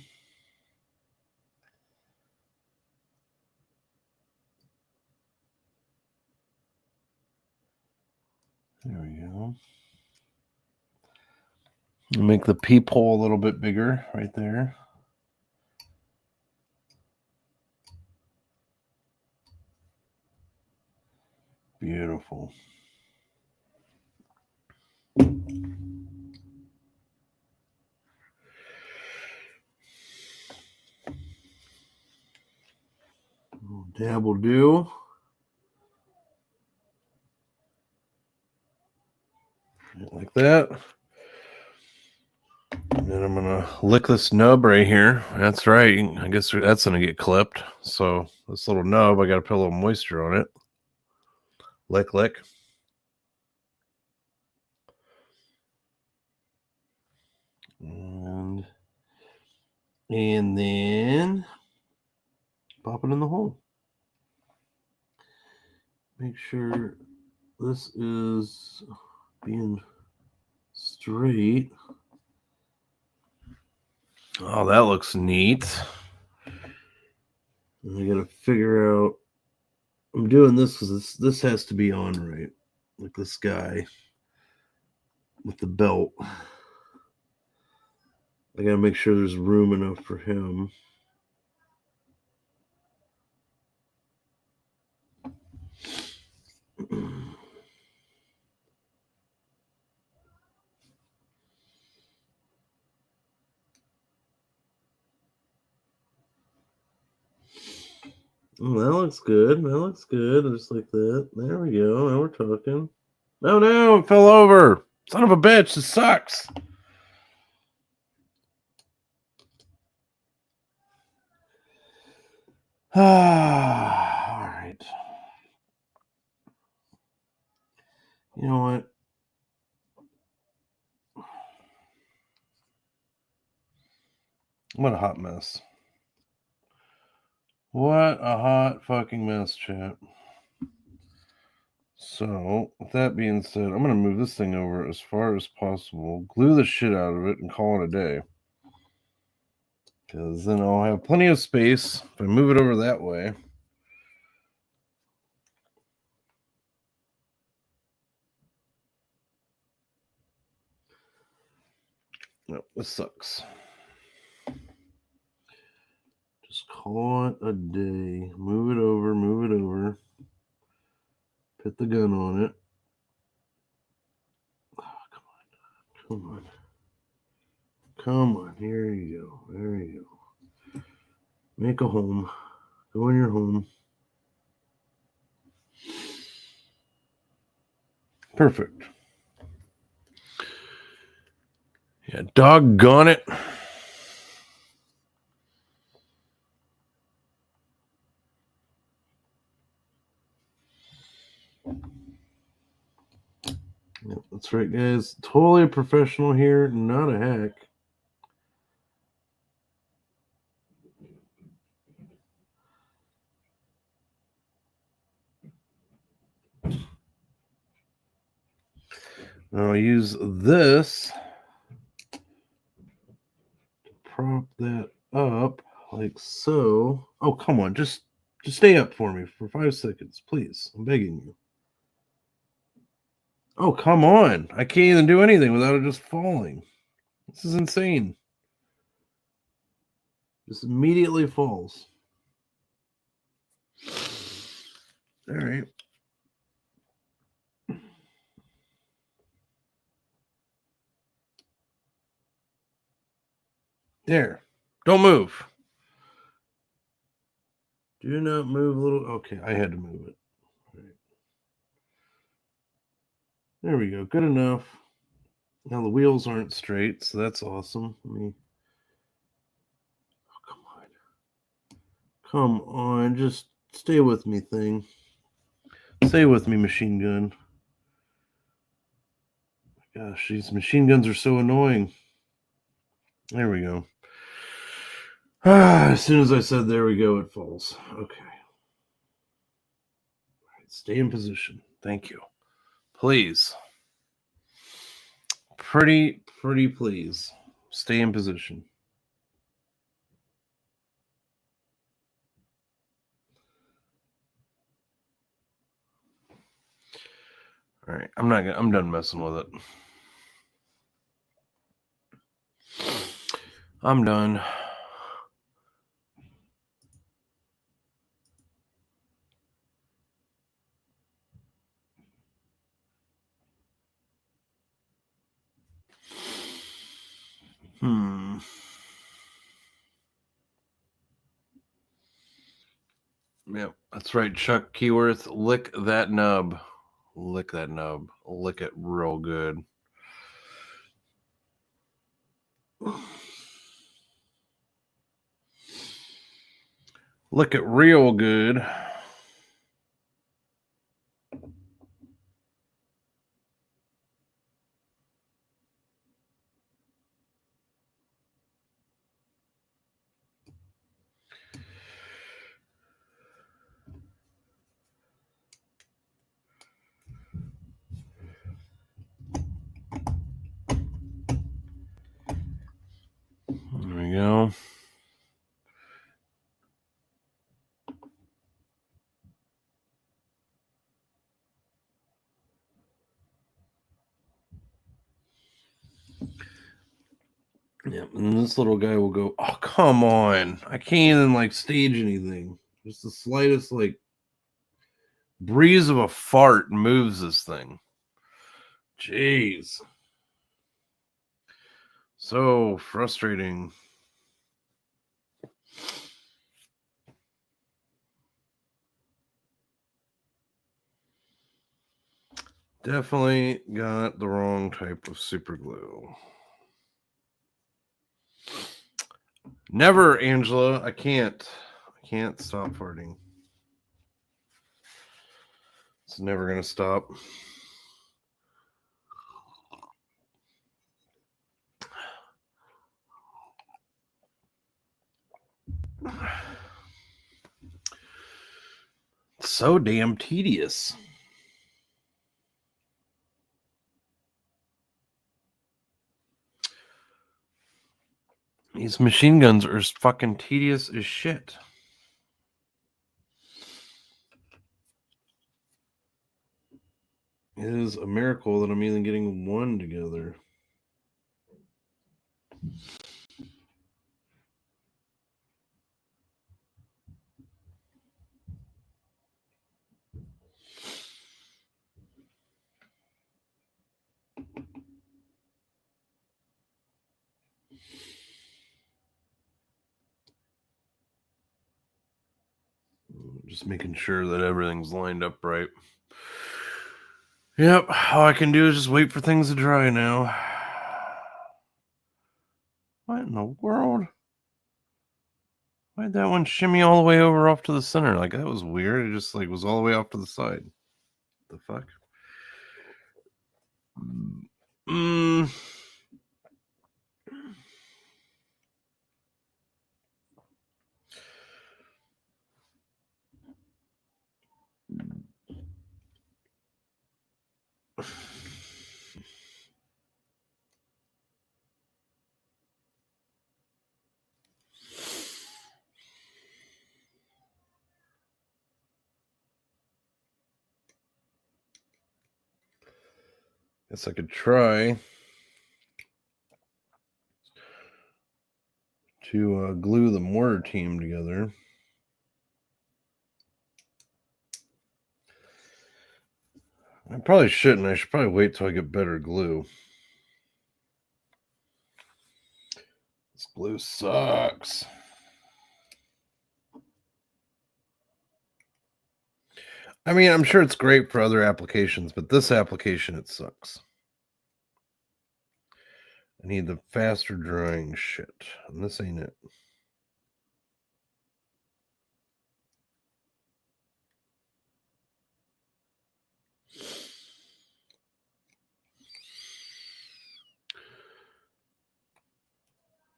S2: There we go. Make the peephole a little bit bigger right there. Beautiful. Dab will do. Like that. And then I'm going to lick this nub right here. That's right. I guess that's going to get clipped. So this little nub, I got to put a little moisture on it. Lick. And then pop it in the hole. Make sure this is being straight. Oh, that looks neat. And I gotta figure out. I'm doing this because this has to be on right. Like this guy with the belt. I gotta make sure there's room enough for him. Oh, that looks good. Just like that. There we go. Now we're talking. Oh no, it fell over. Son of a bitch, this sucks. All right. You know what? What a hot mess. What a hot fucking mess, chat. So, with that being said, I'm going to move this thing over as far as possible, glue the shit out of it, and call it a day. Because then I'll have plenty of space if I move it over that way. No, this sucks. Just call it a day. Move it over, move it over. Put the gun on it. Oh, come on. Come on. Here you go. There you go. Make a home. Go in your home. Perfect. Yeah, doggone it. Yep, that's right, guys. Totally professional here, not a hack. Now I'll use this to prop that up like so. Oh, come on. Just stay up for me for 5 seconds, please. I'm begging you. Oh, come on. I can't even do anything without it just falling. This is insane. Just immediately falls. All right. There. Don't move. Do not move, little. Okay, I had to move it. All right. There we go. Good enough. Now the wheels aren't straight, so that's awesome. Let me. Oh, come on. Come on. Just stay with me, thing. Stay with me, machine gun. Gosh, these machine guns are so annoying. There we go. As soon as I said there we go, it falls. Okay. All right, stay in position. Thank you. Please. Pretty please. Stay in position. All right. I'm done messing with it. I'm done. Yep, that's right, Chuck Keyworth. Lick that nub. Lick that nub. Lick it real good. Lick it real good. There we go. Yep, and this little guy will go, oh, come on. I can't even, like, stage anything. Just the slightest, like, breeze of a fart moves this thing. Jeez. So frustrating. Definitely got the wrong type of super glue. Never, Angela. I can't stop farting. It's never gonna stop. So damn tedious. These machine guns are fucking tedious as shit. It is a miracle that I'm even getting one together. Just making sure that everything's lined up right. Yep, all I can do is just wait for things to dry now. What in the world? Why'd that one shimmy all the way over off to the center? Like, that was weird. It just, like, was all the way off to the side. The fuck? Guess I could try to glue the mortar team together. I probably shouldn't. I should probably wait till I get better glue. This glue sucks. I mean, I'm sure it's great for other applications, but this application, it sucks. I need the faster drying shit, and this ain't it.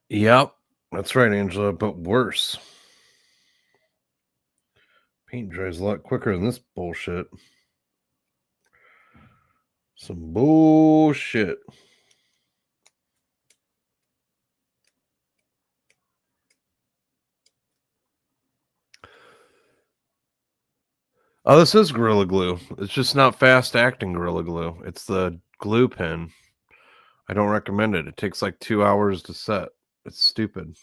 S2: Yep, that's right, Angela, but worse. Paint dries a lot quicker than this bullshit. Some bullshit. Oh, this is Gorilla Glue. It's just not fast-acting Gorilla Glue. It's the glue pen. I don't recommend it. It takes like 2 hours to set. It's stupid.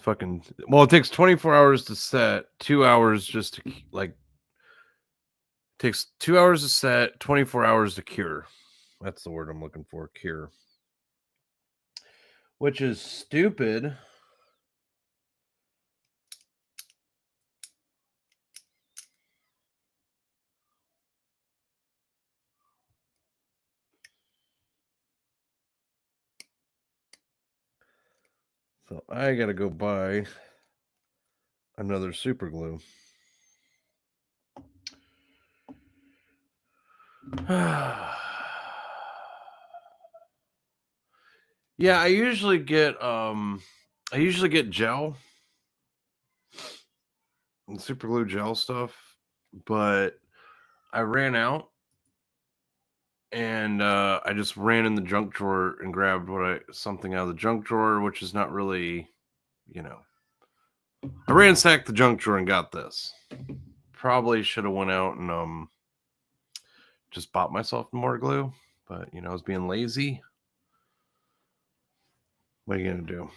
S2: Fucking, well, it takes 24 hours to set, 2 hours just to, like, takes 2 hours to set, 24 hours to cure. That's the word I'm looking for, cure. Which is stupid. So I gotta go buy another super glue. Yeah, I usually get gel and super glue gel stuff, but I ran out and I just ran in the junk drawer and grabbed something out of the junk drawer, which is not really, you know. I ransacked the junk drawer and got this. Probably should have went out and just bought myself more glue, but I was being lazy. What are you gonna do?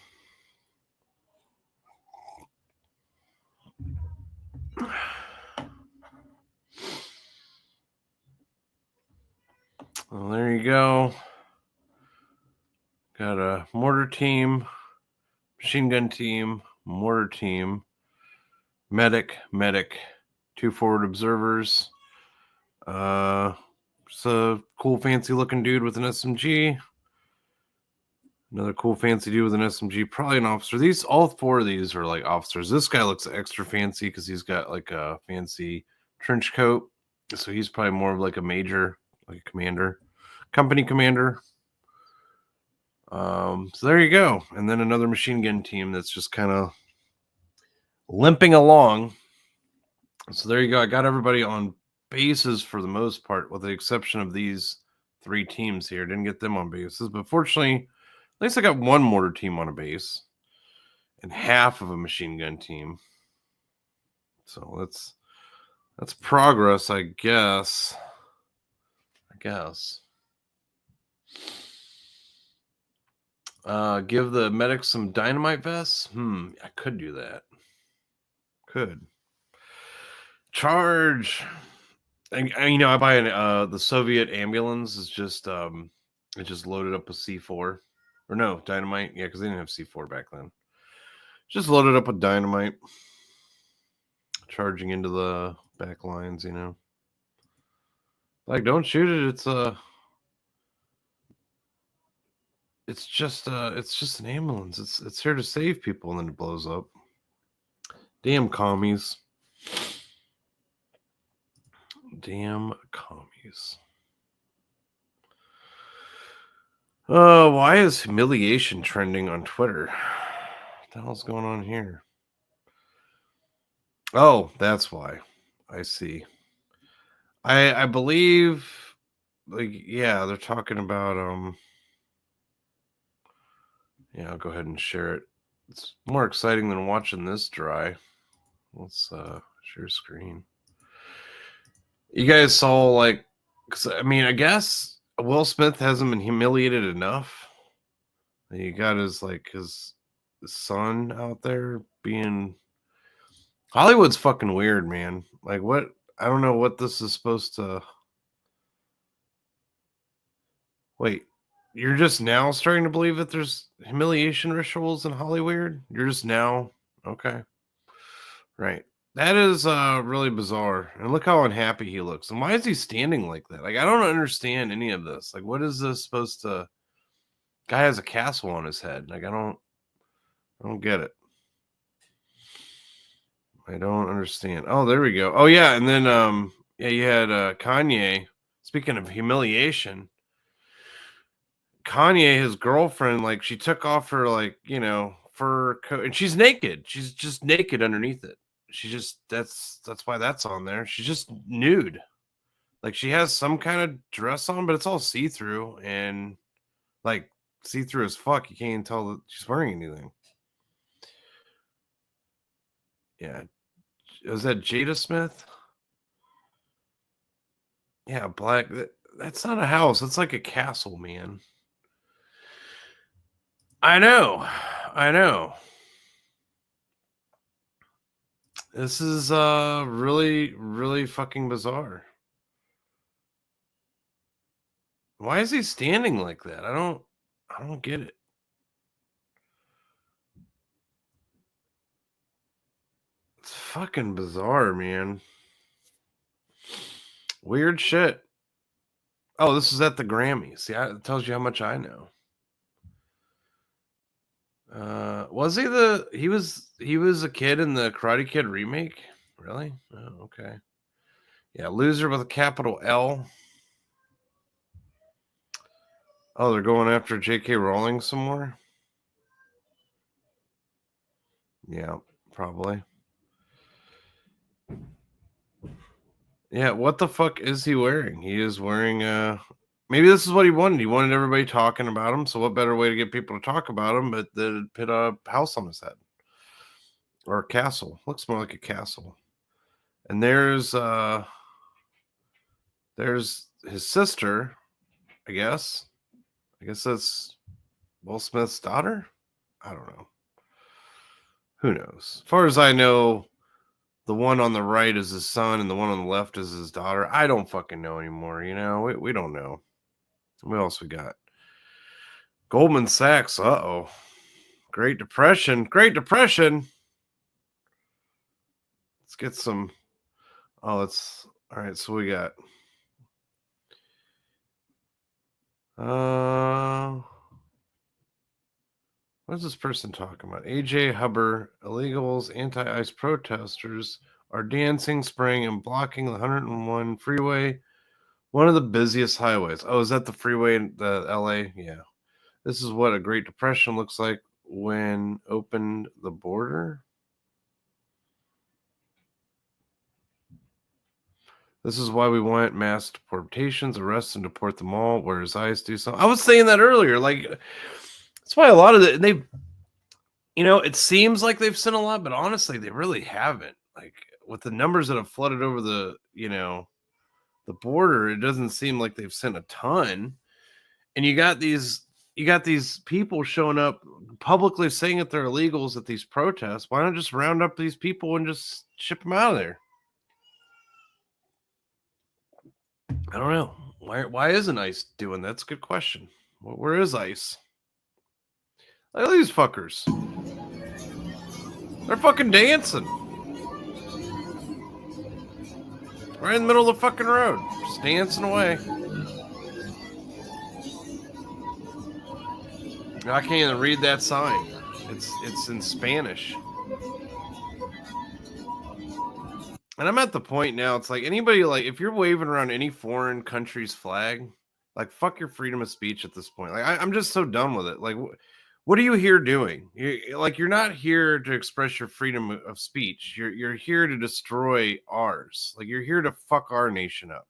S2: Well, there you go. Got a mortar team, machine gun team, mortar team, medic, 2 forward observers. Just a cool, fancy looking dude with an SMG. Another cool, fancy dude with an SMG, probably an officer. All 4 of these are like officers. This guy looks extra fancy because he's got like a fancy trench coat. So he's probably more of like a major, like a commander, company commander. So there you go. And then another machine gun team that's just kind of limping along. So there you go. I got everybody on bases for the most part, with the exception of these 3 teams here. Didn't get them on bases, but fortunately, at least I got one mortar team on a base and half of a machine gun team. So that's progress, I guess. Give the medics some dynamite vests. I could do that. Could charge. And I buy the Soviet ambulance is just it just loaded up with C4 or no dynamite. Yeah, because they didn't have C4 back then. Just loaded up with dynamite, charging into the back lines. Like, don't shoot it. It's just an ambulance. It's here to save people, and then it blows up. Damn commies. Damn commies. Why is humiliation trending on Twitter? What the hell's going on here? Oh, that's why. I see. I believe, like, yeah, they're talking about yeah, I'll go ahead and share it. It's more exciting than watching this dry. Let's share screen. You guys saw, like, 'cause, I mean, I guess Will Smith hasn't been humiliated enough. He got his son out there being. Hollywood's fucking weird, man. Like, what? I don't know what this is supposed to. Wait, you're just now starting to believe that there's humiliation rituals in Hollywood? You're just now? Okay. Right. That is really bizarre. And look how unhappy he looks. And why is he standing like that? Like, I don't understand any of this. Like, what is this supposed to. Guy has a castle on his head. Like, I don't get it. I don't understand. Oh, there we go. Oh yeah, and then yeah, you had Kanye. Speaking of humiliation, Kanye, his girlfriend, like, she took off her, like, fur coat, and she's naked. She's just naked underneath it. She just that's why that's on there. She's just nude. Like, she has some kind of dress on, but it's all see-through and, like, see-through as fuck. You can't even tell that she's wearing anything. Yeah. Is that Jada Smith? Yeah, black. That's not a house. It's like a castle, man. I know. This is really, really fucking bizarre. Why is he standing like that? I don't get it. It's fucking bizarre, man. Weird shit. Oh, this is at the Grammys. See, it tells you how much I know. Was he was a kid in the Karate Kid remake? Really? Oh, okay. Yeah, loser with a capital L. Oh, they're going after J.K. Rowling some more? Yeah, probably. Yeah, what the fuck is he wearing? He is wearing maybe this is what he wanted. He wanted everybody talking about him, so what better way to get people to talk about him but to put a house on his head? Or a castle. Looks more like a castle. And there's his sister, I guess. I guess that's Will Smith's daughter? I don't know. Who knows? As far as I know, the one on the right is his son and the one on the left is his daughter. I don't fucking know anymore, we don't know. What else we got? Goldman Sachs. Uh-oh. Great Depression. Let's get some. Oh, let's. All right, so we got. What is this person talking about? AJ Hubbard, illegals, anti-ICE protesters are dancing, spraying, and blocking the 101 freeway, one of the busiest highways. Oh, is that the freeway in the LA? Yeah. This is what a Great Depression looks like when opened the border. This is why we want mass deportations, arrest and deport them all, whereas ICE do something. I was saying that earlier. Like, that's why a lot of they, it seems like they've sent a lot, but honestly, they really haven't. Like, with the numbers that have flooded over the border, it doesn't seem like they've sent a ton. And you got these people showing up publicly saying that they're illegals at these protests. Why not just round up these people and just ship them out of there? I don't know. Why isn't ICE doing that? That's a good question. Where is ICE? Look at these fuckers. They're fucking dancing. Right in the middle of the fucking road. Just dancing away. I can't even read that sign. It's in Spanish. And I'm at the point now, it's like anybody, like, if you're waving around any foreign country's flag, like, fuck your freedom of speech at this point. Like, I'm just so done with it. Like, what are you here doing? You're not here to express your freedom of speech. You're here to destroy ours. Like, you're here to fuck our nation up.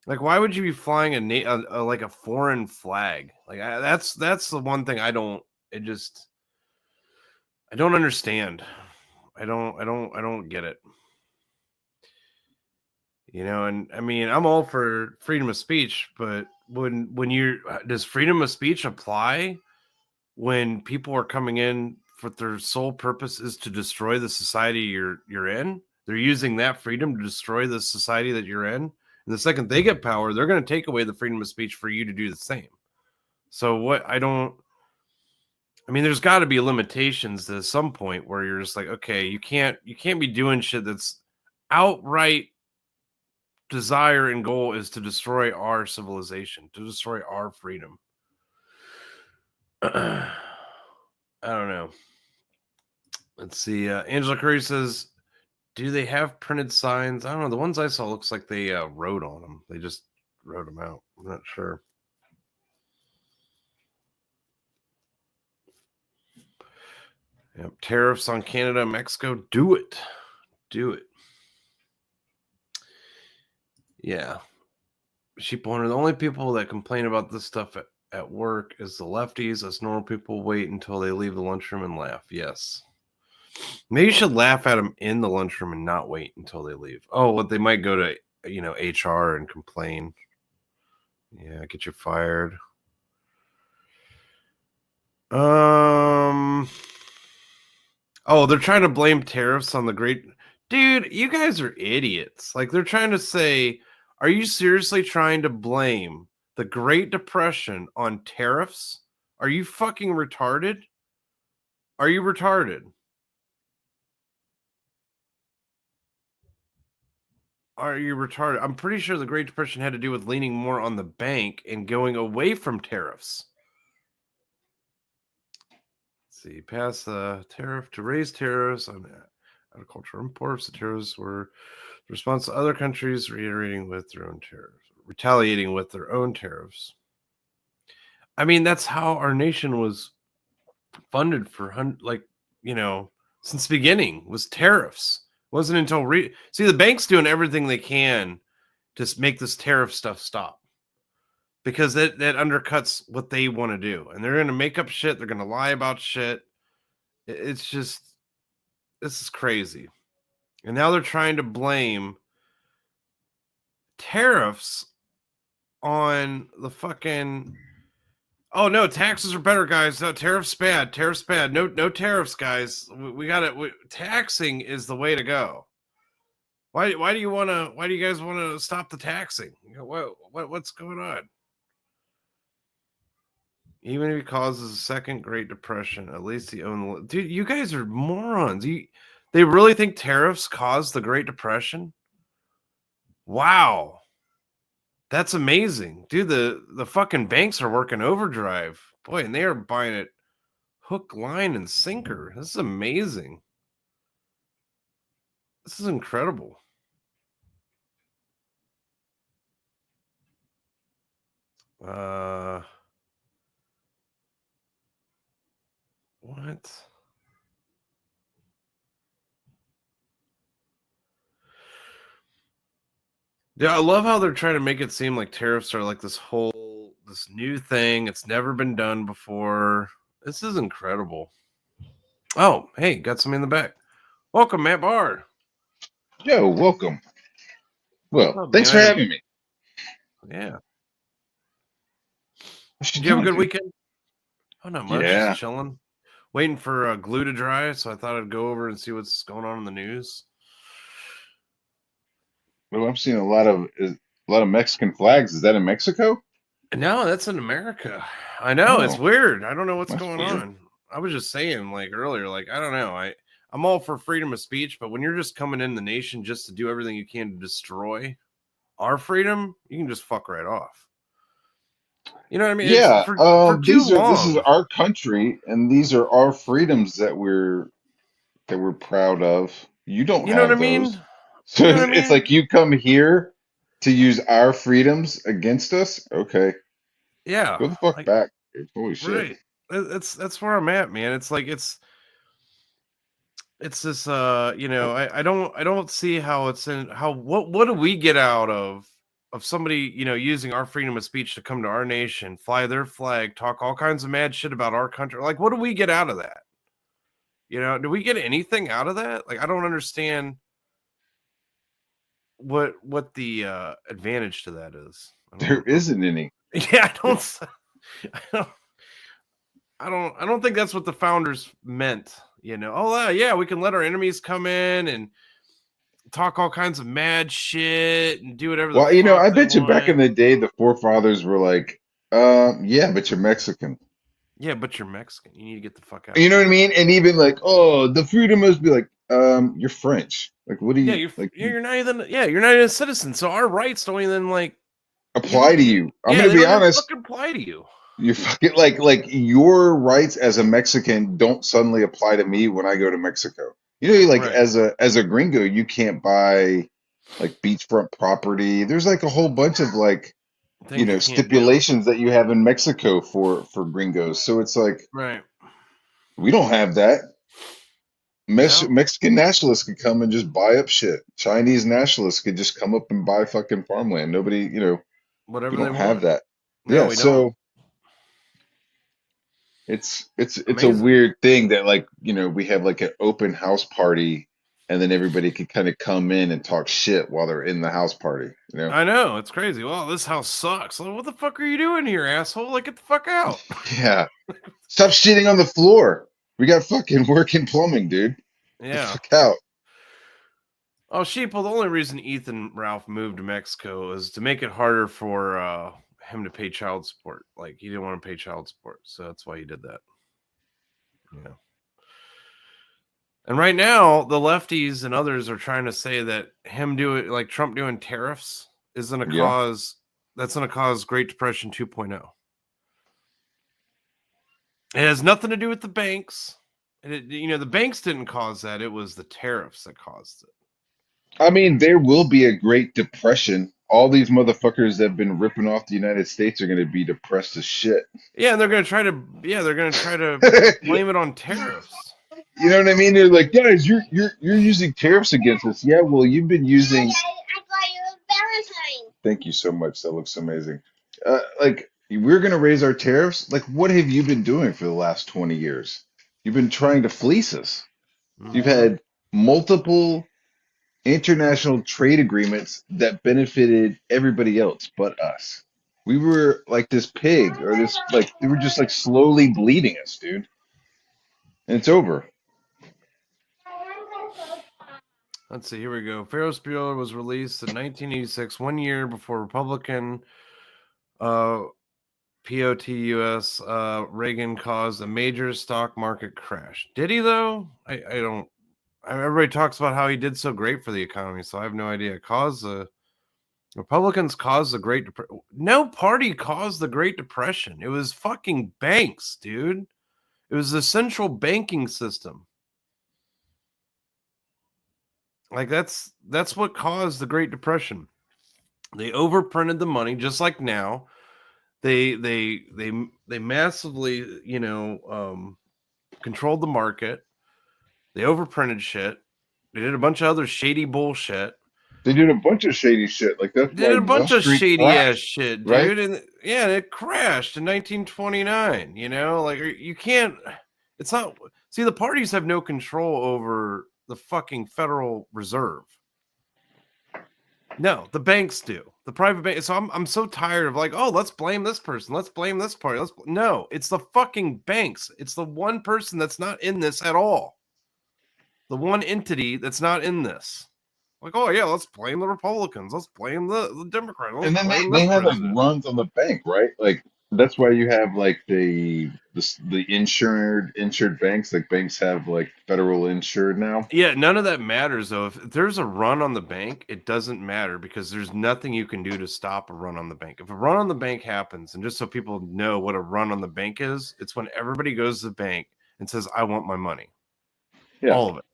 S2: Like, why would you be flying like a foreign flag? Like, that's the one thing I don't understand. I don't get it. And I mean, I'm all for freedom of speech, but does freedom of speech apply when people are coming in for their sole purpose is to destroy the society you're in? They're using that freedom to destroy the society that you're in. And the second they get power, they're going to take away the freedom of speech for you to do the same. So there's got to be limitations to some point where you're just like, okay, you can't be doing shit that's outright desire and goal is to destroy our civilization, to destroy our freedom. I don't know. Let's see. Angela Curry says, do they have printed signs? I don't know. The ones I saw looks like they wrote on them. They just wrote them out. I'm not sure. Yep. Tariffs on Canada and Mexico. Do it. Yeah. Sheep owner. The only people that complain about this stuff at work is the lefties. Us normal people wait until they leave the lunchroom and laugh. Yes. Maybe you should laugh at them in the lunchroom and not wait until they leave. Oh, but they might go to HR and complain. Yeah, get you fired. Oh, they're trying to blame tariffs on the great dude. You guys are idiots. Like, they're trying to say, are you seriously trying to blame the Great Depression on tariffs? Are you fucking retarded? Are you retarded? Are you retarded? I'm pretty sure the Great Depression had to do with leaning more on the bank and going away from tariffs. Let's see, pass the tariff to raise tariffs on agricultural imports. The tariffs were the response to other countries retaliating with their own tariffs. I mean, that's how our nation was funded for since the beginning, was tariffs. It wasn't until see, the bank's doing everything they can to make this tariff stuff stop, because that undercuts what they want to do, and they're going to make up shit. They're going to lie about shit. It's just, this is crazy. And now they're trying to blame tariffs on the fucking, oh no, taxes are better, guys. No, tariffs bad. No tariffs, guys. We got it. Taxing is the way to go. Why do you guys want to stop the taxing? What's going on? Even if it causes a second Great Depression, at least he owned the... Dude, you guys are morons. They really think tariffs caused the Great Depression? Wow. That's amazing. Dude, the fucking banks are working overdrive. Boy, and they are buying it hook, line, and sinker. This is amazing. This is incredible. What? Yeah, I love how they're trying to make it seem like tariffs are like this new thing. It's never been done before. This is incredible. Oh, hey, got somebody in the back. Welcome, Matt Barr.
S3: Yo, welcome.
S2: What's
S3: Well,
S2: up,
S3: thanks
S2: man?
S3: for having me.
S2: Yeah.
S3: What you
S2: Did you have a
S3: doing,
S2: good
S3: dude?
S2: weekend? Oh, not much. Just
S3: Yeah.
S2: chilling. Waiting for glue to dry, so I thought I'd go over and see what's going on in the news.
S3: Well, I'm seeing a lot of Mexican flags. Is that in Mexico?
S2: No, that's in America. I know, it's
S3: Oh,
S2: weird. I don't know what's
S3: that's
S2: going
S3: weird.
S2: on. I was just saying, like earlier, like I don't know. I'm all for freedom of speech, but when you're just coming in the nation just to do everything you can to destroy our freedom, you can just fuck right off. You know what I mean? It's
S3: Yeah.
S2: for too
S3: This is
S2: long.
S3: our country, and these are our freedoms that we're proud of. You don't
S2: You know what I
S3: have
S2: mean?
S3: those, so
S2: You know what I
S3: it's like
S2: mean?
S3: you come here to use our freedoms against us. Okay,
S2: Yeah.
S3: go the fuck
S2: Like
S3: back, dude. Holy shit.
S2: right. That's where I'm at, man. It's like it's this I don't see how it's in how what do we get out of somebody using our freedom of speech to come to our nation, fly their flag, talk all kinds of mad shit about our country? Like, what do we get out of that? Do we get anything out of that? Like, I don't understand what the advantage to that is. I don't
S3: There isn't any.
S2: yeah, I don't I don't think that's what the founders meant. Oh yeah, we can let our enemies come in and talk all kinds of mad shit and do whatever the
S3: Well,
S2: fuck
S3: I
S2: they
S3: bet you back in
S2: want.
S3: the day, the forefathers were like, yeah, but you're Mexican.
S2: Yeah, but you're Mexican. You need to get the fuck out.
S3: You know what I mean? And even like, oh, the freedom must be like, you're French. Like, what do
S2: Yeah,
S3: you like?
S2: you're not even a citizen. So our rights don't even like
S3: Apply to you. I'm
S2: yeah,
S3: gonna
S2: they
S3: be
S2: don't even
S3: honest.
S2: fucking apply to you.
S3: You fucking like your rights as a Mexican don't suddenly apply to me when I go to Mexico. Like
S2: Right.
S3: as a gringo, you can't buy like beachfront property. There's like a whole bunch of like
S2: Things you can't do.
S3: stipulations that you have in Mexico for gringos. So it's like
S2: Right.
S3: we don't have that.
S2: No.
S3: Mexican nationalists could come and just buy up shit. Chinese nationalists could just come up and buy fucking farmland. Nobody, we
S2: Whatever they
S3: don't have
S2: want.
S3: that.
S2: No,
S3: Yeah,
S2: we don't.
S3: so it's a
S2: Amazing.
S3: weird thing that like, we have like an open house party and then everybody could kind of come in and talk shit while they're in the house party.
S2: I know, it's crazy. Well, this house sucks. Like, what the fuck are you doing here, asshole? Like, get the fuck out.
S3: Yeah. Stop shitting on the floor. We got fucking working plumbing, dude. The
S2: Yeah.
S3: fuck out.
S2: Oh, Sheeple, the only reason Ethan Ralph moved to Mexico is to make it harder for him to pay child support. Like, he didn't want to pay child support, so that's why he did that. Yeah. And right now, the lefties and others are trying to say that like Trump doing tariffs is going to
S3: Yeah.
S2: cause Great Depression 2.0. It has nothing to do with the banks. The banks didn't cause that. It was the tariffs that caused it.
S3: I mean, there will be a Great Depression. All these motherfuckers that have been ripping off the United States are going to be depressed as shit.
S2: Yeah, and they're going to try to blame it on tariffs.
S3: You know what I mean? They're like, guys, you're using tariffs against us. Yeah, well, you've been using. I got you a Valentine. Thank you so much. That looks amazing. Like we're gonna raise our tariffs. Like, what have you been doing for the last 20 years? You've been trying to fleece us. You've
S2: Mm-hmm.
S3: had multiple international trade agreements that benefited everybody else but us. We were like this pig, or this like they were just like slowly bleeding us, dude. And it's over.
S2: Let's see. Here we go. Ferris Bueller was released in 1986, 1 year before Republican POTUS Reagan caused a major stock market crash. Did he though? I don't. Everybody talks about how he did so great for the economy, so I have no idea. Republicans caused the Great Depression. No party caused the Great Depression. It was fucking banks, dude. It was the central banking system. Like that's what caused the Great Depression. They overprinted the money, just like now. They massively, controlled the market. They overprinted shit. They did a bunch of other shady bullshit.
S3: They did a bunch of shady shit. Like that's
S2: Did
S3: why
S2: a
S3: Wall
S2: bunch of
S3: Street
S2: shady ass
S3: crashed,
S2: shit,
S3: right?
S2: dude. And yeah, it crashed in 1929. You know, like you can't. It's not. See, the parties have no control over the fucking Federal Reserve. No, the banks do. The private bank. So I'm so tired of like, oh, let's blame this person. Let's blame this party. No, it's the fucking banks. It's the one person that's not in this at all. The one entity that's not in this. Like, oh yeah, let's blame the Republicans. Let's blame the Democrats. Let's
S3: And then
S2: blame
S3: they
S2: this
S3: had like
S2: president.
S3: runs on the bank, right? Like that's why you have like the insured banks. Like banks have like federal insured now.
S2: Yeah, none of that matters though. If there's a run on the bank, it doesn't matter because there's nothing you can do to stop a run on the bank. If a run on the bank happens, and just so people know what a run on the bank is, it's when everybody goes to the bank and says, I want my money.
S3: Yeah,
S2: All of it.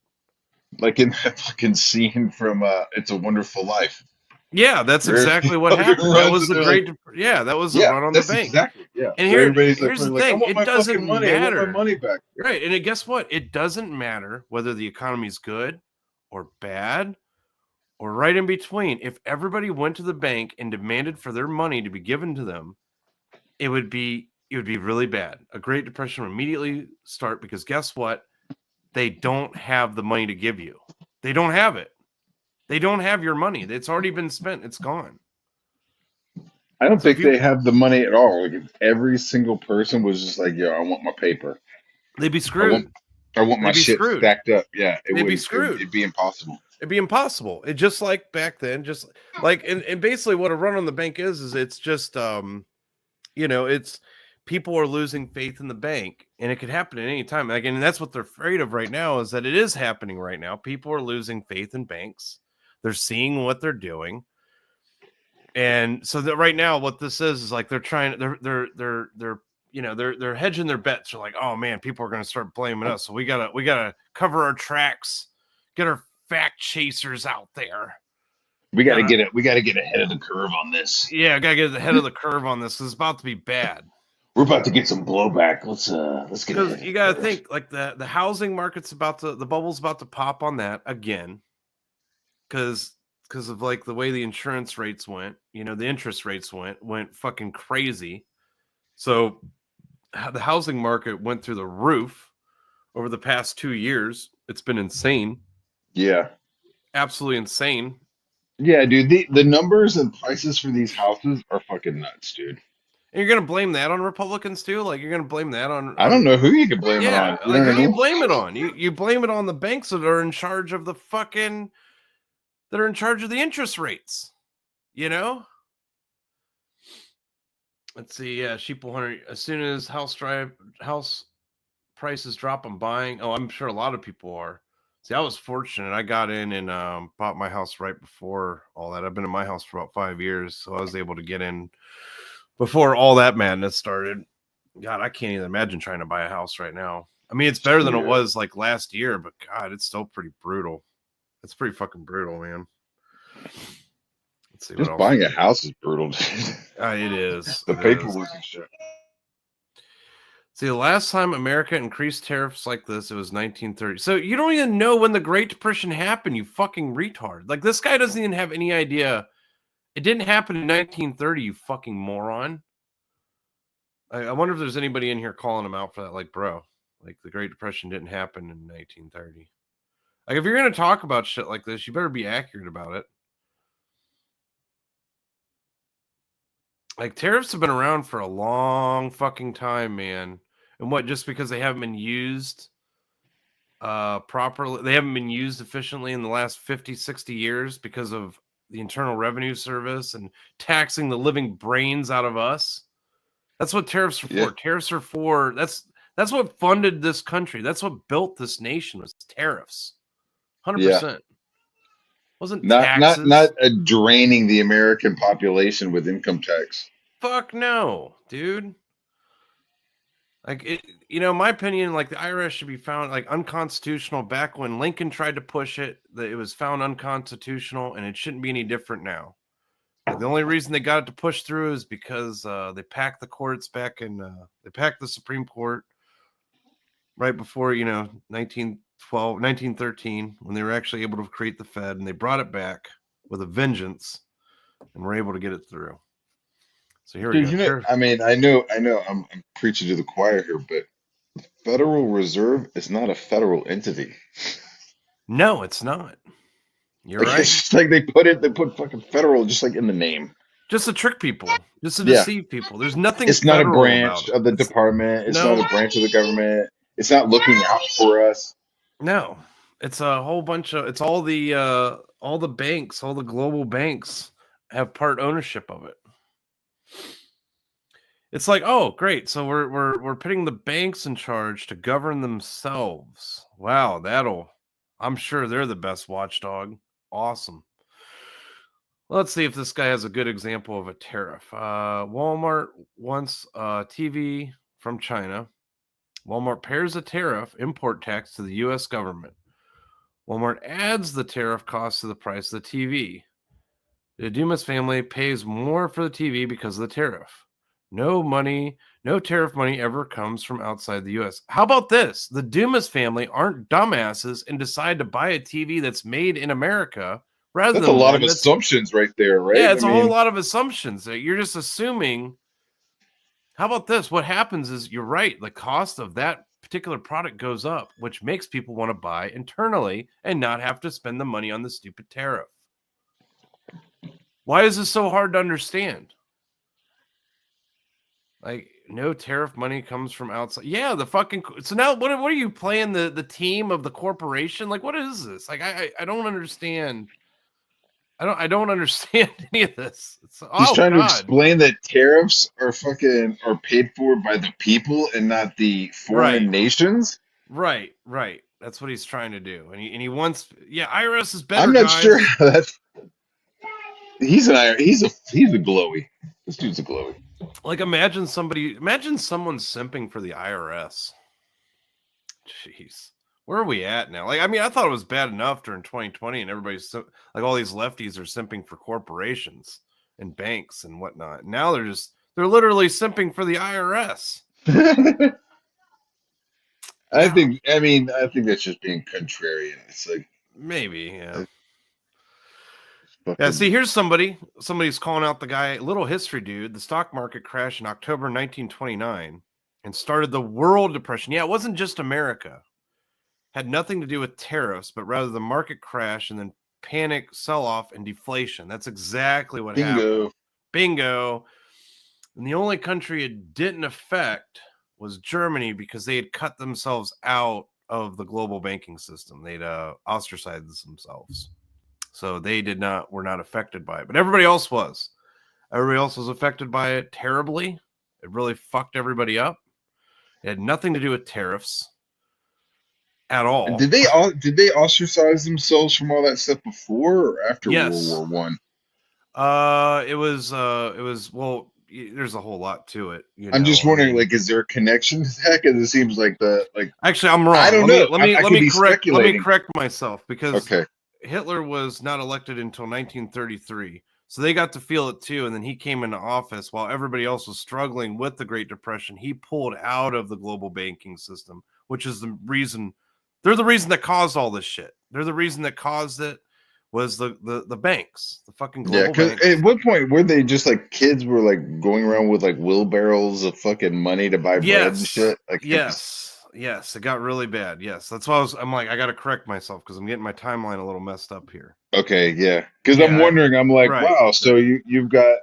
S3: like in that fucking scene from It's a Wonderful Life.
S2: Yeah, that's
S3: Where
S2: exactly what
S3: everybody
S2: happened. That
S3: runs
S2: was
S3: and
S2: the
S3: they're like,
S2: great. Yeah, that was the
S3: yeah,
S2: run on the
S3: that's
S2: bank.
S3: exactly, yeah.
S2: And
S3: So everybody's
S2: here's the
S3: like, I
S2: thing:
S3: want
S2: it
S3: my
S2: doesn't
S3: fucking money. I want my
S2: matter,
S3: money back.
S2: right? And guess what? It doesn't matter whether the economy's good or bad or right in between. If everybody went to the bank and demanded for their money to be given to them, it would be really bad. A Great Depression would immediately start because guess what? They don't have the money to give you. They don't have it. They don't have your money. It's already been spent. It's gone.
S3: I don't
S2: So if
S3: think they
S2: you,
S3: have the money at all. Like if every single person was just like, yo, I want my paper.
S2: they'd be
S3: I want
S2: screwed.
S3: I want my
S2: They'd be
S3: shit
S2: screwed.
S3: stacked up. Yeah,
S2: They'd be screwed.
S3: it'd be impossible.
S2: It'd be impossible. It just like back then, just like and basically what a run on the bank is it's just it's people are losing faith in the bank and it could happen at any time. Like, and that's what they're afraid of right now is that it is happening right now. People are losing faith in banks. They're seeing what they're doing. And so that right now what this is like they're trying they're hedging their bets. They're like, oh man, people are going to start blaming us. So we gotta cover our tracks, get our fact chasers out there.
S3: We got to get it. We got to get ahead of the curve on this.
S2: Yeah, I gotta get ahead of the curve on this. It's about to be bad.
S3: We're about to get some blowback. Let's get
S2: Because
S3: ahead.
S2: you gotta think like the housing market's the bubble's about to pop on that again. Because of like the way the insurance rates went, the interest rates went fucking crazy. So the housing market went through the roof over the past 2 years. It's been insane.
S3: Yeah.
S2: Absolutely insane.
S3: Yeah, dude. The numbers and prices for these houses are fucking nuts, dude.
S2: And you're gonna blame that on Republicans too? Like you're gonna blame that on
S3: I don't know who you can blame it
S2: yeah,
S3: on. You know
S2: like
S3: what
S2: who
S3: I
S2: you
S3: mean?
S2: blame it on? You blame it on the banks that are in charge of the fucking that are in charge of the interest rates. Let's see. Yeah, Sheeple Hunter. As soon as house prices drop, I'm buying. Oh, I'm sure a lot of people are. See, I was fortunate. I got in and bought my house right before all that. I've been in my house for about 5 years, so I was able to get in before all that madness started. God, I can't even imagine trying to buy a house right now. I mean, it's better than it was like last year, but God, it's still pretty brutal. It's pretty fucking brutal, man. Let's see what
S3: Just
S2: else.
S3: buying a house is brutal, dude.
S2: It is.
S3: The paperwork and shit.
S2: See, the last time America increased tariffs like this, it was 1930. So you don't even know when the Great Depression happened, you fucking retard. Like, this guy doesn't even have any idea. It didn't happen in 1930, you fucking moron. I wonder if there's anybody in here calling him out for that. Like, bro, like, the Great Depression didn't happen in 1930. Like, if you're going to talk about shit like this, you better be accurate about it. Like, tariffs have been around for a long fucking time, man. And what, just because they haven't been used properly, they haven't been used efficiently in the last 50, 60 years because of the Internal Revenue Service and taxing the living brains out of us. That's what tariffs are for. Tariffs are for, that's what funded this country. That's what built this nation was tariffs. 100%. Wasn't taxes.
S3: Not draining the American population with income tax.
S2: Fuck no, dude. Like, my opinion, like the IRS should be found like unconstitutional back when Lincoln tried to push it, that it was found unconstitutional, and it shouldn't be any different now. Like, the only reason they got it to push through is because they packed the courts back in, they packed the Supreme Court right before, 1913, when they were actually able to create the Fed, and they brought it back. with a vengeance, and we're able to get it through. So here we
S3: Dude,
S2: go.
S3: you know, I mean, I know, I'm preaching to the choir here, but Federal Reserve is not a federal entity.
S2: No, it's not. You're
S3: Like it's
S2: right.
S3: just like they put fucking federal just like in the name.
S2: Just to trick people, just to
S3: Yeah,
S2: deceive people. There's nothing
S3: it's not a
S2: federal about
S3: branch
S2: it.
S3: of the
S2: It's
S3: department. It's not
S2: no,
S3: a branch of the government. It's not looking out for us.
S2: no. It's a whole bunch of. It's all the banks, all the global banks have part ownership of it. It's like, oh, great. So we're putting the banks in charge to govern themselves. Wow, I'm sure they're the best watchdog. Awesome. Let's see if this guy has a good example of a tariff. Walmart wants a TV from China. Walmart pays a tariff import tax to the U.S. government. Walmart adds the tariff cost to the price of the TV. The Dumas family pays more for the TV because of the tariff. No tariff money ever comes from outside the U.S. How about this? The Dumas family aren't dumbasses and decide to buy a TV that's made in America rather
S3: That's a
S2: than
S3: lot of
S2: one that's
S3: assumptions right there, right?
S2: yeah,
S3: I
S2: it's a whole
S3: mean,
S2: lot of assumptions. You're just assuming. How about this? What happens is you're right. The cost of that particular product goes up, which makes people want to buy internally and not have to spend the money on the stupid tariff. Why is this so hard to understand? Like, no tariff money comes from outside. Yeah, the fucking. So now, what are you playing the team of the corporation? Like, what is this? Like, I don't understand. I don't understand any of this.
S3: he's
S2: Oh
S3: trying to
S2: God.
S3: explain that tariffs are paid for by the people and not the foreign
S2: Right.
S3: nations.
S2: Right. That's what he's trying to do, and he wants. Yeah, IRS is better,
S3: I'm not sure
S2: guys.
S3: how that's. He's a glowy. This dude's a glowy.
S2: Like, imagine someone simping for the IRS. Jeez, where are we at now? Like, I mean, I thought it was bad enough during 2020, and everybody's like, all these lefties are simping for corporations and banks and whatnot. Now they're literally simping for the IRS.
S3: I
S2: Wow.
S3: think that's just being contrarian. It's like
S2: Maybe, yeah. Yeah,
S3: fucking
S2: see, here's somebody's calling out the guy, little history dude. The stock market crashed in October 1929 and started the world depression. Yeah, it wasn't just America. Had nothing to do with tariffs, but rather the market crash and then panic, sell-off, and deflation. That's exactly what happened. Bingo. And the only country it didn't affect was Germany because they had cut themselves out of the global banking system. They'd ostracized themselves. So they were not affected by it. But everybody else was. Everybody else was affected by it terribly. It really fucked everybody up. It had nothing to do with tariffs at all.
S3: Did they ostracize themselves from all that stuff before or after
S2: Yes.
S3: World War One?
S2: It was well, there's a whole lot to it.
S3: I'm just wondering, like, is there a connection to that? Because it seems like
S2: actually, I'm wrong.
S3: I don't know.
S2: Let me correct myself because
S3: okay.
S2: Hitler was not elected until 1933. So they got to feel it too. And then he came into office while everybody else was struggling with the Great Depression. He pulled out of the global banking system, which is the reason. They're the reason that caused all this shit. They're the reason that caused it was the banks, the fucking global banks.
S3: At what point were they just like kids were like going around with like wheelbarrows of fucking money to buy bread and shit? Like
S2: Yes, it got really bad. Yes, that's why I'm like, I got to correct myself because I'm getting my timeline a little messed up here.
S3: Okay, yeah, because I'm wondering, I'm like, wow, so you've got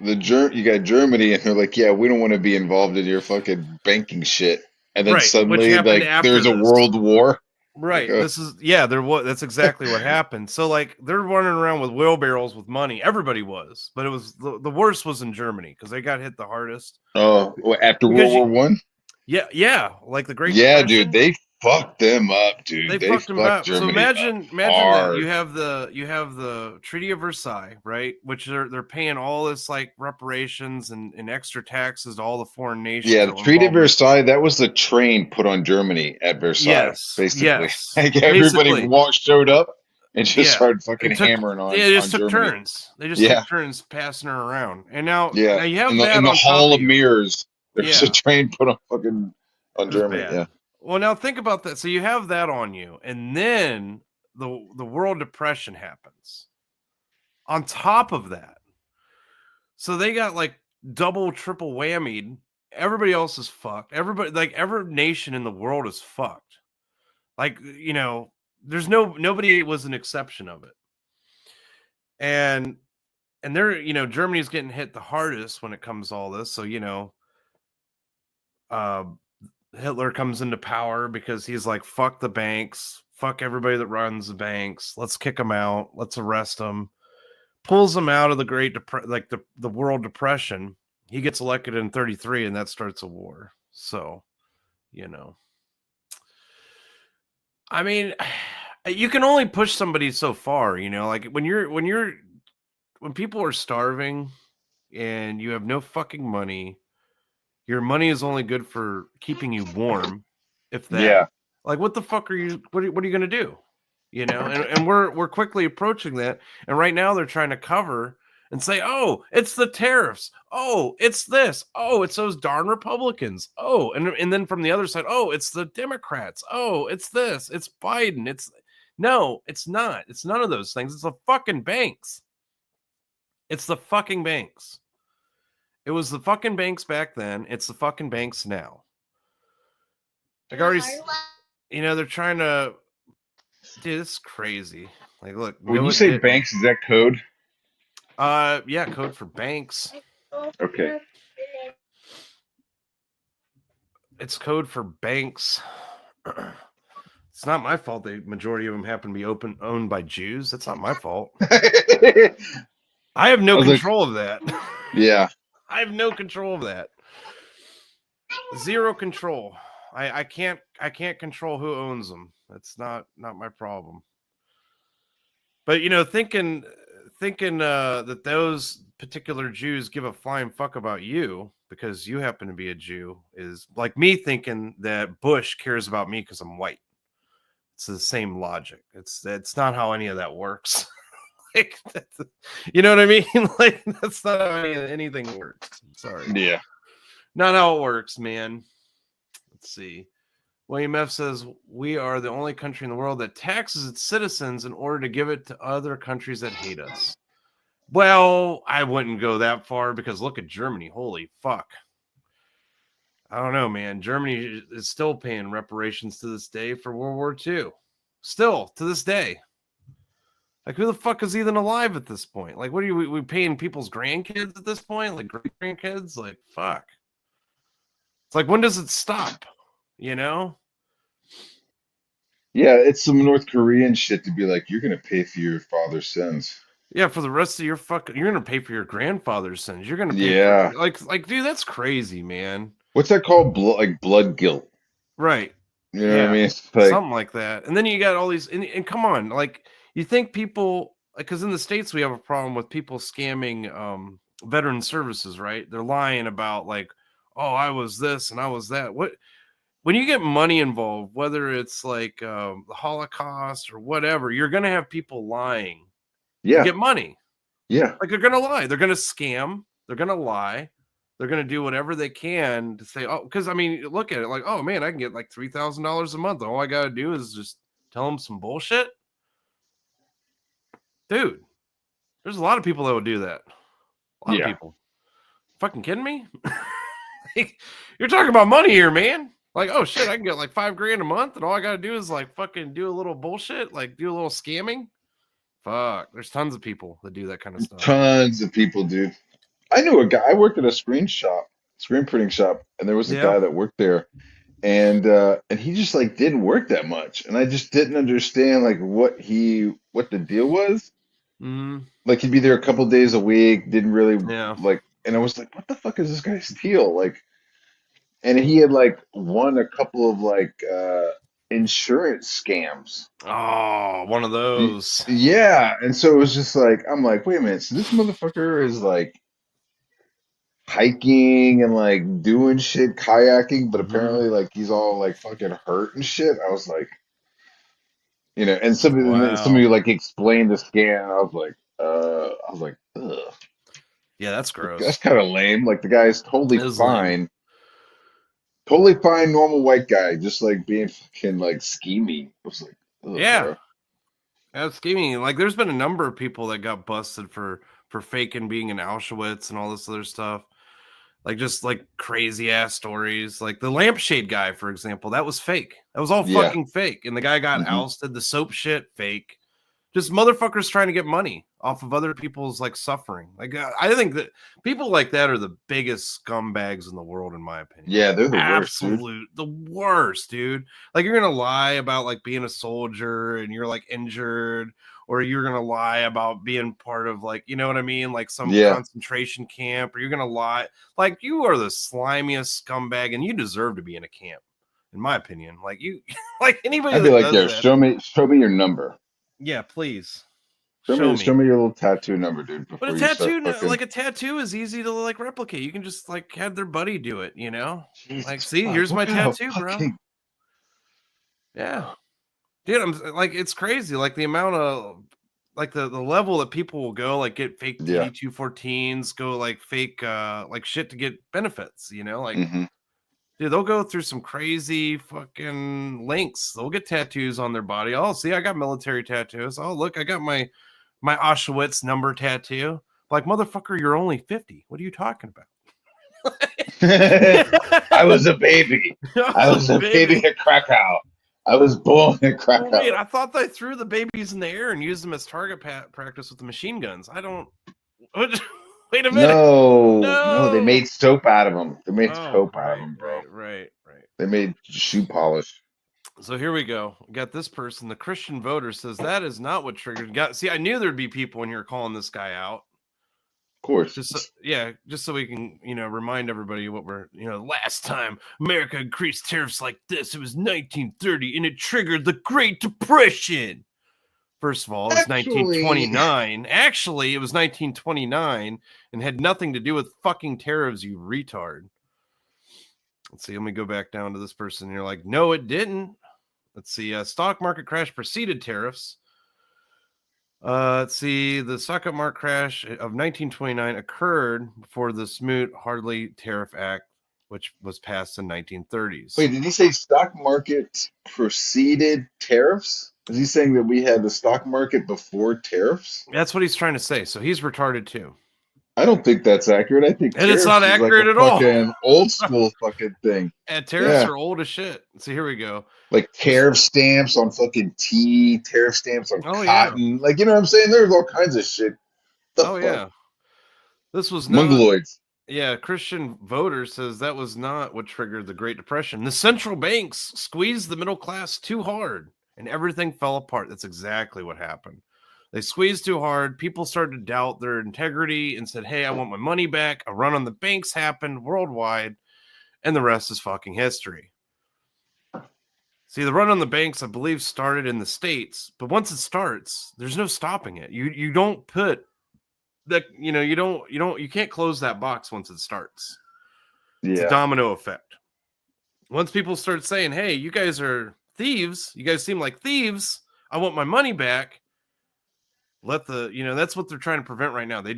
S3: you got Germany, and they're like, yeah, we don't want to be involved in your fucking banking shit, and then suddenly like there's a world war.
S2: Right. That's exactly what happened. So like they're running around with wheelbarrows with money. Everybody was, but it was the worst was in Germany because they got hit the hardest.
S3: Oh, after World War One.
S2: Yeah, like the Great
S3: Depression.
S2: Depression.
S3: Dude, they fucked them up, dude.
S2: They fucked them up.
S3: Germany
S2: so imagine
S3: hard.
S2: that you have the Treaty of Versailles, right? Which they're paying all this like reparations and extra taxes to all the foreign nations.
S3: Yeah, the Treaty of Versailles, that was the train put on Germany at Versailles, basically.
S2: Yes.
S3: Like everybody showed up and just started fucking hammering on.
S2: Yeah, they just
S3: took
S2: Germany. Turns. They just took turns passing her around. And now you have
S3: in the Hall of Mirrors. There's a train put on Germany.
S2: Bad.
S3: Yeah.
S2: Well, now think about that. So you have that on you, and then the World Depression happens. on top of that. So they got like double, triple whammied. Everybody else is fucked. Everybody, like every nation in the world is fucked. Like, you know, there's nobody was an exception of it. And they're, you know, Germany's getting hit the hardest when it comes to all this. So, you know, Hitler comes into power because he's like, fuck the banks, fuck everybody that runs the banks. Let's kick them out. Let's arrest them. Pulls them out of the Great the World Depression. He gets elected in 1933, and that starts a war. So, you know, I mean, you can only push somebody so far, you know, like when people are starving and you have no fucking money, your money is only good for keeping you warm, if that.
S3: Yeah.
S2: Like, what the fuck are you? What are you gonna do? You know, and we're quickly approaching that. And right now they're trying to cover and say, oh, it's the tariffs. Oh, it's this. Oh, it's those darn Republicans. Oh, and then from the other side, oh, it's the Democrats. Oh, it's this. It's Biden. No, it's not. It's none of those things. It's the fucking banks. It's the fucking banks. It was the fucking banks back then. It's the fucking banks now. Like already, you know, they're trying to. Dude, it's crazy. Like, look.
S3: When you say banks, is that code?
S2: Yeah, code for banks.
S3: Okay.
S2: It's code for banks. It's not my fault. The majority of them happen to be owned by Jews. That's not my fault. I have no control of that.
S3: Yeah.
S2: I have no control of that. Zero control. I can't control who owns them. That's not my problem. But, you know, thinking that those particular Jews give a flying fuck about you because you happen to be a Jew is like me thinking that Bush cares about me because I'm white. It's the same logic. It's not how any of that works. Like, you know what I mean? Like, that's not how anything works. I'm sorry.
S3: Yeah.
S2: Not how it works, man. Let's see. William F. says, we are the only country in the world that taxes its citizens in order to give it to other countries that hate us. Well, I wouldn't go that far because look at Germany. Holy fuck. I don't know, man. Germany is still paying reparations to this day for World War II. Still, to this day. Like, who the fuck is even alive at this point? Like, what are we paying people's grandkids at this point? Like, great-grandkids? Like, fuck. It's like, when does it stop? You know?
S3: Yeah, it's some North Korean shit to be like, you're going to pay for your father's sins.
S2: Yeah, for the rest of your you're going to pay for your grandfather's sins. You're going to pay
S3: Yeah.
S2: for, like, dude, that's crazy, man.
S3: What's that called? Blood guilt.
S2: Right.
S3: You know what I mean? It's like,
S2: something like that. And then you got all these, and come on, like, you think people, because in the States we have a problem with people scamming veteran services, right? They're lying about like, oh, I was this and I was that. What? When you get money involved, whether it's like the Holocaust or whatever, you're going to have people lying to get money.
S3: Yeah.
S2: Like, they're going to lie. They're going to scam. They're going to lie. They're going to do whatever they can to say, oh, because I mean, look at it like, oh man, I can get like $3,000 a month. All I got to do is just tell them some bullshit. Dude, there's a lot of people that would do that. A lot of people. Fucking kidding me? You're talking about money here, man. Like, oh shit, I can get like $5,000 a month, and all I gotta do is like fucking do a little bullshit, like do a little scamming. Fuck, there's tons of people that do that kind of stuff.
S3: Tons of people, dude. I knew a guy. I worked at a screen printing shop, and there was a guy that worked there, and he just like didn't work that much, and I just didn't understand like what the deal was.
S2: Mm-hmm.
S3: Like he'd be there a couple days a week, didn't really like, and I was like, what the fuck is this guy's deal? Like, and he had like won a couple of like insurance scams.
S2: Oh, one of those.
S3: Yeah, and so it was just like, I'm like, wait a minute, so this motherfucker is like hiking and like doing shit, kayaking, but apparently like he's all like fucking hurt and shit. I was like, you know, and somebody like explained the scam. I was like, ugh.
S2: Yeah, that's gross.
S3: That's kind of lame. Like the guy's totally fine.
S2: Lame.
S3: Totally fine, normal white guy, just like being fucking like scheming. I was like, ugh,
S2: yeah.
S3: bro.
S2: That's scheming. Like, there's been a number of people that got busted for faking being in Auschwitz and all this other stuff. Like, just like crazy ass stories. Like the lampshade guy, for example, that was fake. That was all fucking fake. And the guy got ousted. The soap shit, fake. Just motherfuckers trying to get money off of other people's like suffering. Like, I think that people like that are the biggest scumbags in the world, in my opinion.
S3: Yeah, they're the worst,
S2: Absolute, the worst, dude. Like, you're gonna lie about like being a soldier and you're like injured, or you're gonna lie about being part of like, you know what I mean, like some concentration camp, or you're gonna lie. Like, you are the slimiest scumbag, and you deserve to be in a camp, in my opinion. Like, you, like anybody.
S3: I'd be like, there, show me your number.
S2: Yeah, please.
S3: Show me your little tattoo number, dude.
S2: But a tattoo, like a tattoo, is easy to like replicate. You can just like have their buddy do it, you know.
S3: Jesus
S2: like, see,
S3: fuck,
S2: here's my tattoo,
S3: fucking...
S2: bro. Yeah, dude, I'm like, it's crazy. Like the amount of, like the level that people will go, like get fake TD214s, go like fake like shit to get benefits, you know, like. Dude, they'll go through some crazy fucking links. They'll get tattoos on their body. Oh, see, I got military tattoos. Oh, look, I got my Auschwitz number tattoo. Like, motherfucker, you're only 50. What are you talking about?
S3: I was a baby. I was a baby at Krakow. I was born in Krakow.
S2: Oh, wait, I thought they threw the babies in the air and used them as target practice with the machine guns. I don't... Wait a minute.
S3: No, they made soap out of them. They made soap out of them, bro.
S2: Right.
S3: They made shoe polish.
S2: So here we go. We got this person. The Christian voter says that is not what triggered. See, I knew there'd be people in here calling this guy out.
S3: Of course.
S2: Just so we can, remind everybody what we're, last time America increased tariffs like this, it was 1930 and it triggered the Great Depression. First of all, it was 1929. Actually, it was 1929 and had nothing to do with fucking tariffs, you retard. Let's see. Let me go back down to this person. You're like, no, it didn't. Let's see. Stock market crash preceded tariffs. Let's see. The stock market crash of 1929 occurred before the Smoot-Hawley Tariff Act, which was passed in 1930s.
S3: Wait, did he say stock market preceded tariffs? Is he saying that we had the stock market before tariffs?
S2: That's what he's trying to say. So he's retarded too.
S3: I don't think that's accurate. I think
S2: and it's not accurate at all.
S3: Fucking old school fucking thing.
S2: And tariffs are old as shit. So here we go.
S3: Like tariff stamps on fucking tea, tariff stamps on cotton. Like, you know what I'm saying? There's all kinds of shit.
S2: Yeah. This was
S3: Mongoloids.
S2: Yeah, Christian voter says that was not what triggered the Great Depression. The central banks squeezed the middle class too hard and everything fell apart. That's exactly what happened. They squeezed too hard. People started to doubt their integrity and said, hey, I want my money back. A run on the banks happened worldwide, and the rest is fucking history. See, the run on the banks, I believe, started in the States, but once it starts, there's no stopping it. You don't put that, you can't close that box once it starts. Yeah. It's a domino effect. Once people start saying, hey, you guys are thieves, you guys seem like thieves, I want my money back. That's what they're trying to prevent right now. They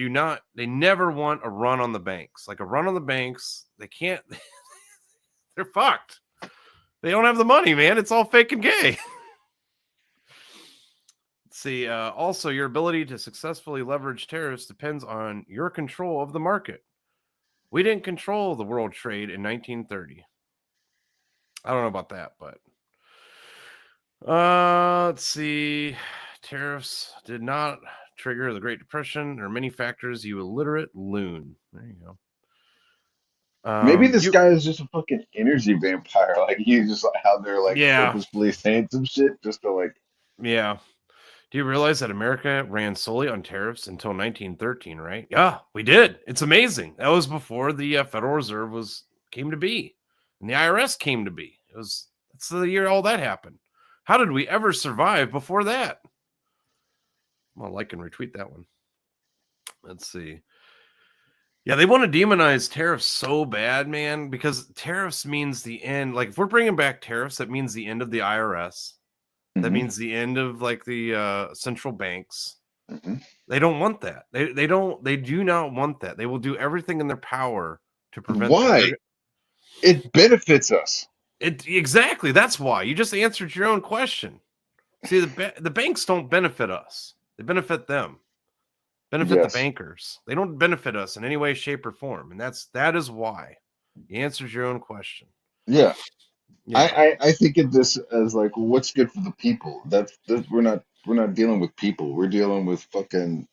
S2: never want a run on the banks. Like a run on the banks, they can't, they're fucked. They don't have the money, man. It's all fake and gay. Let's see. Also, your ability to successfully leverage tariffs depends on your control of the market. We didn't control the world trade in 1930. I don't know about that, but let's see. Tariffs did not trigger the Great Depression. There are many factors, you illiterate loon. There you go.
S3: Maybe this guy is just a fucking energy vampire. Like, he's just out there, like, purposefully saying some shit just to, like...
S2: Yeah. Do you realize that America ran solely on tariffs until 1913, right? Yeah, we did. It's amazing. That was before the Federal Reserve came to be. And the IRS came to be. That's the year all that happened. How did we ever survive before that? I'm going to like and retweet that one. Let's see. Yeah, they want to demonize tariffs so bad, man, because tariffs means the end. Like, if we're bringing back tariffs, that means the end of the IRS. That means the end of, like, the central banks. They don't want that. They do not want that. They will do everything in their power to prevent
S3: Why?
S2: That.
S3: It benefits us.
S2: Exactly. That's why. You just answered your own question. See, the banks don't benefit us. They benefit them. Benefit the
S3: Yes.
S2: bankers. They don't benefit us in any way, shape, or form. And that is why. The answer is your own question.
S3: Yeah.
S2: Yeah.
S3: I think of this as like what's good for the people. That's we're not dealing with people. We're dealing with fucking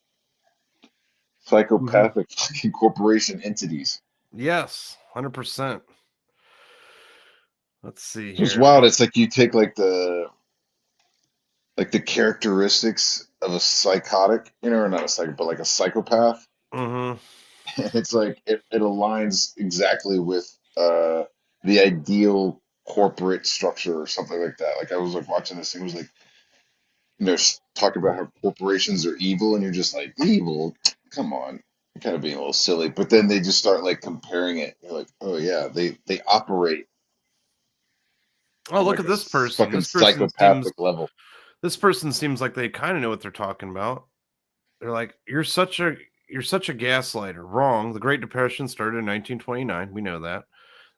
S2: Mhm.
S3: psychopathic fucking corporation entities.
S2: Yes, 100%. Let's see
S3: So it's
S2: here.
S3: wild. It's like you take like the characteristics of a psychotic, or not a psycho, but like a psychopath.
S2: Mm-hmm.
S3: And it's like it aligns exactly with the ideal corporate structure or something like that. Like I was like watching this thing, it was like talking about how corporations are evil, and you're just like, evil? Come on. You're kind of being a little silly. But then they just start like comparing it. You're like, oh yeah, they operate
S2: Oh,
S3: on
S2: look
S3: like
S2: at
S3: a
S2: this person.
S3: fucking psychopathic level.
S2: This person seems like they kind of know what they're talking about. They're like, you're such a gaslighter. Wrong. The Great Depression started in 1929. We know that.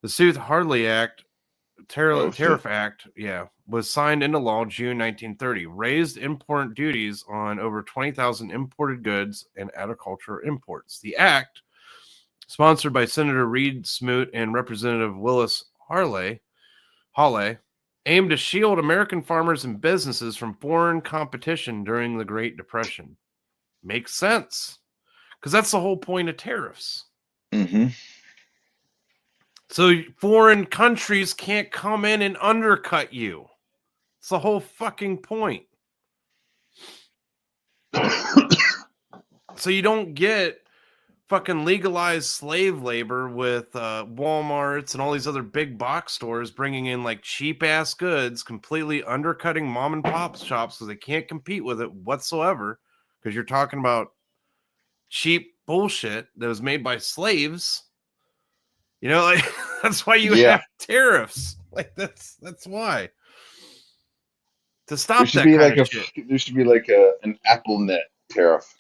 S2: The Sooth-Hartley Act,
S3: Oh shit.
S2: Tariff Act, was signed into law June 1930. Raised import duties on over 20,000 imported goods and agricultural imports. The act, sponsored by Senator Reed Smoot and Representative Willis Hawley, aimed to shield American farmers and businesses from foreign competition during the Great Depression. Makes sense, because that's the whole point of tariffs.
S3: Mm-hmm.
S2: So foreign countries can't come in and undercut you. It's the whole fucking point. So you don't get fucking legalized slave labor with Walmarts and all these other big box stores bringing in like cheap ass goods, completely undercutting mom and pop shops because they can't compete with it whatsoever. Because you're talking about cheap bullshit that was made by slaves. Like that's why you
S3: Yeah.
S2: have tariffs. Like that's why. To
S3: There
S2: stop
S3: should
S2: that
S3: be
S2: kind
S3: like
S2: of shit.
S3: there should be like an Apple Net tariff.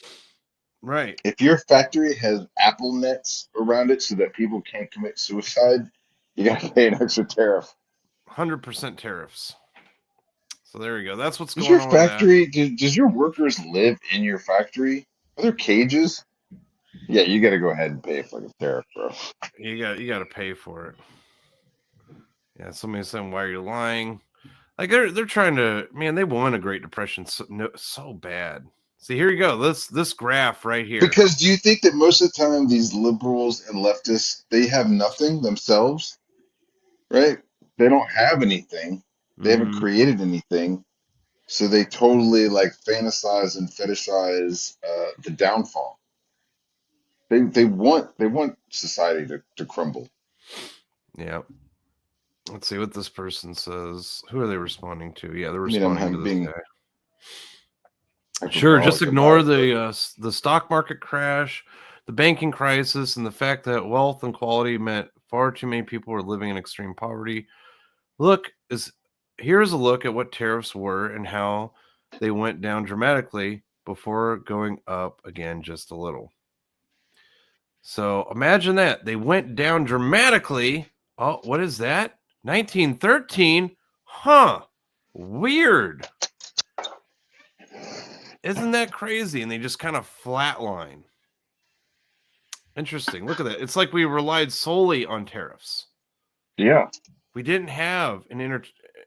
S2: Right.
S3: If your factory has Apple nets around it so that people can't commit suicide, you gotta pay an extra tariff.
S2: 100% tariffs. So there you go. That's what's
S3: Does
S2: going
S3: your
S2: on with that.
S3: factory, does your workers live in your factory? Are there cages? Yeah, you gotta go ahead and pay for the tariff, bro.
S2: You got to pay for it. Yeah, somebody's saying, why are you lying? Like they're trying to, man, they won a Great Depression so bad. See, here you go. This graph right here.
S3: Because do you think that most of the time these liberals and leftists, they have nothing themselves, right? They don't have anything. They haven't created anything. So they totally like fantasize and fetishize the downfall. They want society to crumble.
S2: Yeah. Let's see what this person says. Who are they responding to? Yeah, they're
S3: I mean,
S2: responding to
S3: I'm
S2: this
S3: being
S2: guy. Sure, just
S3: hyperbolic about
S2: ignore
S3: it,
S2: the stock market crash, the banking crisis, and the fact that wealth and quality meant far too many people were living in extreme poverty. Here's a look at what tariffs were and how they went down dramatically before going up again just a little. So imagine that. They went down dramatically. Oh, what is that? 1913? Huh. Weird. Isn't that crazy? And they just kind of flatline. Interesting. Look at that. It's like we relied solely on tariffs.
S3: Yeah.
S2: We didn't have an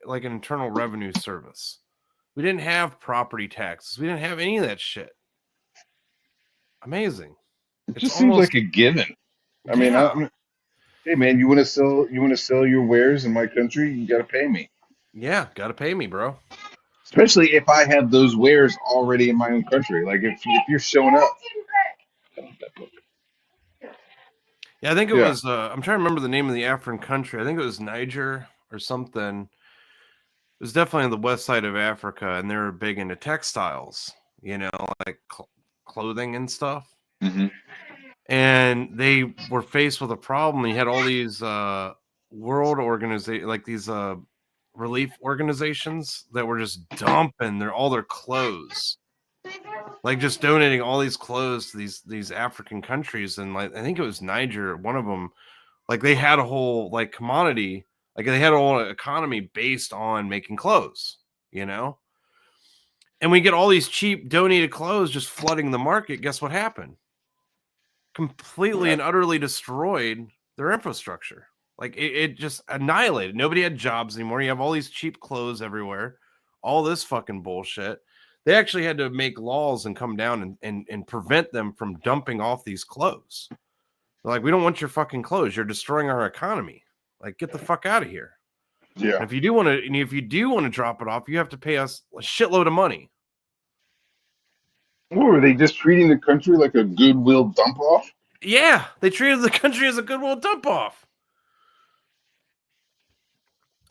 S2: internal revenue service. We didn't have property taxes. We didn't have any of that shit. Amazing.
S3: It just seems like a given. I mean, hey man, you want to sell your wares in my country? You got to pay me.
S2: Yeah, got to pay me, bro.
S3: Especially if I have those wares already in my own country. Like if you're showing up.
S2: Yeah, I think it was. I'm trying to remember the name of the African country. I think it was Niger or something. It was definitely on the west side of Africa, and they were big into textiles. Like clothing and stuff.
S3: Mm-hmm.
S2: And they were faced with a problem. You had all these world organizations, like these relief organizations that were just dumping all their clothes, like just donating all these clothes to these African countries. And like I think it was Niger, one of them, like they had a whole like commodity, like they had a whole economy based on making clothes, and we get all these cheap donated clothes just flooding the market. Guess what happened? Completely and utterly destroyed their infrastructure. Like it just annihilated. Nobody had jobs anymore. You have all these cheap clothes everywhere, all this fucking bullshit. They actually had to make laws and come down and prevent them from dumping off these clothes. They're like, we don't want your fucking clothes. You're destroying our economy. Like, get the fuck out of here.
S3: Yeah.
S2: And if you do want to drop it off, you have to pay us a shitload of money.
S3: What, were they just treating the country like a goodwill dump off?
S2: Yeah, they treated the country as a goodwill dump off.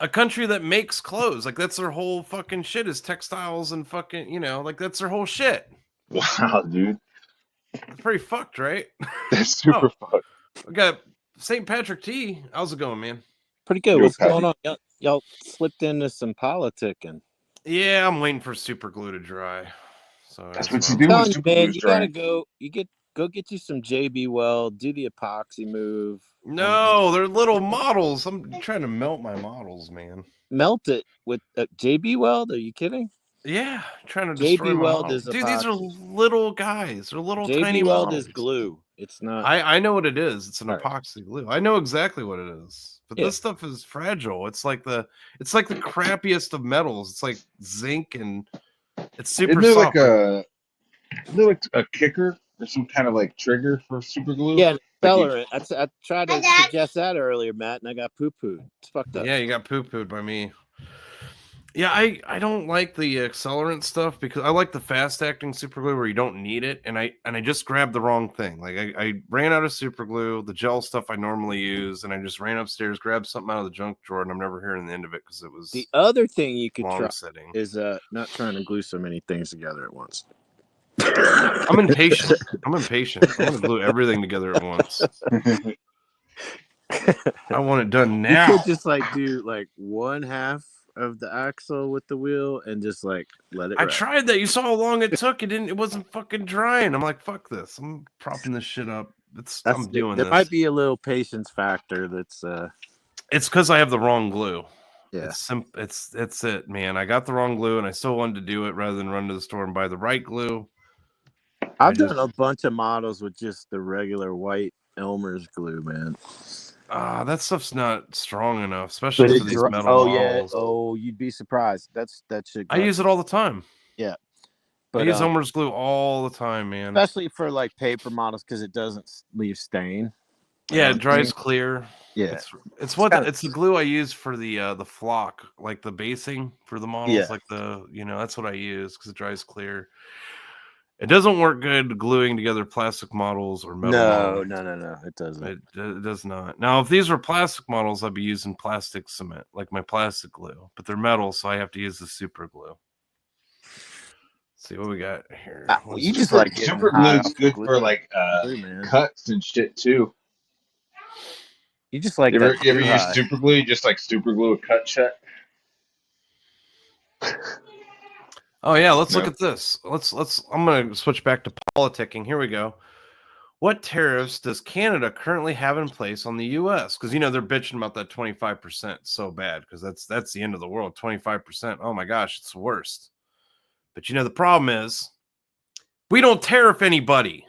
S2: A country that makes clothes, like that's their whole fucking shit is textiles and fucking, like that's their whole shit.
S3: Wow, dude.
S2: It's pretty fucked, right?
S3: That's super fucked.
S2: We got St. Patrick T. How's it going, man?
S4: Pretty good.
S3: Yo,
S4: What's
S3: Patty.
S4: going on? Y'all slipped into some politicking.
S2: Yeah, I'm waiting for super glue to dry. So
S3: That's what
S2: where
S3: you
S2: I'm
S3: do
S2: at.
S3: when
S4: Telling you,
S3: super
S4: man,
S3: glue's
S4: you
S3: dry.
S4: gotta go get you some JB Weld, do the epoxy move.
S2: No, they're little models. I'm trying to melt my models, man.
S4: Melt it with JB Weld. Are you kidding?
S2: Yeah, trying to destroy
S4: JB
S2: my
S4: Weld
S2: models.
S4: is
S2: Dude, these are
S4: epoxy.
S2: little guys. They're little tiny
S4: JB Weld
S2: models.
S4: is glue. It's not.
S2: I know what it is. It's an
S4: All right.
S2: epoxy glue. I know exactly what it is. But
S4: Yeah.
S2: this stuff is fragile. It's like the crappiest of metals. It's like zinc and it's super
S3: Isn't there
S2: soft.
S3: like a kicker or some kind of like trigger for super glue?
S4: Yeah, accelerant. I tried to suggest that earlier, Matt, and I got poo-pooed. It's fucked up.
S2: Yeah, you got poo-pooed by me. Yeah, I don't like the accelerant stuff because I like the fast acting super glue where you don't need it, and I just grabbed the wrong thing. Like I ran out of super glue, the gel stuff I normally use, and I just ran upstairs, grabbed something out of the junk drawer, and I'm never hearing the end of it because it was
S4: The other thing you could
S2: long
S4: try
S2: sitting.
S4: is not trying to glue so many things together at once.
S2: I'm impatient. I'm impatient. I want to glue everything together at once. I want it done now.
S4: You could just like do like one half of the axle with the wheel and just like let it
S2: I
S4: ride.
S2: tried that. You saw how long it took. It wasn't fucking drying. I'm like, fuck this. I'm propping this shit up. I'm doing
S4: there
S2: this.
S4: might be a little patience factor that's
S2: It's because I have the wrong glue.
S4: yeah.
S2: It's it, man. I got the wrong glue and I still wanted to do it rather than run to the store and buy the right glue.
S4: I've done a bunch of models with just the regular white Elmer's glue, man.
S2: That stuff's not strong enough, especially for these metal models.
S4: You'd be surprised. That should.
S2: I use it all the time.
S4: Yeah,
S2: I
S4: but
S2: use Elmer's glue all the time, man.
S4: especially for like paper models because it doesn't leave stain.
S2: Yeah, it dries clear.
S4: Yeah,
S2: It's the glue I use for the flock, like the basing for the models,
S4: Yeah.
S2: like that's what I use because it dries clear. It doesn't work good gluing together plastic models or metal models.
S4: No, it doesn't.
S2: It does not. Now, if these were plastic models, I'd be using plastic cement, like my plastic glue. But they're metal, so I have to use the super glue. Let's see what we got here.
S4: You just like
S3: super glue is good for like cuts and shit too.
S4: You just like
S3: You ever use super glue? You just like super glue a cut shut.
S2: Oh yeah, let's look at this. I'm gonna switch back to politicking. Here we go. What tariffs does Canada currently have in place on the U.S.? Because they're bitching about that 25% so bad because that's the end of the world. 25%. Oh my gosh, it's the worst. But the problem is we don't tariff anybody.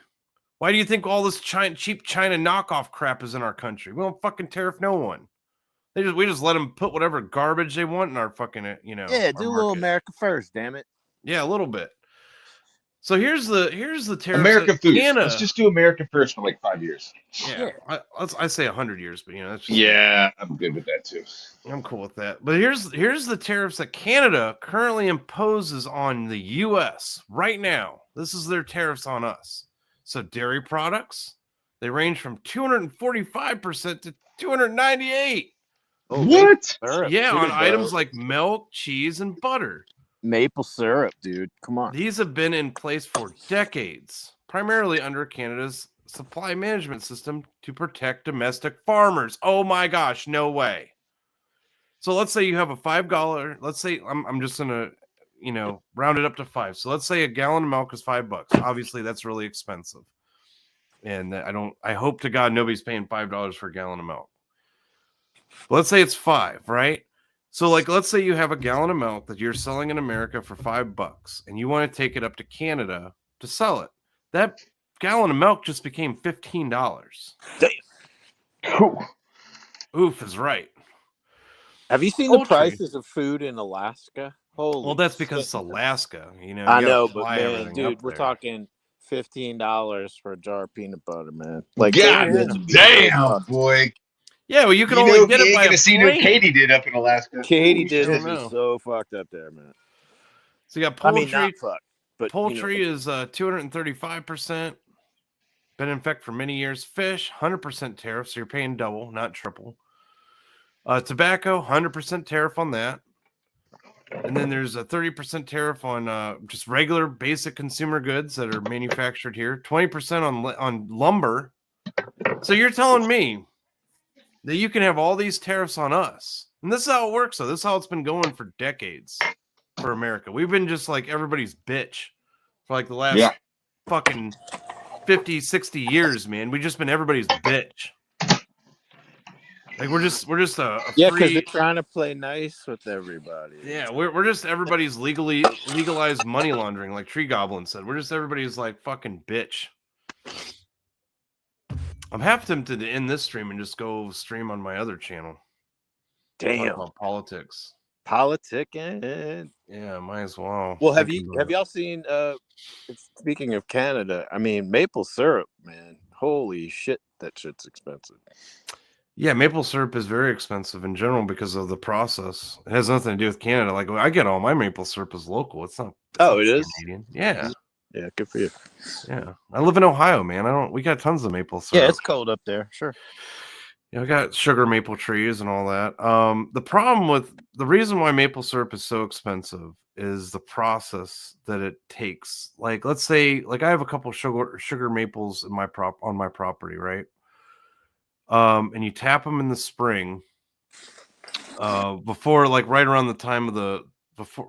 S2: Why do you think all this cheap China knockoff crap is in our country? We don't fucking tariff no one. We just let them put whatever garbage they want in our fucking
S4: Yeah,
S2: our
S4: do a little
S2: market.
S4: America first, damn it.
S2: Yeah, a little bit. So here's the tariffs.
S3: America food.
S2: Canada.
S3: Let's just do America first for like 5 years.
S2: Yeah. I say 100 years, but that's just
S3: I'm good with that too.
S2: I'm cool with that. But here's the tariffs that Canada currently imposes on the U.S. right now. This is their tariffs on us. So dairy products, they range from 245% to 298%.
S3: What?
S2: Yeah, on items like milk, cheese, and butter.
S4: Maple syrup, dude. Come on.
S2: These have been in place for decades, primarily under Canada's supply management system to protect domestic farmers. Oh my gosh, no way. So let's say you have a $5. Let's say I'm just gonna, round it up to 5. So let's say a gallon of milk is $5. Obviously, that's really expensive, and I hope to God nobody's paying $5 for a gallon of milk. Let's say it's 5, right? So, like, let's say you have a gallon of milk that you're selling in America for $5, and you want to take it up to Canada to sell it. That gallon of milk just became $15.
S4: Damn.
S3: Cool.
S2: Oof is right.
S4: Have you seen the prices of food in Alaska? Holy
S2: Well, that's because
S4: shit,
S2: it's
S4: man.
S2: Alaska. You know,
S4: I
S2: you gotta
S4: know, but
S2: fly
S4: man,
S2: everything
S4: dude,
S2: up
S4: we're
S2: there.
S4: talking $15 for a jar of peanut butter, man. Like,
S3: God
S4: those kids would be
S3: damn,
S4: fucked.
S3: boy.
S2: Yeah, well, you can
S3: You
S2: only
S3: know
S2: get
S3: he
S2: it
S3: ain't
S2: by
S3: gonna
S2: a
S3: see no
S2: plane.
S3: Katie did up in Alaska.
S4: Katie
S3: Holy
S4: did
S3: shit.
S4: would be so fucked up there, man.
S2: So you got
S4: I mean,
S2: poultry.
S4: not fucked, but
S2: Poultry is 235%. Been in effect for many years. Fish, 100% tariff, so you're paying double, not triple. Tobacco, 100% tariff on that. And then there's a 30% tariff on just regular basic consumer goods that are manufactured here. 20% on lumber. So you're telling me that you can have all these tariffs on us. And this is how it works, though. This is how it's been going for decades for America. We've been just like everybody's bitch for like the last fucking 50, 60 years, man. We've just been everybody's bitch. Like we're just a
S4: yeah, because they're
S2: free
S4: trying to play nice with everybody.
S2: yeah, we're just everybody's legalized money laundering, like Tree Goblin said. We're just everybody's like fucking bitch. I'm half tempted to end this stream and just go stream on my other channel.
S4: Damn.
S2: Talk about politics.
S4: Politicking.
S2: Yeah, might as well.
S4: Well, have y'all seen speaking of Canada, I mean maple syrup, man. Holy shit, that shit's expensive.
S2: Yeah, maple syrup is very expensive in general because of the process. It has nothing to do with Canada. Like I get all my maple syrup is local. It's not
S4: it is
S2: Canadian. Yeah.
S4: Yeah, good for you.
S2: Yeah. I live in Ohio, man. We got tons of maple syrup.
S4: Yeah, it's cold up there, sure.
S2: Yeah, I got sugar maple trees and all that. The reason why maple syrup is so expensive is the process that it takes. Like, let's say, like I have a couple sugar maples in on my property, right? And you tap them in the spring, before, like, right around the time of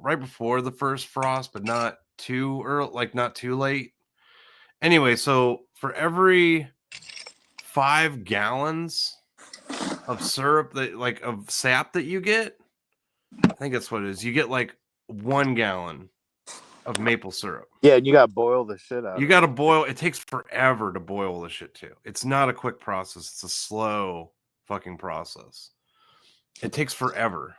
S2: right before the first frost, but not too early, like not too late. Anyway, so for every 5 gallons of syrup of sap that you get, I think that's what it is. You get like 1 gallon of maple syrup.
S4: Yeah, and you gotta boil the shit out.
S2: You gotta boil. It takes forever to boil the shit too. It's not a quick process. It's a slow fucking process. It takes forever.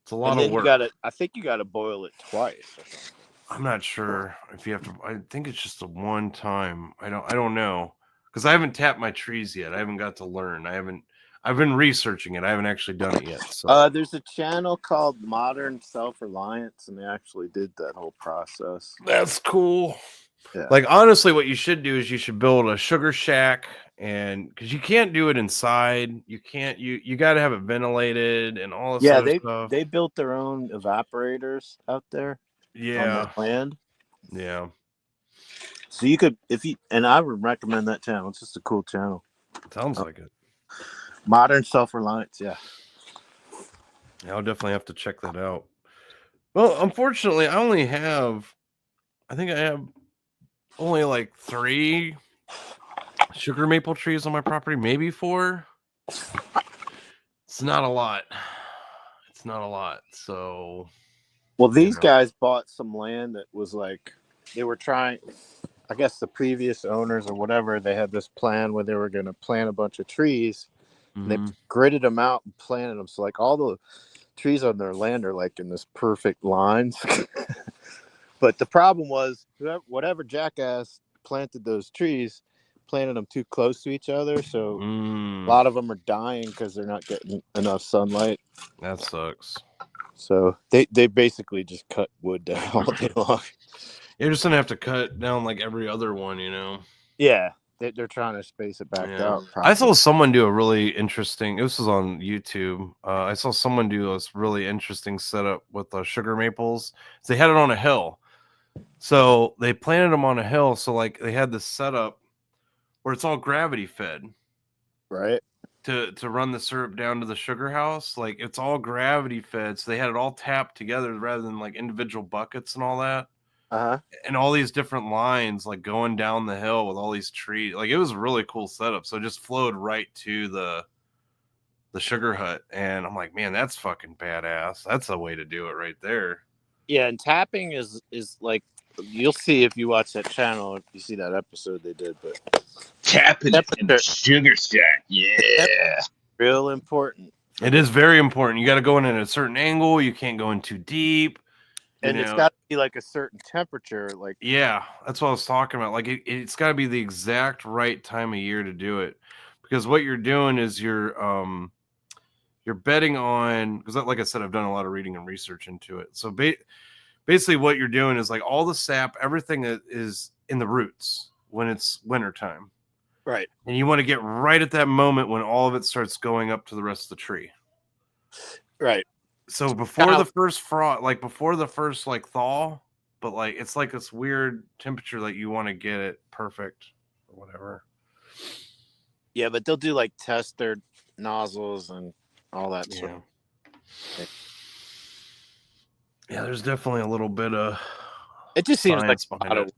S2: It's a lot of work.
S4: I think you gotta boil it twice.
S2: I'm not sure if you have to. I think it's just a one time. I don't know, because I haven't tapped my trees yet. I haven't got to learn. I've been researching it. I haven't actually done it yet. So
S4: there's a channel called Modern Self-Reliance, and they actually did that whole process.
S2: That's cool.
S4: Yeah.
S2: Like, honestly, what you should do is you should build a sugar shack, and because you can't do it inside, you can't. You got to have it ventilated and all this other stuff.
S4: They built their own evaporators out there.
S2: Yeah.
S4: On the land.
S2: Yeah.
S4: So you could, and I would recommend that channel. It's just a cool channel.
S2: Sounds like it.
S4: Modern Self-Reliance, yeah.
S2: I'll definitely have to check that out. Well, unfortunately, I think I have only like 3 sugar maple trees on my property, maybe 4. It's not a lot. So,
S4: well, these guys bought some land that was like, they were trying, I guess the previous owners or whatever, they had this plan where they were going to plant a bunch of trees. And they gridded them out and planted them. So like all the trees on their land are like in this perfect lines. But the problem was whatever jackass planted those trees, planted them too close to each other. So a lot of them are dying because they're not getting enough sunlight.
S2: That sucks.
S4: So they basically just cut wood down all day long.
S2: You're just gonna have to cut down like every other one, you know?
S4: Yeah. They're trying to space it back out.
S2: I saw someone do a really interesting. This was on YouTube. I saw someone do this really interesting setup with sugar maples. So they had it on a hill, so they planted them on a hill. So like they had this setup where it's all gravity fed,
S4: right?
S2: To run the syrup down to the sugar house. Like it's all gravity fed. So they had it all tapped together rather than like individual buckets and all that. And all these different lines like going down the hill with all these trees. Like it was a really cool setup. So it just flowed right to the the sugar hut, and I'm like, man, that's fucking badass. That's a way to do it right there.
S4: Yeah, and tapping is like, you'll see if you watch that channel, if you see that episode they did, but
S3: Tapping it in the sugar shack. Yeah.
S4: real important.
S2: It is very important. You got to go in at a certain angle. You can't go in too deep.
S4: And it's got to be like a certain temperature. Like,
S2: yeah, that's what I was talking about. Like it's got to be the exact right time of year to do it, because what you're doing is you're betting on, because like I said, I've done a lot of reading and research into it. So basically what you're doing is like all the sap, everything that is in the roots when it's wintertime.
S4: right.
S2: And you want to get right at that moment when all of it starts going up to the rest of the tree.
S4: Right.
S2: So before the first frost, like before the first like thaw, but like it's like this weird temperature that you want to get it perfect or whatever.
S4: Yeah, but they'll do like test their nozzles and all that sort of.
S2: Yeah, there's definitely a little bit of.
S4: It just seems like
S2: behind it.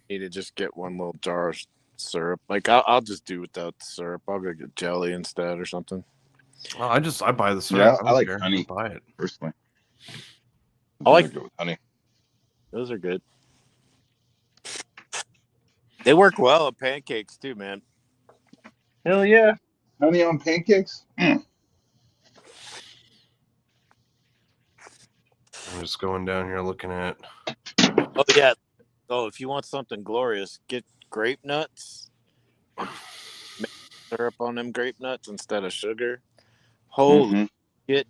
S4: Need to just get one little jar of syrup. Like I'll just do without the syrup. I'll go get jelly instead or something.
S2: Well, I buy the syrup.
S3: Yeah, I like
S2: care.
S3: honey.
S2: I buy it
S3: personally.
S4: I like
S3: go with honey.
S4: Those are good. They work well on pancakes too, man.
S3: Hell yeah. Honey on pancakes?
S2: I'm just going down here looking at.
S4: Oh yeah. Oh, if you want something glorious, get grape nuts. Make syrup on them grape nuts instead of sugar. Holy shit.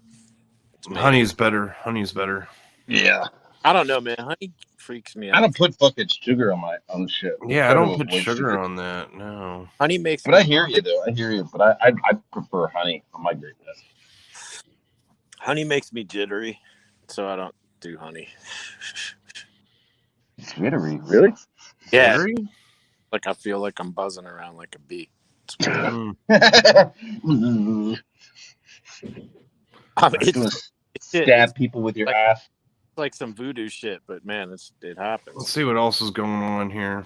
S2: Honey's better. Honey's better.
S3: Yeah.
S4: I don't know, man. Honey freaks me out.
S3: I don't put fucking sugar on shit.
S2: Yeah, I don't put sugar on that. No.
S4: Honey makes.
S3: But I hear you though. I hear you. But I prefer honey on my grape nuts.
S4: Honey makes me jittery, so I don't do honey.
S3: Jittery, really?
S4: Yeah.
S2: Jittery?
S4: Like I feel like I'm buzzing around like a bee. It's
S3: stab people with your ass.
S4: It's like some voodoo shit, but man, it happens.
S2: Let's see what else is going on here.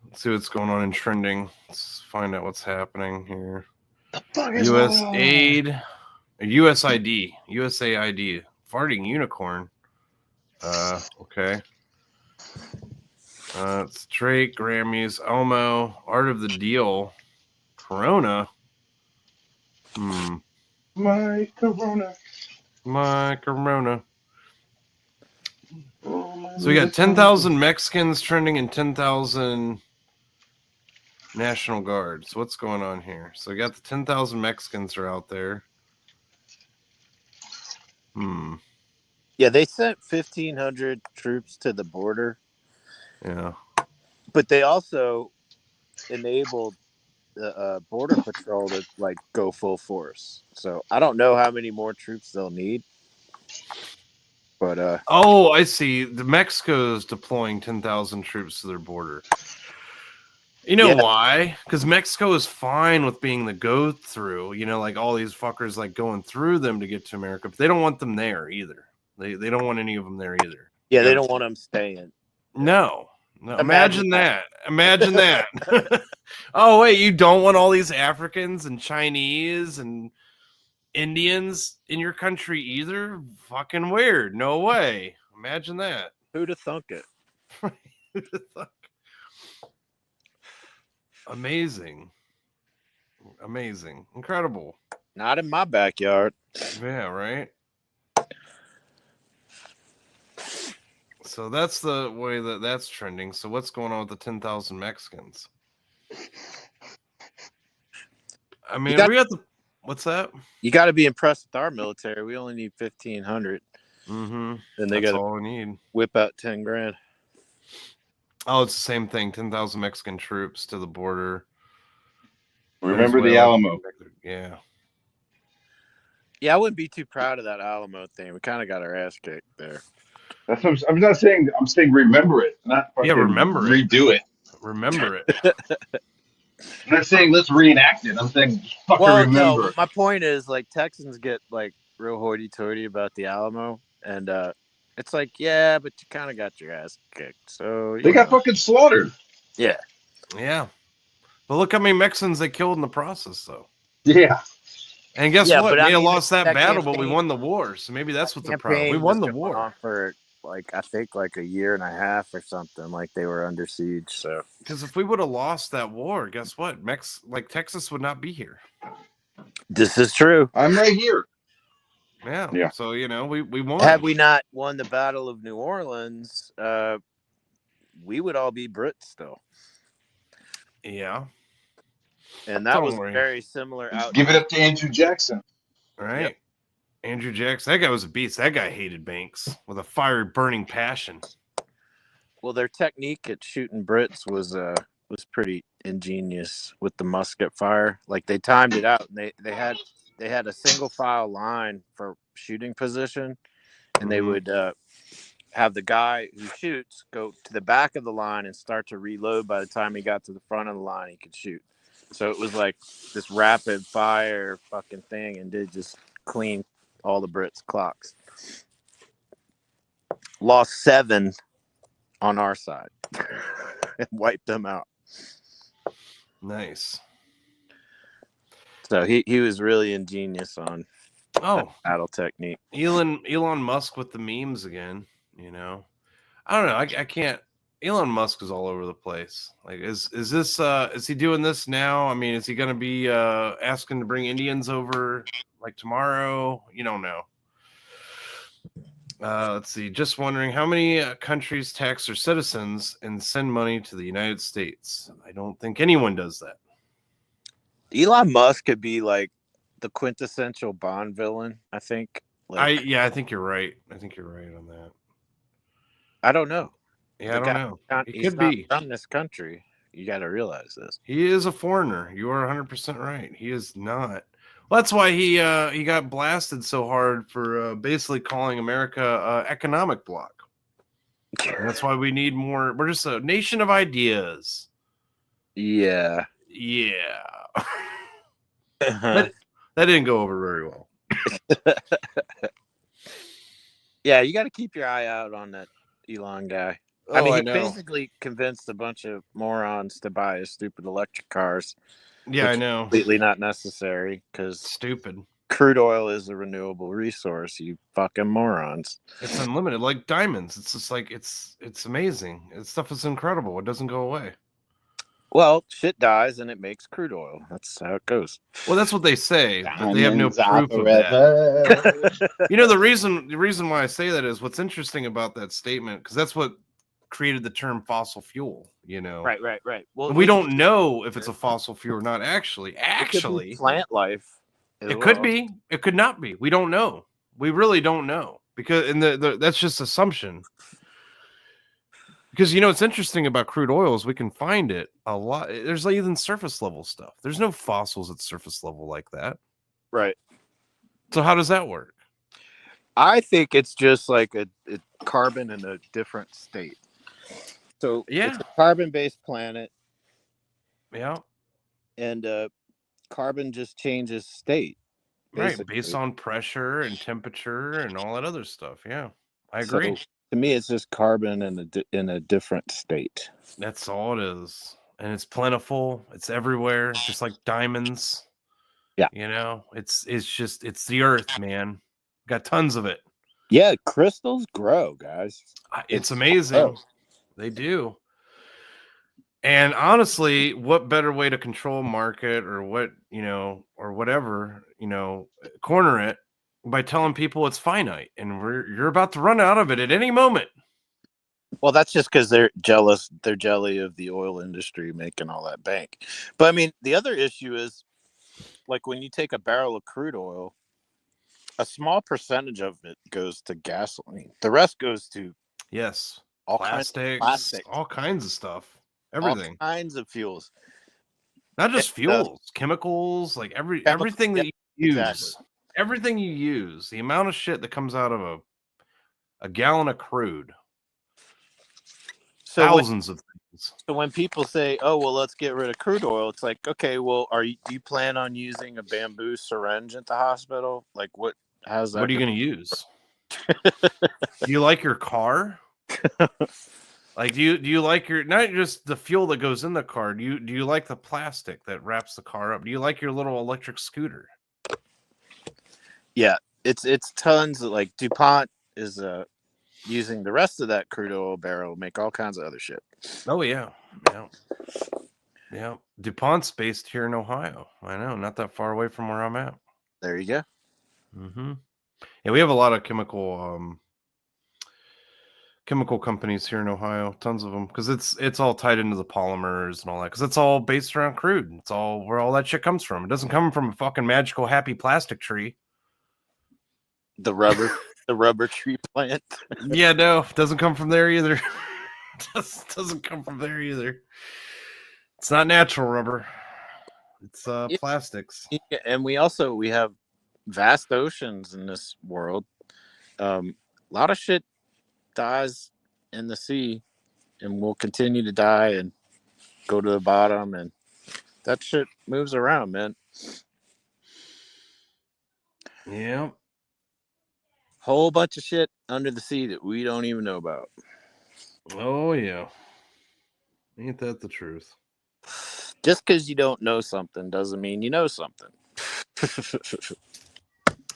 S2: Let's see what's going on in trending. Let's find out what's happening here.
S3: The fuck is
S2: USAID, USAID, farting unicorn. Okay. It's Drake, Grammys, Elmo, Art of the Deal, Corona.
S3: My Corona.
S2: So we got 10,000 Mexicans trending and 10,000 National Guard. So what's going on here? So we got the 10,000 Mexicans are out there.
S4: Yeah, they sent 1,500 troops to the border.
S2: Yeah.
S4: But they also enabled the Border Patrol to like go full force. So I don't know how many more troops they'll need. But
S2: oh, I see. The Mexico's deploying 10,000 troops to their border. You know why? Because Mexico is fine with being the go through. You know, like all these fuckers like going through them to get to America, but they don't want them there either. They don't want any of them there either.
S4: Yeah, they don't want them staying.
S2: No. Imagine that. Imagine that. Oh, wait, you don't want all these Africans and Chinese and Indians in your country either? Fucking weird. No way. Imagine that.
S4: Who'd have thunk it?
S2: Amazing. Incredible.
S4: Not in my backyard.
S2: Yeah, right? So that's the way that's trending. So what's going on with the 10,000 Mexicans? I mean, we got the... What's that?
S4: You got to be impressed with our military. We only need 1,500.
S2: And
S4: they got
S2: all we need.
S4: Whip out 10 grand.
S2: Oh, it's the same thing. 10,000 Mexican troops to the border.
S3: Remember the Alamo.
S2: Yeah.
S4: Yeah, I wouldn't be too proud of that Alamo thing. We kind of got our ass kicked there.
S3: That's what I'm not saying. I'm saying remember it, not
S2: remember
S3: redo it.
S2: Remember it.
S3: I'm not saying let's reenact it. I'm saying fucking remember.
S4: No, my point is like Texans get like real hoity-toity about the Alamo, and it's like, yeah, but you kind of got your ass kicked. So
S3: they got fucking slaughtered.
S2: Yeah. But look how many Mexicans they killed in the process, though.
S3: Yeah.
S2: And guess
S4: Yeah,
S2: what?
S4: but
S2: We
S4: I
S2: may have
S4: mean,
S2: lost that battle, but we
S4: campaign,
S2: won the war. So maybe that's what they're proud of. We
S4: campaign
S2: won
S4: was
S2: the
S4: going
S2: war.
S4: on for like I think like a year and a half or something. Like they were under siege. So
S2: Because if we would have lost that war, guess what? Texas would not be here.
S4: this is true.
S3: I'm right here.
S2: Yeah.
S3: Yeah.
S2: So we won.
S4: Had we not won the Battle of New Orleans, we would all be Brits still.
S2: Yeah.
S4: And that
S2: Don't
S4: was
S2: worry.
S4: very similar out.
S3: Give it up to Andrew Jackson.
S2: All right.
S4: Yep.
S2: Andrew Jackson. That guy was a beast. That guy hated Banks with a fiery, burning passion.
S4: Well, their technique at shooting Brits was pretty ingenious with the musket fire. Like they timed it out. And they had a single file line for shooting position, and they would have the guy who shoots go to the back of the line and start to reload. By the time he got to the front of the line, he could shoot. So it was like this rapid fire fucking thing, and did just clean all the Brits' clocks. Lost 7 on our side and wiped them out.
S2: Nice.
S4: So he was really ingenious on battle technique.
S2: Elon Musk with the memes again. I don't know. I can't. Elon Musk is all over the place. Like, is he doing this now? I mean, is he going to be asking to bring Indians over like tomorrow? You don't know. Let's see. Just wondering how many countries tax their citizens and send money to the United States. I don't think anyone does that.
S4: Elon Musk could be like the quintessential Bond villain, I think.
S2: I think you're right. I think you're right on that.
S4: I don't know.
S2: Yeah, I don't know.
S4: He's not from this country. You got to realize this.
S2: He is a foreigner. You are 100% right. He is not. Well, that's why he got blasted so hard for basically calling America economic bloc. And that's why we need more. We're just a nation of ideas.
S4: Yeah.
S2: Yeah. That didn't go over very well.
S4: Yeah, you got to keep your eye out on that Elon guy. I mean, he basically convinced a bunch of morons to buy his stupid electric cars.
S2: Yeah, I know.
S4: Completely not necessary because
S2: stupid.
S4: Crude oil is a renewable resource. You fucking morons.
S2: It's unlimited, like diamonds. It's just like it's amazing. This stuff is incredible. It doesn't go away.
S4: Well, shit dies and it makes crude oil. That's how it goes.
S2: Well, that's what they say, but they have no proof of that. The reason why I say that is what's interesting about that statement, because that's what created the term fossil fuel.
S4: Right. Well,
S2: we don't know if it's a fossil fuel or not. Actually,
S4: it could be plant life.
S2: It could be. It could not be. We don't know. We really don't know because that's just assumption. Because what's interesting about crude oil is we can find it a lot. There's like even surface level stuff. There's no fossils at surface level like that.
S4: Right.
S2: So how does that work?
S4: I think it's just like a carbon in a different state. So it's a carbon-based planet.
S2: Yeah.
S4: And carbon just changes state.
S2: Basically. Right, based on pressure and temperature and all that other stuff. Yeah, I agree.
S4: So, to me, it's just carbon in a different state.
S2: That's all it is. And it's plentiful. It's everywhere, just like diamonds.
S4: Yeah.
S2: It's the earth, man. Got tons of it.
S4: Yeah, crystals grow, guys.
S2: It's amazing. They do. And honestly, what better way to control market or what, or whatever, corner it by telling people it's finite and you're about to run out of it at any moment.
S4: Well, that's just because they're jealous. They're jelly of the oil industry making all that bank. But I mean, the other issue is like when you take a barrel of crude oil, a small percentage of it goes to gasoline. The rest goes to
S2: plastics, all kinds of stuff, everything,
S4: all kinds of fuels,
S2: not just fuels, chemicals, like everything that you use, exactly. Everything you use, the amount of shit that comes out of a gallon of crude, thousands of things.
S4: So when people say, "Oh, well, let's get rid of crude oil," it's like, okay, well, do you plan on using a bamboo syringe at the hospital? Like, what? How's that?
S2: What are you going to use? Do you like your car? Like, do you like your, not just the fuel that goes in the car? Do you like the plastic that wraps the car up? Do you like your little electric scooter?
S4: Yeah, it's tons of like DuPont is using the rest of that crude oil barrel to make all kinds of other shit.
S2: Oh yeah. DuPont's based here in Ohio. I know, not that far away from where I'm at.
S4: There you go.
S2: Mm-hmm. Yeah, we have a lot of chemical companies here in Ohio, tons of them, because it's all tied into the polymers and all that, because it's all based around crude. It's all where all that shit comes from. It doesn't come from a fucking magical happy plastic tree.
S4: The rubber tree plant.
S2: Yeah, no, it doesn't come from there either. doesn't come from there either. It's not natural rubber. It's plastics.
S4: Yeah, and we have vast oceans in this world. A lot of shit dies in the sea and will continue to die and go to the bottom, and that shit moves around, man.
S2: Yeah.
S4: Whole bunch of shit under the sea that we don't even know about.
S2: Oh yeah. Ain't that the truth?
S4: Just because you don't know something doesn't mean you know something.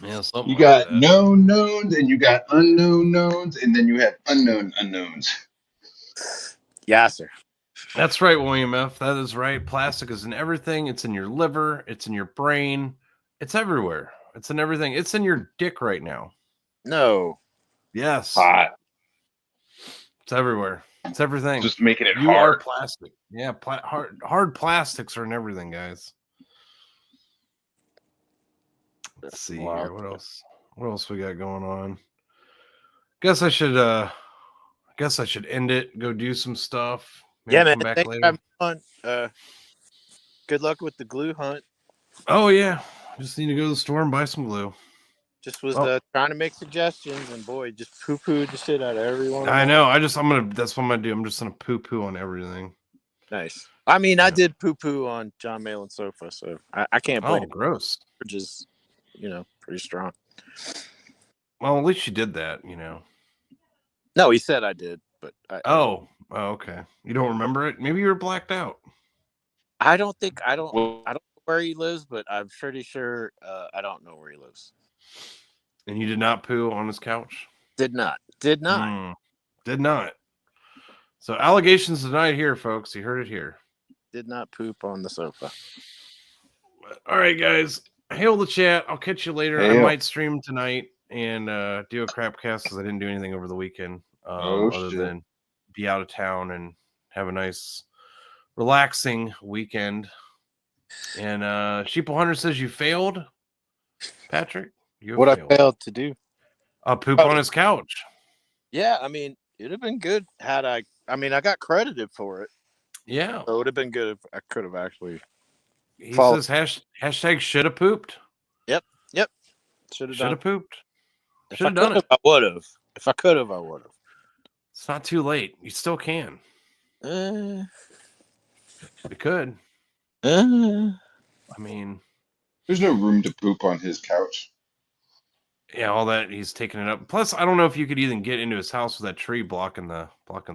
S2: Yeah, something
S3: You
S2: like
S3: got
S2: that.
S3: known knowns, and you got unknown knowns, and then you have unknown unknowns.
S4: Yeah, sir.
S2: That's right, William F. That is right. Plastic is in everything. It's in your liver. It's in your brain. It's everywhere. It's in everything. It's in your dick right now.
S4: No.
S2: Yes.
S3: Hot.
S2: It's everywhere. It's everything.
S3: Just making it
S2: You
S3: hard.
S2: are plastic. Yeah, hard plastics are in everything, guys. Let's see here. What else? What else we got going on? Guess I should end it. Go do some stuff. Maybe
S4: Yeah, man.
S2: come back
S4: Thanks
S2: later.
S4: for having fun. Good luck with the glue hunt.
S2: Oh yeah. Just need to go to the store and buy some glue.
S4: Just was trying to make suggestions, and boy, just poo-pooed the shit out of everyone.
S2: I know. That's what I'm gonna do. I'm just gonna poo-poo on everything.
S4: Nice. I mean, I did poo-poo on John Malin's sofa, so I can't blame.
S2: Oh, gross.
S4: Which is, pretty strong.
S2: Well, at least you did that,
S4: No, he said I did, but
S2: okay. You don't remember it? Maybe you were blacked out.
S4: I don't know where he lives, but I'm pretty sure I don't know where he lives.
S2: And you did not poo on his couch?
S4: Did not.
S2: Did not. So allegations denied here, folks. You heard it here.
S4: Did not poop on the sofa.
S2: All right, guys. Hail the chat. I'll catch you later. I might stream tonight and do a crap cast because I didn't do anything over the weekend other than be out of town and have a nice relaxing weekend. And Sheeple Hunter says you failed, Patrick.
S4: I failed to do?
S2: Poop on his couch.
S4: Yeah, I mean, it'd have been good had I got credited for it.
S2: Yeah.
S4: So it would have been good if I could have actually.
S2: He says hashtag should have pooped.
S4: Yep. Should have
S2: pooped.
S4: Should have done it. I would have. If I could have, I would have.
S2: It's not too late. You still can. You could. I mean,
S3: there's no room to poop on his couch.
S2: Yeah, all that he's taking it up. Plus, I don't know if you could even get into his house with that tree blocking the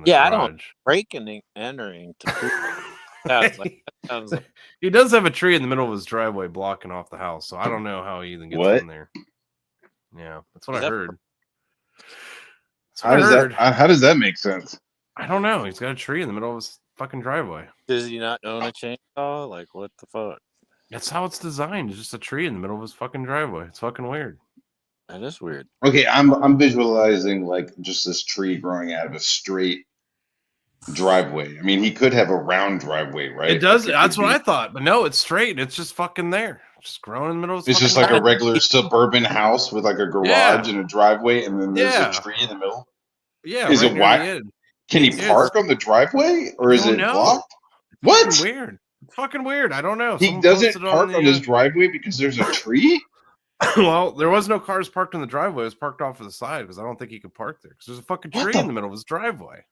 S4: yeah,
S2: garage.
S4: I don't break and entering to poop. That sounds like...
S2: He does have a tree in the middle of his driveway blocking off the house, so I don't know how he even gets in there. Yeah, that's what I heard.
S3: How does that make sense?
S2: I don't know. He's got a tree in the middle of his fucking driveway.
S4: Does he not own a chainsaw? Like, what the fuck?
S2: That's how it's designed. It's just a tree in the middle of his fucking driveway. It's fucking weird.
S4: That is weird.
S3: Okay, I'm visualizing like just this tree growing out of a straight driveway. I mean, he could have a round driveway, right?
S2: It does. That's what I thought, but no, it's straight. It's just fucking there, just growing in the middle of.
S3: It's just like a regular suburban house with like a garage and a driveway, and then there's a tree in the middle.
S2: Yeah,
S3: is it wide? Can he park on the driveway, or is it blocked? What?
S2: It's weird. It's fucking weird. I don't know.
S3: He doesn't park on his driveway because there's a tree.
S2: Well, there was no cars parked in the driveway. It was parked off to the side because I don't think he could park there because there's a fucking tree in the middle of his driveway.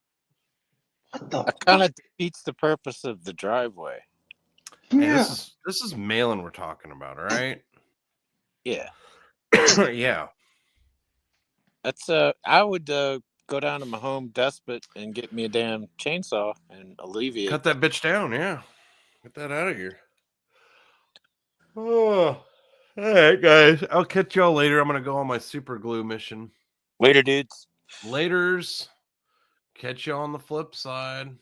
S4: That kind of defeats the purpose of the driveway.
S2: Yeah. Hey, this is Malin we're talking about, all right?
S4: Yeah.
S2: Yeah.
S4: That's I would go down to my Home Depot and get me a damn chainsaw and alleviate.
S2: Cut that bitch down, yeah. Get that out of here. Oh. All right, guys. I'll catch y'all later. I'm gonna go on my super glue mission.
S5: Later, dudes.
S2: Laters. Catch you on the flip side.